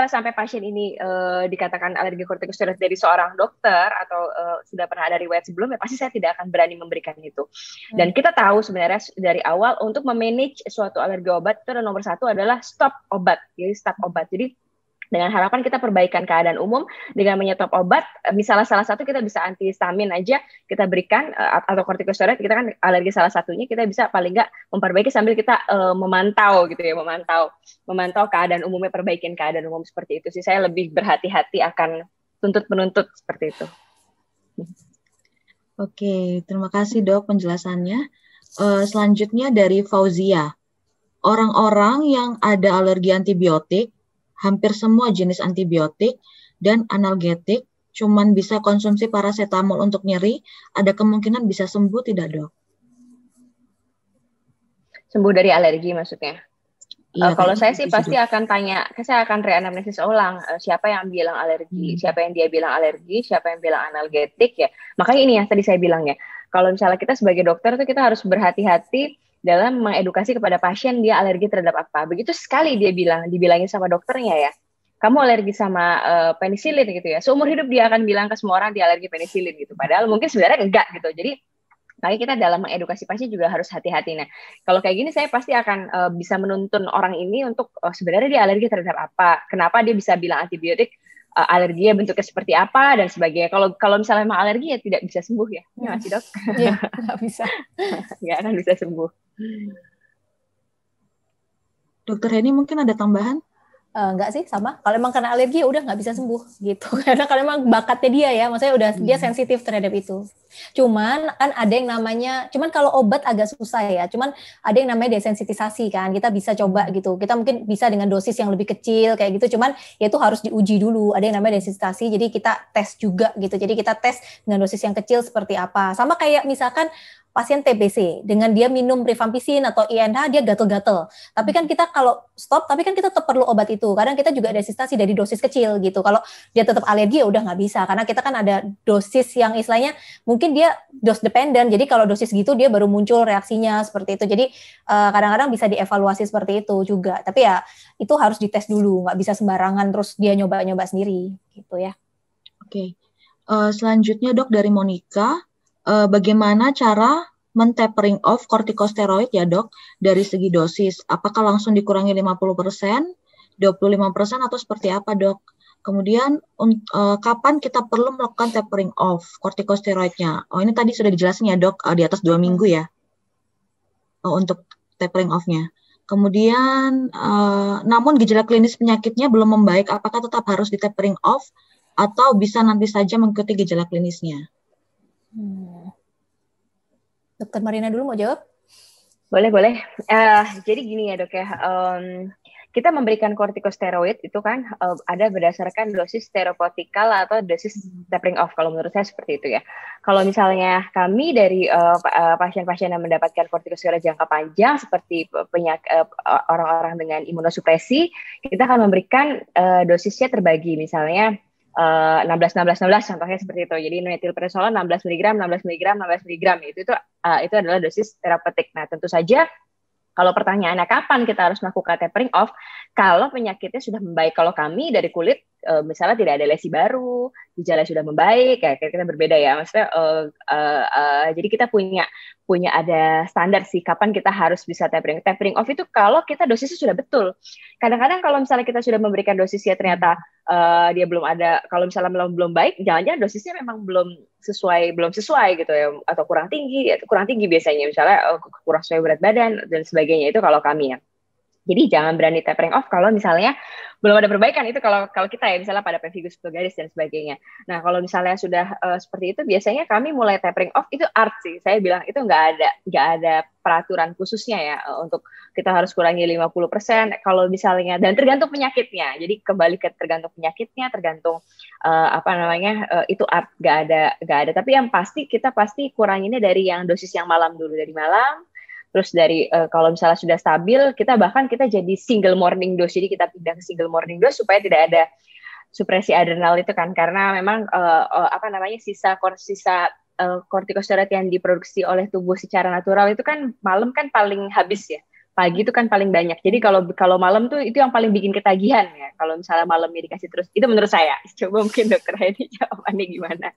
S3: sampai pasien ini dikatakan alergi kortikosteroid dari seorang dokter atau sudah pernah ada riwayat sebelumnya, pasti saya tidak akan berani memberikan itu. Dan kita tahu sebenarnya dari awal untuk memanage suatu alergi obat itu nomor satu adalah stop obat. Jadi stop obat. Jadi dengan harapan kita perbaikan keadaan umum dengan menyetop obat, misalnya salah satu kita bisa antihistamin aja kita berikan atau kortikosteroid, kita kan alergi salah satunya, kita bisa paling nggak memperbaiki sambil kita memantau gitu ya, memantau keadaan umumnya, perbaikin keadaan umum seperti itu sih. Saya lebih berhati-hati akan tuntut penuntut seperti itu.
S2: Oke, terima kasih dok penjelasannya. Selanjutnya dari Fauzia, orang-orang yang ada alergi antibiotik, hampir semua jenis antibiotik dan analgetik cuman bisa konsumsi paracetamol untuk nyeri, ada kemungkinan bisa sembuh tidak dok?
S3: Sembuh dari alergi maksudnya?
S2: Iya,
S3: kalau saya sih pasti akan tanya, saya akan reanamnesis ulang siapa yang bilang alergi, siapa yang dia bilang alergi, siapa yang bilang analgetik ya. Makanya ini yang tadi saya bilang ya, kalau misalnya kita sebagai dokter tuh kita harus berhati-hati dalam mengedukasi kepada pasien dia alergi terhadap apa. Begitu sekali dibilangin sama dokternya ya, kamu alergi sama penisilin gitu ya. Seumur hidup dia akan bilang ke semua orang dia alergi penisilin gitu. Padahal mungkin sebenarnya enggak gitu. Jadi makanya kita dalam mengedukasi pasien juga harus hati-hati. Nah, kalau kayak gini saya pasti akan bisa menuntun orang ini untuk sebenarnya dia alergi terhadap apa, kenapa dia bisa bilang antibiotik, alerginya bentuknya seperti apa dan sebagainya. Kalau misalnya memang alergi ya tidak bisa sembuh ya, ya nggak sih dok?
S1: Iya, nggak bisa.
S3: Nggak akan bisa sembuh.
S2: Dokter Heni mungkin ada tambahan?
S1: Enggak sih, sama. Kalau emang kena alergi ya udah nggak bisa sembuh gitu. Karena kalau emang bakatnya dia ya, maksudnya udah dia sensitif terhadap itu. Cuman kan ada yang namanya, cuman kalau obat agak susah ya. Cuman ada yang namanya desensitisasi kan. Kita bisa coba gitu. Kita mungkin bisa dengan dosis yang lebih kecil kayak gitu. Cuman ya itu harus diuji dulu. Ada yang namanya desensitisasi. Jadi kita tes juga gitu. Jadi kita tes dengan dosis yang kecil seperti apa. Sama kayak misalkan pasien TBC, dengan dia minum rifampicin atau INH, dia gatel-gatel. Tapi kan kita kalau stop, tapi kan kita tetap perlu obat itu. Kadang kita juga desensitisasi dari dosis kecil gitu. Kalau dia tetap alergi ya udah nggak bisa. Karena kita kan ada dosis yang istilahnya mungkin dia dose dependent. Jadi kalau dosis gitu dia baru muncul reaksinya seperti itu. Jadi kadang-kadang bisa dievaluasi seperti itu juga. Tapi ya itu harus dites dulu. Nggak bisa sembarangan terus dia nyoba-nyoba sendiri gitu ya.
S2: Oke. Selanjutnya dok dari Monica. Bagaimana cara men-tapering off kortikosteroid ya dok dari segi dosis? Apakah langsung dikurangi 50%, 25% atau seperti apa dok? Kemudian kapan kita perlu melakukan tapering off kortikosteroidnya? Oh ini tadi sudah dijelasin ya dok, di atas 2 minggu ya untuk tapering off-nya. Kemudian namun gejala klinis penyakitnya belum membaik, apakah tetap harus di tapering off atau bisa nanti saja mengikuti gejala klinisnya?
S1: Dokter Marina dulu mau jawab?
S3: Boleh. Jadi gini ya dok ya, kita memberikan kortikosteroid itu kan ada berdasarkan dosis terapeutical atau dosis tapering off. Kalau menurut saya seperti itu ya. Kalau misalnya kami dari pasien-pasien yang mendapatkan kortikosteroid jangka panjang seperti orang-orang dengan imunosupresi, kita akan memberikan dosisnya terbagi misalnya 16 contohnya seperti itu. Jadi metilprednisolon 16 mg itu adalah dosis terapeutik. Nah, tentu saja kalau pertanyaannya kapan kita harus melakukan tapering off, kalau penyakitnya sudah membaik. Kalau kami dari kulit misalnya tidak ada lesi baru, gejala sudah membaik, kayak kita berbeda ya. Maksudnya jadi kita punya ada standar sih kapan kita harus bisa tapering. Tapering off itu kalau kita dosisnya sudah betul. Kadang-kadang kalau misalnya kita sudah memberikan dosisnya ternyata dia belum ada, kalau misalnya belum baik, jangan-jangan dosisnya memang belum sesuai gitu ya, atau kurang tinggi biasanya, misalnya kurang sesuai berat badan dan sebagainya. Itu kalau kami ya. Jadi jangan berani tapering off kalau misalnya belum ada perbaikan. Itu kalau kita ya, misalnya pada pemphigus vulgaris dan sebagainya. Nah, kalau misalnya sudah seperti itu, biasanya kami mulai tapering off itu art sih. Saya bilang itu nggak ada peraturan khususnya ya untuk kita harus kurangi 50%. Kalau misalnya, dan tergantung penyakitnya. Jadi kembali ke tergantung penyakitnya, tergantung itu art, nggak ada. Tapi yang pasti kita pasti kuranginnya dari yang dosis yang malam dulu, dari malam. Terus dari kalau misalnya sudah stabil, kita jadi single morning dose. Jadi kita pindah ke single morning dose supaya tidak ada supresi adrenal itu kan, karena memang sisa kortikosteroid yang diproduksi oleh tubuh secara natural itu kan malam kan paling habis ya. Pagi itu kan paling banyak. Jadi kalau malam tuh itu yang paling bikin ketagihan ya. Kalau misalnya malamnya dikasih terus, itu menurut saya. Coba mungkin dokter Heni jawabannya gimana?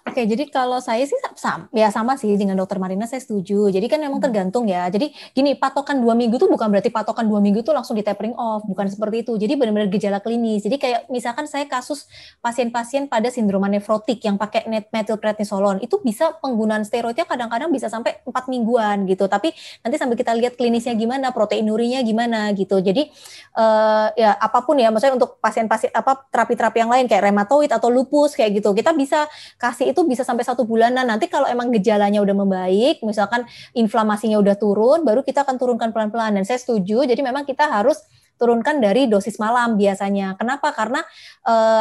S1: Oke, jadi kalau saya sih sama sih dengan dokter Marina, saya setuju. Jadi kan memang tergantung ya. Jadi gini, patokan 2 minggu itu bukan berarti patokan 2 minggu itu langsung di tapering off, bukan seperti itu. Jadi benar-benar gejala klinis. Jadi kayak misalkan saya kasus pasien-pasien pada sindroma nefrotik yang pakai metilprednisolon, itu bisa penggunaan steroidnya kadang-kadang bisa sampai 4 mingguan gitu. Tapi nanti sambil kita lihat klinisnya gimana, proteinurinya gimana gitu. Jadi ya apapun ya, maksudnya untuk pasien-pasien terapi-terapi yang lain kayak rheumatoid atau lupus kayak gitu, kita bisa kasih itu bisa sampai 1 bulanan. Nanti kalau emang gejalanya udah membaik, misalkan inflamasinya udah turun, baru kita akan turunkan pelan-pelan. Dan saya setuju, jadi memang kita harus turunkan dari dosis malam biasanya. Kenapa? Karena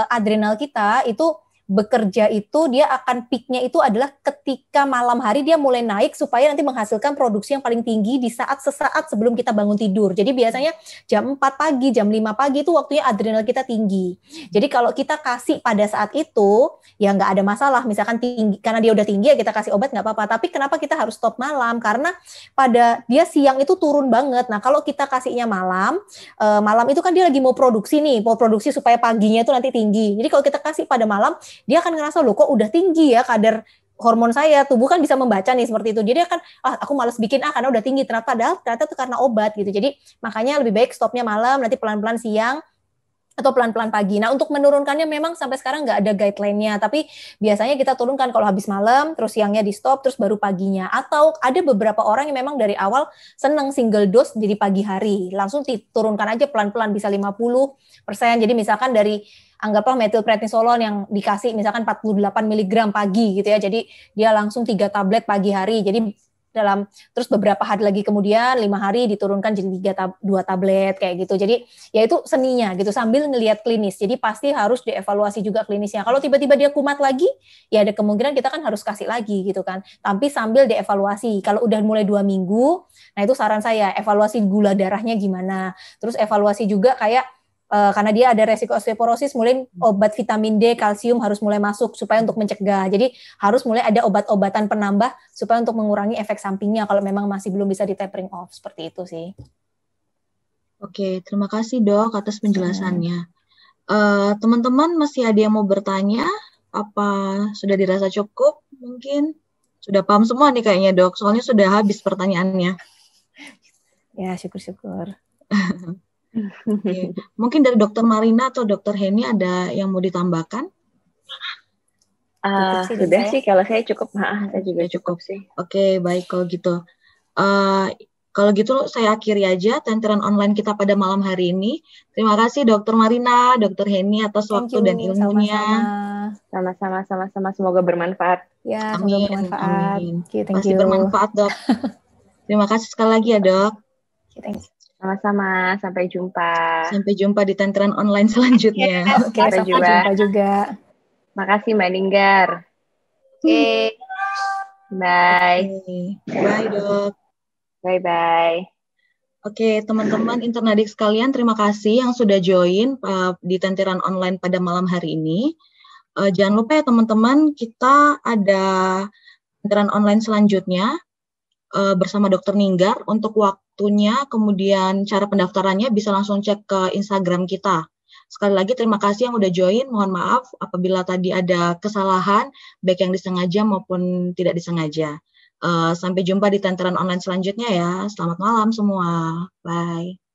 S1: adrenal kita itu bekerja itu dia akan peaknya itu adalah ketika malam hari dia mulai naik supaya nanti menghasilkan produksi yang paling tinggi di sesaat sebelum kita bangun tidur. Jadi biasanya jam 4 pagi, jam 5 pagi itu waktunya adrenal kita tinggi. Jadi kalau kita kasih pada saat itu, ya nggak ada masalah. Misalkan tinggi, karena dia udah tinggi ya kita kasih obat nggak apa-apa. Tapi kenapa kita harus stop malam? Karena pada dia siang itu turun banget. Nah kalau kita kasihnya malam itu kan dia lagi mau produksi supaya paginya itu nanti tinggi. Jadi kalau kita kasih pada malam, dia akan ngerasa loh kok udah tinggi ya kadar hormon saya, tubuh kan bisa membaca nih seperti itu. Jadi dia akan aku malas bikin karena udah tinggi, ternyata itu karena obat gitu. Jadi makanya lebih baik stopnya malam, nanti pelan-pelan siang atau pelan-pelan pagi. Nah untuk menurunkannya memang sampai sekarang nggak ada guideline-nya, tapi biasanya kita turunkan kalau habis malam, terus siangnya di stop, terus baru paginya. Atau ada beberapa orang yang memang dari awal seneng single dose jadi pagi hari, langsung diturunkan aja pelan-pelan bisa 50%. Jadi misalkan dari anggaplah metilprednisolon yang dikasih misalkan 48 mg pagi gitu ya, jadi dia langsung 3 tablet pagi hari. Jadi terus beberapa hari lagi kemudian 5 hari diturunkan jadi 2 tablet kayak gitu. Jadi ya itu seninya gitu sambil ngelihat klinis. Jadi pasti harus dievaluasi juga klinisnya. Kalau tiba-tiba dia kumat lagi, ya ada kemungkinan kita kan harus kasih lagi gitu kan. Tapi sambil dievaluasi. Kalau udah mulai 2 minggu, nah itu saran saya evaluasi gula darahnya gimana. Terus evaluasi juga kayak karena dia ada resiko osteoporosis, mulai obat vitamin D, kalsium harus mulai masuk supaya untuk mencegah. Jadi harus mulai ada obat-obatan penambah supaya untuk mengurangi efek sampingnya kalau memang masih belum bisa di tapering off, seperti itu sih.
S2: Oke, terima kasih Dok atas penjelasannya. Teman-teman masih ada yang mau bertanya? Apa sudah dirasa cukup? Mungkin sudah paham semua nih kayaknya Dok, soalnya sudah habis pertanyaannya.
S1: Ya, syukur-syukur.
S2: Oke. Mungkin dari Dokter Marina atau Dokter Heni ada yang mau ditambahkan?
S3: Sudah sih, kalau saya cukup. Saya juga cukup sih.
S2: Oke, baik kalau gitu. Kalau gitu saya akhiri aja tenteran online kita pada malam hari ini. Terima kasih Dokter Marina, Dokter Heni atas waktu dan ilmunya.
S3: Sama-sama. Semoga bermanfaat.
S1: Ya, semoga bermanfaat.
S2: Amin.
S1: Okay,
S2: Pasti bermanfaat Dok. Terima kasih sekali lagi ya Dok.
S1: Thank you.
S3: Sama-sama, sampai jumpa.
S2: Sampai jumpa di tenteran online selanjutnya.
S1: Oke, sampai jumpa juga.
S3: Makasih Mbak Ninggar. Oke. Bye.
S2: Bye Dok.
S3: Bye-bye.
S2: Oke, teman-teman internadik sekalian, terima kasih yang sudah join di tenteran online pada malam hari ini. Jangan lupa ya teman-teman, kita ada tenteran online selanjutnya bersama Dr. Ninggar. Untuk waktunya, kemudian cara pendaftarannya bisa langsung cek ke Instagram kita. Sekali lagi terima kasih yang udah join. Mohon maaf apabila tadi ada kesalahan, baik yang disengaja maupun tidak disengaja. Sampai jumpa di tenteran online selanjutnya ya. Selamat malam semua. Bye.